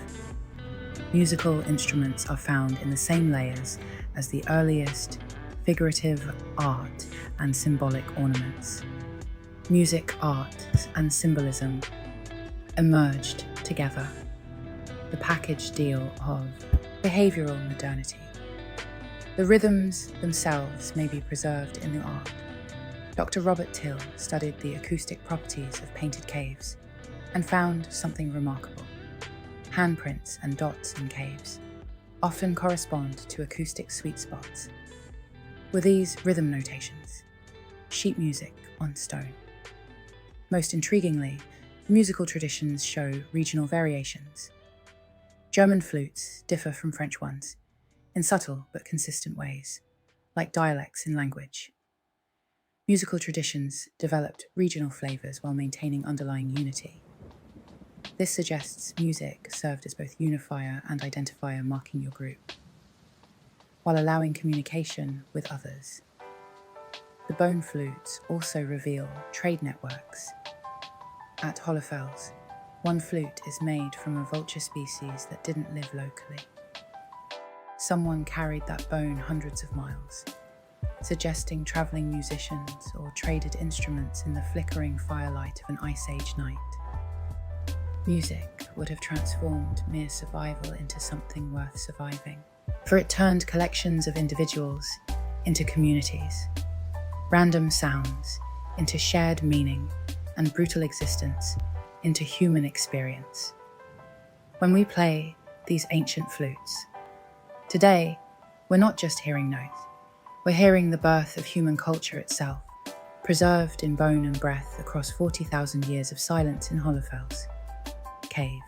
Musical instruments are found in the same layers as the earliest figurative art and symbolic ornaments. Music, art, and symbolism emerged together. The package deal of behavioral modernity. The rhythms themselves may be preserved in the art. Dr. Robert Till studied the acoustic properties of painted caves and found something remarkable. Handprints and dots in caves often correspond to acoustic sweet spots. Were these rhythm notations? Sheet music on stone. Most intriguingly, musical traditions show regional variations. German flutes differ from French ones in subtle but consistent ways, like dialects in language. Musical traditions developed regional flavors while maintaining underlying unity. This suggests music served as both unifier and identifier, marking your group, while allowing communication with others. The bone flutes also reveal trade networks. At Hohlefels, one flute is made from a vulture species that didn't live locally. Someone carried that bone hundreds of miles, suggesting travelling musicians or traded instruments in the flickering firelight of an Ice Age night. Music would have transformed mere survival into something worth surviving, for it turned collections of individuals into communities, random sounds into shared meaning, and brutal existence into human experience. When we play these ancient flutes, today, we're not just hearing notes, we're hearing the birth of human culture itself, preserved in bone and breath across 40,000 years of silence in Hohlefels Cave.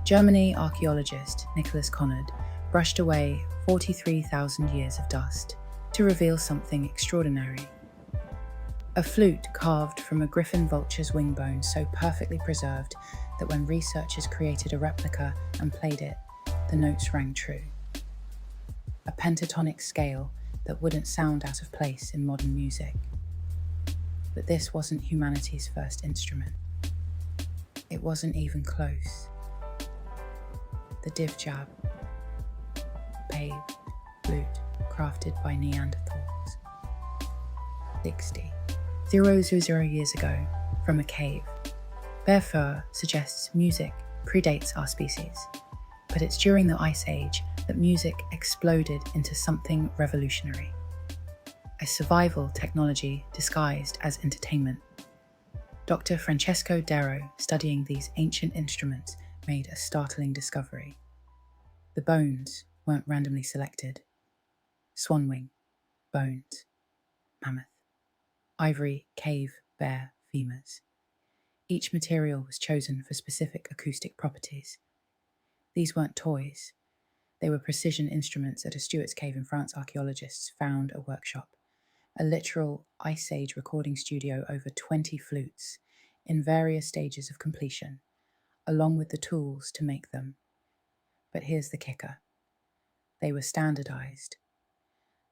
Germany archaeologist Nicholas Conrad brushed away 43,000 years of dust to reveal something extraordinary. A flute carved from a griffon vulture's wing bone so perfectly preserved that when researchers created a replica and played it, the notes rang true. A pentatonic scale that wouldn't sound out of place in modern music. But this wasn't humanity's first instrument. It wasn't even close. the divjab, pave, flute crafted by Neanderthals. 60,000 years ago, from a cave. Bear fur suggests music predates our species, but it's during the Ice Age that music exploded into something revolutionary. A survival technology disguised as entertainment. Dr. Francesco Darro, studying these ancient instruments, made a startling discovery. The bones weren't randomly selected. Swan wing, bones, mammoth, ivory cave bear femurs. Each material was chosen for specific acoustic properties. These weren't toys. They were precision instruments at a Stuart's cave in France. Archaeologists found a workshop, a literal Ice Age recording studio, over 20 flutes in various stages of completion, along with the tools to make them. But here's the kicker. They were standardized.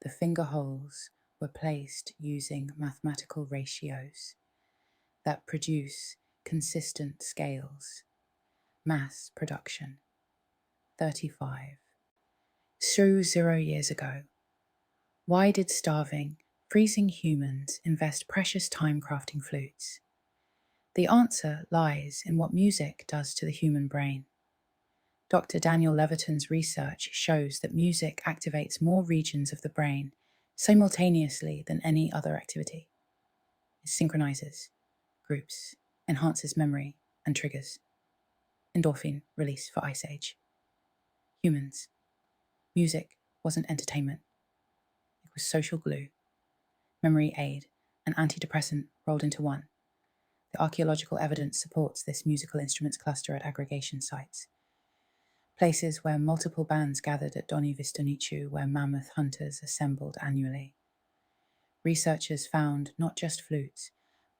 The finger holes were placed using mathematical ratios that produce consistent scales. Mass production. 35,000 years ago. Why did starving, freezing humans invest precious time crafting flutes? The answer lies in what music does to the human brain. Dr. Daniel Leviton's research shows that music activates more regions of the brain simultaneously than any other activity. It synchronizes, groups, enhances memory, and triggers endorphin release for Ice Age. Humans. Music wasn't entertainment. It was social glue, memory aid, and antidepressant rolled into one. The archaeological evidence supports this musical instruments cluster at aggregation sites, places where multiple bands gathered at Doni Vistonicu, where mammoth hunters assembled annually. Researchers found not just flutes,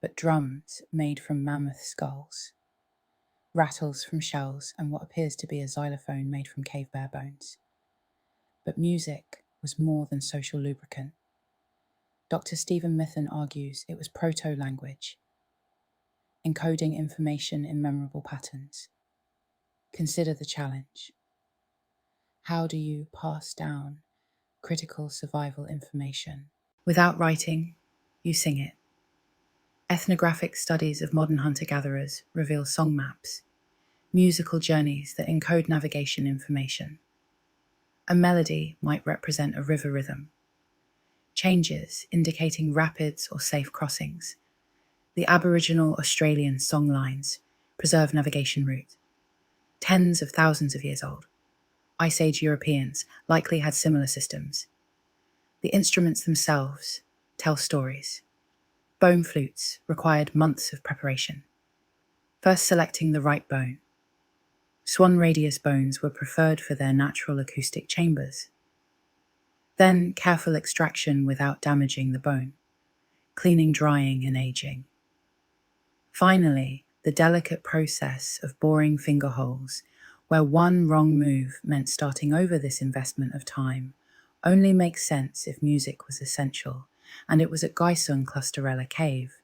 but drums made from mammoth skulls, rattles from shells, and what appears to be a xylophone made from cave bear bones. But music was more than social lubricant. Dr. Stephen Mithen argues it was proto-language, encoding information in memorable patterns. Consider the challenge. How do you pass down critical survival information? Without writing, you sing it. Ethnographic studies of modern hunter-gatherers reveal song maps, musical journeys that encode navigation information. A melody might represent a river rhythm, changes indicating rapids or safe crossings. The Aboriginal Australian song lines preserve navigation routes, tens of thousands of years old. Ice Age Europeans likely had similar systems. The instruments themselves tell stories. Bone flutes required months of preparation. First selecting the right bone. Swan radius bones were preferred for their natural acoustic chambers. Then careful extraction without damaging the bone, cleaning, drying, and aging. Finally, the delicate process of boring finger holes, where one wrong move meant starting over. This investment of time only makes sense if music was essential, and it was at Gaisung Clusterella Cave.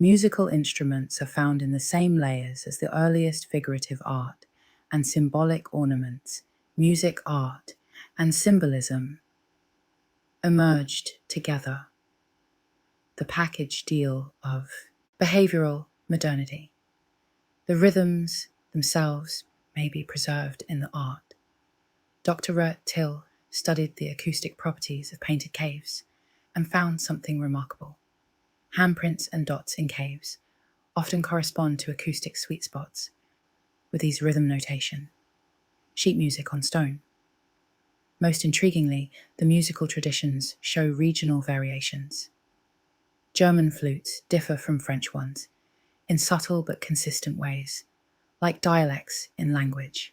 Musical instruments are found in the same layers as the earliest figurative art and symbolic ornaments. Music, art, and symbolism emerged together. The package deal of behavioral modernity. The rhythms themselves may be preserved in the art. Dr. Rert Till studied the acoustic properties of painted caves and found something remarkable. Handprints and dots in caves often correspond to acoustic sweet spots with these rhythm notation. Sheet music on stone. Most intriguingly, the musical traditions show regional variations. German flutes differ from French ones in subtle but consistent ways, like dialects in language.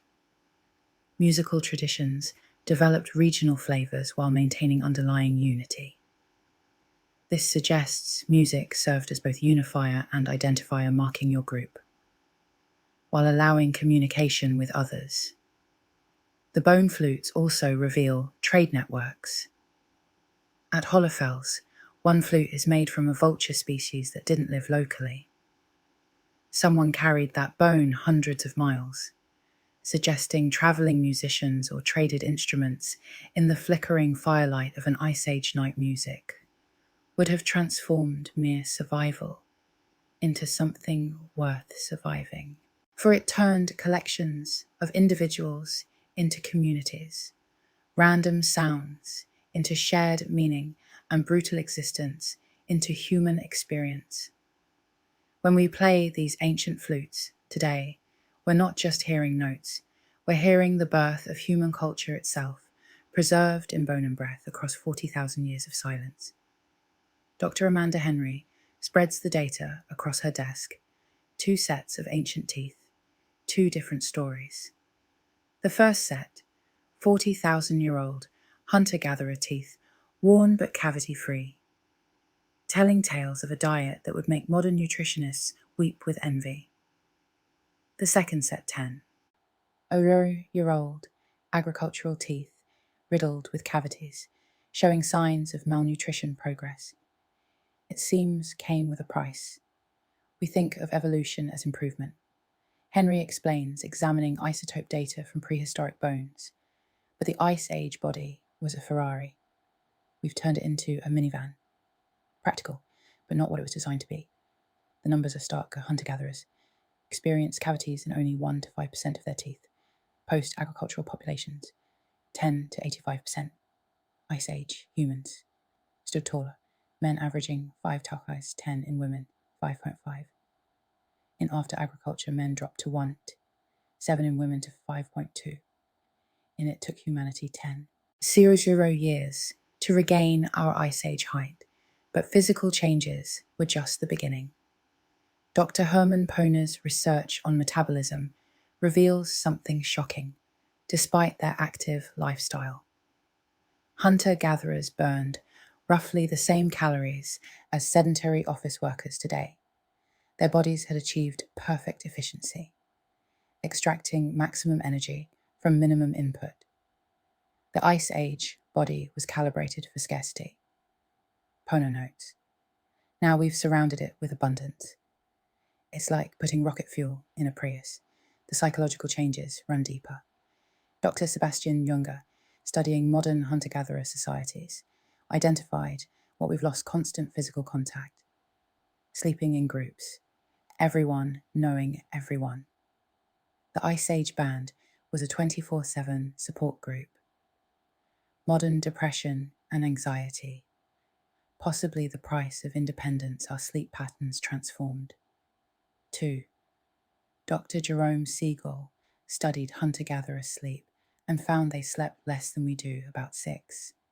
Musical traditions developed regional flavors while maintaining underlying unity. This suggests music served as both unifier and identifier, marking your group, while allowing communication with others. The bone flutes also reveal trade networks. At Hohlefels, one flute is made from a vulture species that didn't live locally. Someone carried that bone hundreds of miles. suggesting travelling musicians or traded instruments in the flickering firelight of an Ice Age night music, would have transformed mere survival into something worth surviving. For it turned collections of individuals into communities, random sounds into shared meaning, and brutal existence into human experience. When we play these ancient flutes today, we're not just hearing notes, we're hearing the birth of human culture itself, preserved in bone and breath across 40,000 years of silence. Dr. Amanda Henry spreads the data across her desk, 2 sets of ancient teeth, 2 different stories. The first set, 40,000-year-old hunter-gatherer teeth, worn but cavity-free, telling tales of a diet that would make modern nutritionists weep with envy. The second set, 10, year-old agricultural teeth, riddled with cavities, showing signs of malnutrition progress. It seems came with a price. We think of evolution as improvement. Henry explains, examining isotope data from prehistoric bones, but the Ice Age body was a Ferrari. We've turned it into a minivan. Practical, but not what it was designed to be. The numbers are stark. Hunter-gatherers experience cavities in only 1 to 5% of their teeth. Post-agricultural populations, 10 to 85%. Ice Age humans stood taller, men averaging 5 talcais, 10 in women, 5.5. In after-agriculture, men dropped to 1, 7 in women to 5.2. In it took humanity 0 years to regain our Ice Age height, but physical changes were just the beginning. Dr. Herman Poner's research on metabolism reveals something shocking, despite their active lifestyle. Hunter-gatherers burned roughly the same calories as sedentary office workers today. Their bodies had achieved perfect efficiency, extracting maximum energy from minimum input. The Ice Age body was calibrated for scarcity. Poner notes, now we've surrounded it with abundance. It's like putting rocket fuel in a Prius. The psychological changes run deeper. Dr. Sebastian Junger, studying modern hunter-gatherer societies, identified what we've lost: constant physical contact, sleeping in groups, everyone knowing everyone. The Ice Age band was a 24/7 support group. Modern depression and anxiety, possibly the price of independence, our sleep patterns transformed. 2. Dr. Jerome Siegel studied hunter-gatherer sleep and found they slept less than we do, about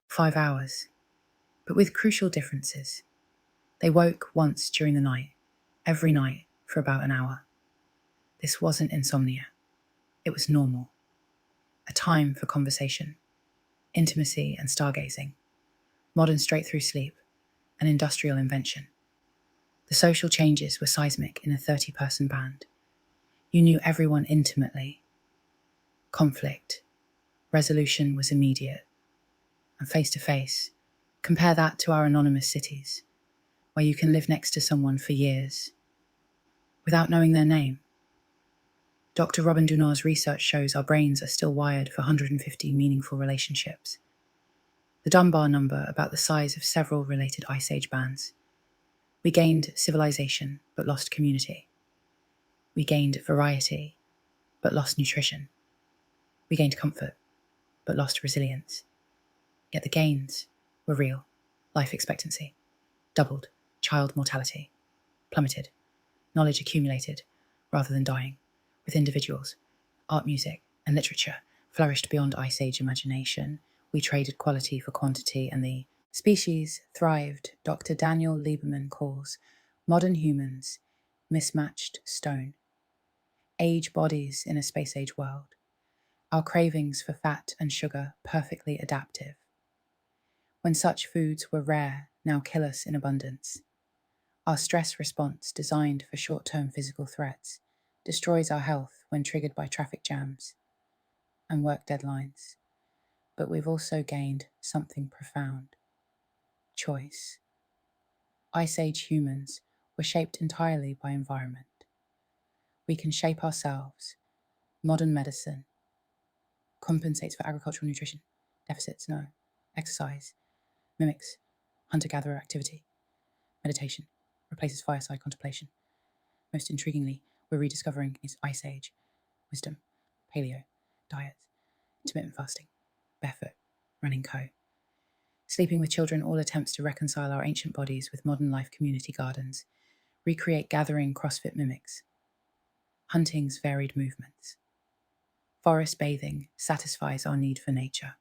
5 hours, but with crucial differences. They woke once during the night, every night for about an hour. This wasn't insomnia. It was normal. A time for conversation, intimacy and stargazing, modern straight-through sleep, an industrial invention. The social changes were seismic in a 30-person band. You knew everyone intimately. Conflict, resolution was immediate. And face-to-face, compare that to our anonymous cities, where you can live next to someone for years without knowing their name. Dr. Robin Dunar's research shows our brains are still wired for 150 meaningful relationships. The Dunbar number about the size of several related Ice Age bands. We gained civilization, but lost community. We gained variety, but lost nutrition. We gained comfort, but lost resilience. Yet the gains were real. Life expectancy doubled, child mortality plummeted, knowledge accumulated rather than dying, with individuals. Art, music, and literature flourished beyond Ice Age imagination. We traded quality for quantity, and the species thrived. Dr. Daniel Lieberman calls modern humans mismatched stone, age bodies in a space-age world. Our cravings for fat and sugar perfectly adaptive. When such foods were rare, now kill us in abundance. Our stress response, designed for short-term physical threats, destroys our health when triggered by traffic jams and work deadlines. But we've also gained something profound: choice. Ice Age humans were shaped entirely by environment. We can shape ourselves, Modern medicine compensates for agricultural nutrition deficits, no. Exercise mimics hunter-gatherer activity. Meditation replaces fireside contemplation. Most intriguingly, we're rediscovering its Ice Age wisdom, paleo, diet, intermittent fasting, barefoot, running sleeping with children, all attempts to reconcile our ancient bodies with modern life community gardens, recreate gathering CrossFit mimics, hunting's varied movements. Forest bathing satisfies our need for nature.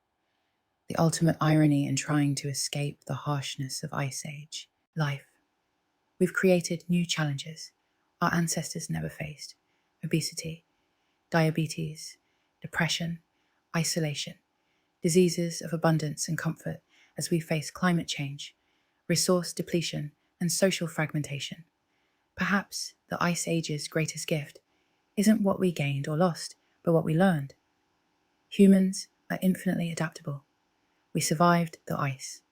The ultimate irony in trying to escape the harshness of Ice Age life. We've created new challenges our ancestors never faced: obesity, diabetes, depression, isolation, diseases of abundance and comfort as we face climate change, resource depletion, and social fragmentation. Perhaps the Ice Age's greatest gift isn't what we gained or lost, but what we learned. Humans are infinitely adaptable. We survived the ice.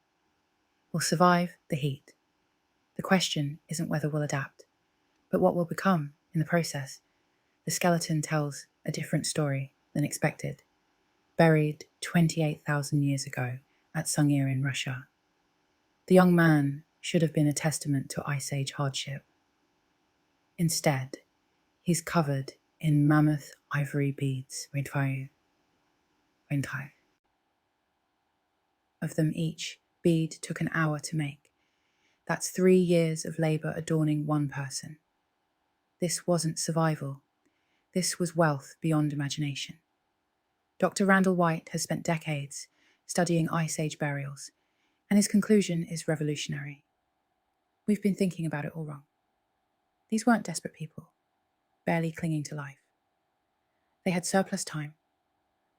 We'll survive the heat. The question isn't whether we'll adapt, but what we'll become in the process. The skeleton tells a different story than expected. Buried 28,000 years ago at Sungir in Russia. The young man should have been a testament to Ice Age hardship. Instead, he's covered in mammoth ivory beads. Of them each, bead took an hour to make. That's 3 years of labor adorning one person. This wasn't survival. This was wealth beyond imagination. Dr. Randall White has spent decades studying Ice Age burials, and his conclusion is revolutionary. We've been thinking about it all wrong. These weren't desperate people, barely clinging to life. They had surplus time,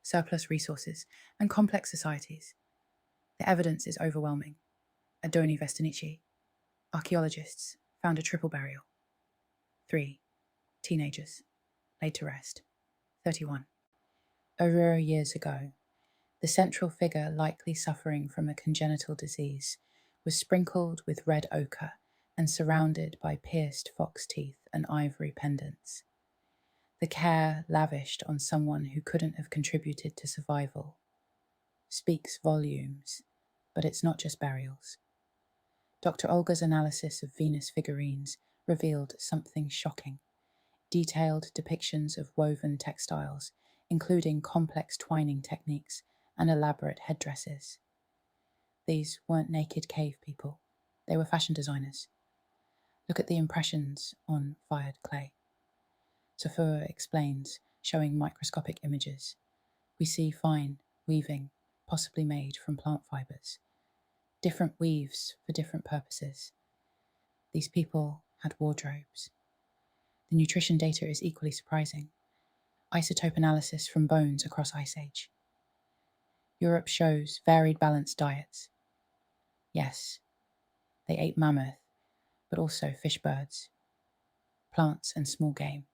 surplus resources, and complex societies. The evidence is overwhelming. Adoni Vestinici, archaeologists, found a triple burial. 3 teenagers, laid to rest. 31. Over years ago, the central figure, likely suffering from a congenital disease, was sprinkled with red ochre and surrounded by pierced fox teeth and ivory pendants. The care lavished on someone who couldn't have contributed to survival speaks volumes, but it's not just burials. Dr. Olga's analysis of Venus figurines revealed something shocking. Detailed depictions of woven textiles, including complex twining techniques and elaborate headdresses. These weren't naked cave people. They were fashion designers. Look at the impressions on fired clay. Safura explains, showing microscopic images. We see fine weaving, possibly made from plant fibers. Different weaves for different purposes. These people had wardrobes. The nutrition data is equally surprising. Isotope analysis from bones across Ice Age. Europe shows varied balanced diets. Yes, they ate mammoth, but also fish birds, plants and small game.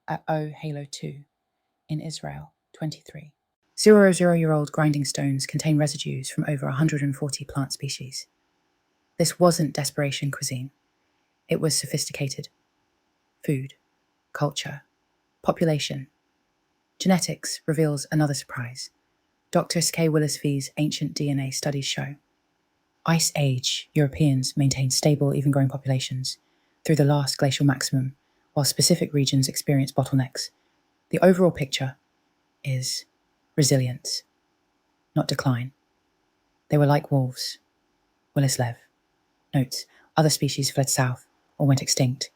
At O Halo 2 in Israel, 23. 0-year-old grinding stones contain residues from over 140 plant species. This wasn't desperation cuisine. It was sophisticated. Food, culture, population. Genetics reveals another surprise. Dr. S.K. Willis-Vee's ancient DNA studies show Ice Age Europeans maintained stable, even-growing populations through the last glacial maximum, while specific regions experience bottlenecks. The overall picture is resilience, not decline. They were like wolves. Willis-Lev notes, other species fled south or went extinct.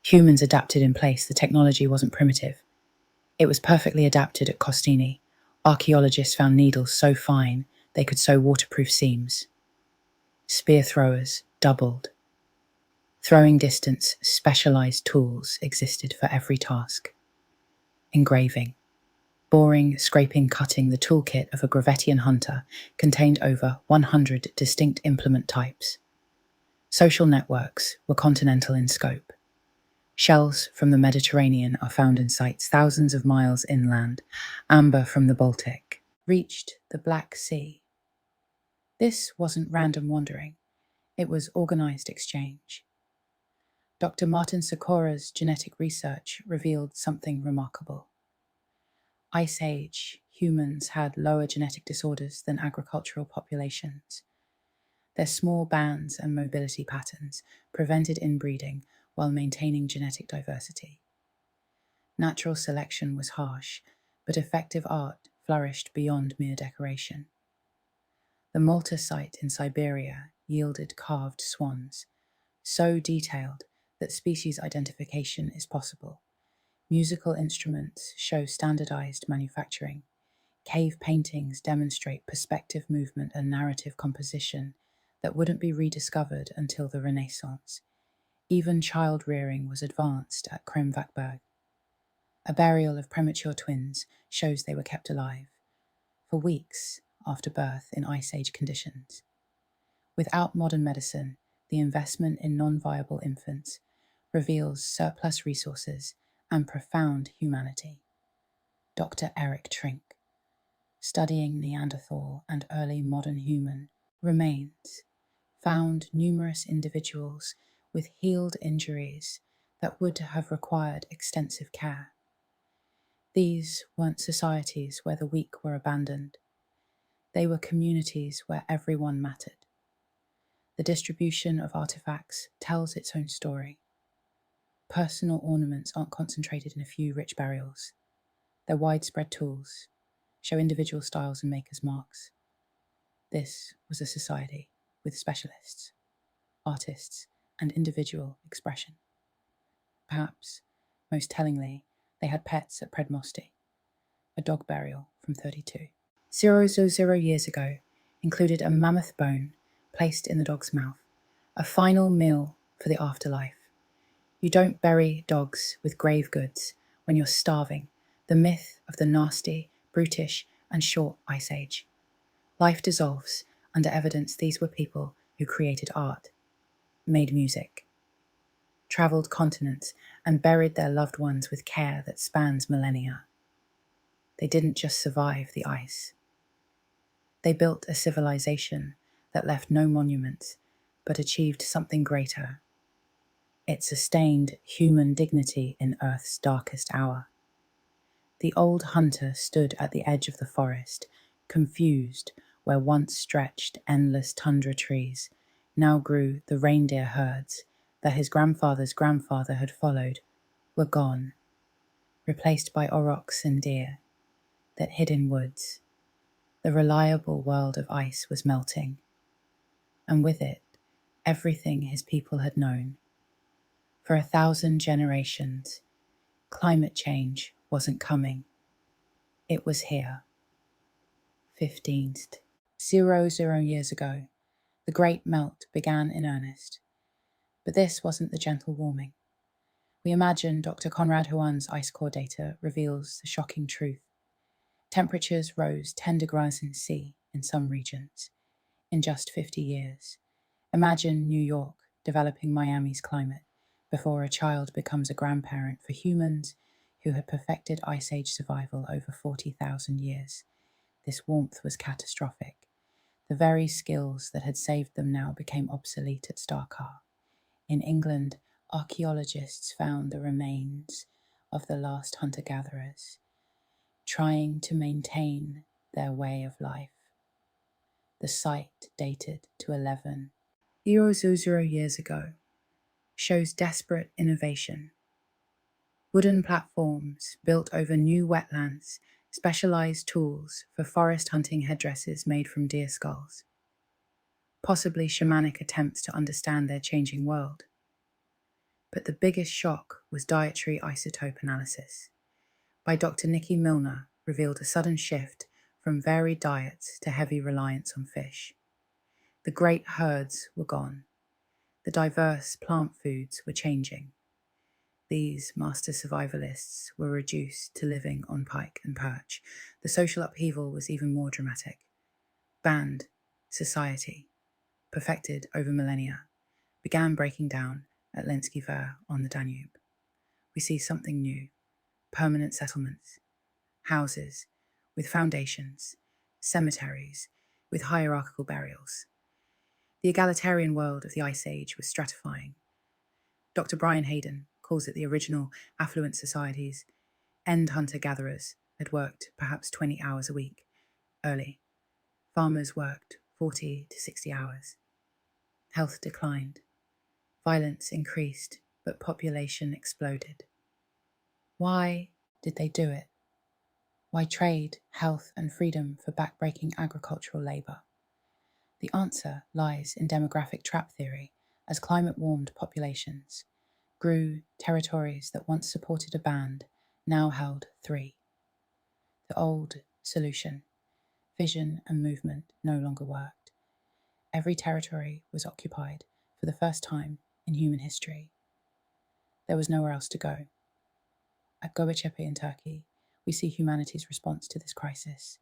Humans adapted in place. The technology wasn't primitive. It was perfectly adapted at Costini. Archaeologists found needles so fine they could sew waterproof seams. Spear throwers doubled. Throwing distance, specialized tools existed for every task. Engraving. Boring, scraping, cutting, the toolkit of a Gravettian hunter contained over 100 distinct implement types. Social networks were continental in scope. Shells from the Mediterranean are found in sites thousands of miles inland. Amber from the Baltic reached the Black Sea. This wasn't random wandering. It was organized exchange. Dr. Martin Sikora's genetic research revealed something remarkable. Ice Age, humans had lower genetic disorders than agricultural populations. Their small bands and mobility patterns prevented inbreeding while maintaining genetic diversity. Natural selection was harsh, but effective art flourished beyond mere decoration. The Malta site in Siberia yielded carved swans, so detailed that species identification is possible. Musical instruments show standardized manufacturing. Cave paintings demonstrate perspective movement and narrative composition that wouldn't be rediscovered until the Renaissance. Even child rearing was advanced at Cro-Magnon. A burial of premature twins shows they were kept alive for weeks after birth in Ice Age conditions. Without modern medicine, the investment in non-viable infants reveals surplus resources and profound humanity. Dr. Eric Trink, studying Neanderthal and early modern human remains, found numerous individuals with healed injuries that would have required extensive care. These weren't societies where the weak were abandoned. They were communities where everyone mattered. The distribution of artifacts tells its own story. Personal ornaments aren't concentrated in a few rich burials. Their widespread tools show individual styles and makers' marks. This was a society with specialists, artists, and individual expression. Perhaps, most tellingly, they had pets at Predmosty, a dog burial from 32. 000 years ago included a mammoth bone placed in the dog's mouth, a final meal for the afterlife. You don't bury dogs with grave goods when you're starving, the myth of the nasty, brutish, and short Ice Age. Life dissolves under evidence these were people who created art, made music, travelled continents, and buried their loved ones with care that spans millennia. They didn't just survive the ice. They built a civilization that left no monuments, but achieved something greater. It sustained human dignity in Earth's darkest hour. The old hunter stood at the edge of the forest, confused where once stretched endless tundra trees. Now grew the reindeer herds that his grandfather's grandfather had followed, were gone, replaced by aurochs and deer that hid in woods. The reliable world of ice was melting, and with it, everything his people had known. For 1,000 generations, climate change wasn't coming. It was here. 15th. 00 years ago, the great melt began in earnest. But this wasn't the gentle warming. We imagine Dr. Konrad Huan's ice core data reveals the shocking truth. Temperatures rose 10 degrees C in some regions in just 50 years. Imagine New York developing Miami's climate before a child becomes a grandparent for humans who had perfected Ice Age survival over 40,000 years. This warmth was catastrophic. The very skills that had saved them now became obsolete at Starkar. In England, archaeologists found the remains of the last hunter-gatherers, trying to maintain their way of life. The site, dated to 11,000 years ago, shows desperate innovation. Wooden platforms built over new wetlands, specialized tools for forest hunting headdresses made from deer skulls. Possibly shamanic attempts to understand their changing world. But the biggest shock was dietary isotope analysis by Dr. Nikki Milner revealed a sudden shift from varied diets to heavy reliance on fish. The great herds were gone. The diverse plant foods were changing. These master survivalists were reduced to living on pike and perch. The social upheaval was even more dramatic. Banned society, perfected over millennia, began breaking down at Lenski Ver on the Danube. We see something new: permanent settlements, houses with foundations, cemeteries with hierarchical burials. The egalitarian world of the Ice Age was stratifying. Dr. Brian Hayden calls it the original affluent societies, end hunter-gatherers, had worked perhaps 20 hours a week. Early, farmers worked 40 to 60 hours. Health declined. Violence increased, but population exploded. Why did they do it? Why trade health and freedom for backbreaking agricultural labour? The answer lies in demographic trap theory. As climate warmed populations grew, territories that once supported a band now held 3. The old solution, vision and movement, no longer worked. Every territory was occupied for the first time in human history. There was nowhere else to go. At Göbektepe in Turkey, we see humanity's response to this crisis.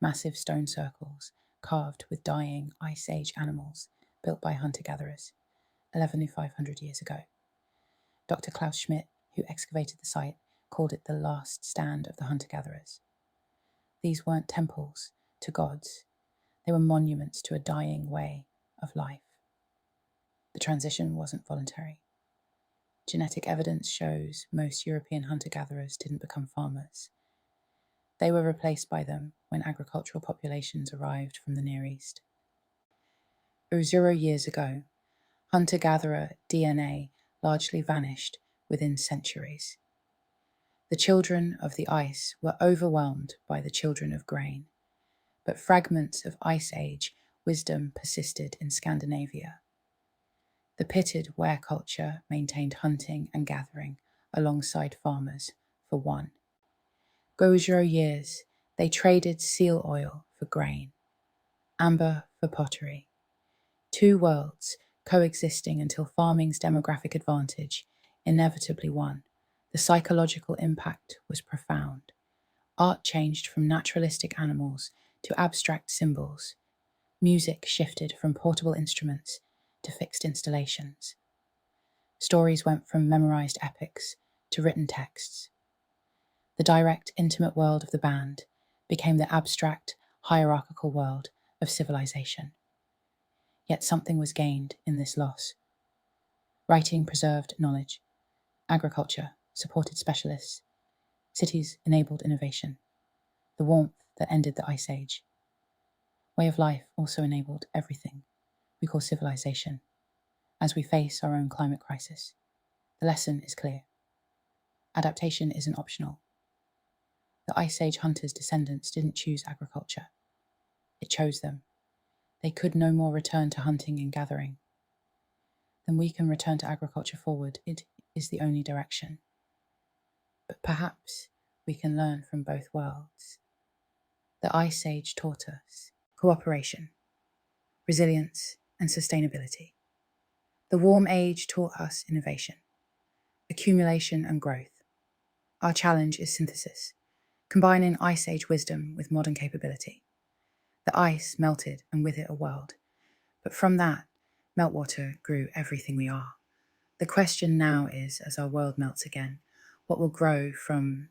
Massive stone circles carved with dying Ice Age animals built by hunter-gatherers 11,500 years ago. Dr. Klaus Schmidt, who excavated the site, called it the last stand of the hunter-gatherers. These weren't temples to gods. They were monuments to a dying way of life. The transition wasn't voluntary. Genetic evidence shows most European hunter-gatherers didn't become farmers. They were replaced by them when agricultural populations arrived from the Near East. 0 years ago, hunter-gatherer DNA largely vanished within centuries. The children of the ice were overwhelmed by the children of grain, but fragments of Ice Age wisdom persisted in Scandinavia. The pitted were culture maintained hunting and gathering alongside farmers for one. Gojo years, they traded seal oil for grain, amber for pottery. 2 worlds coexisting until farming's demographic advantage inevitably won. The psychological impact was profound. Art changed from naturalistic animals to abstract symbols. Music shifted from portable instruments to fixed installations. Stories went from memorized epics to written texts. The direct, intimate world of the band became the abstract, hierarchical world of civilization. Yet something was gained in this loss. Writing preserved knowledge. Agriculture supported specialists. Cities enabled innovation. The warmth that ended the Ice Age. Way of life also enabled everything we call civilization. As we face our own climate crisis, the lesson is clear. Adaptation isn't optional. The Ice Age hunters' descendants didn't choose agriculture. It chose them. They could no more return to hunting and gathering. Then we can return to agriculture forward. It is the only direction. But perhaps we can learn from both worlds. The Ice Age taught us cooperation, resilience, and sustainability. The Warm Age taught us innovation, accumulation, and growth. Our challenge is synthesis, combining Ice Age wisdom with modern capability. The ice melted, and with it a world. But from that, meltwater grew everything we are. The question now is, as our world melts again, what will grow from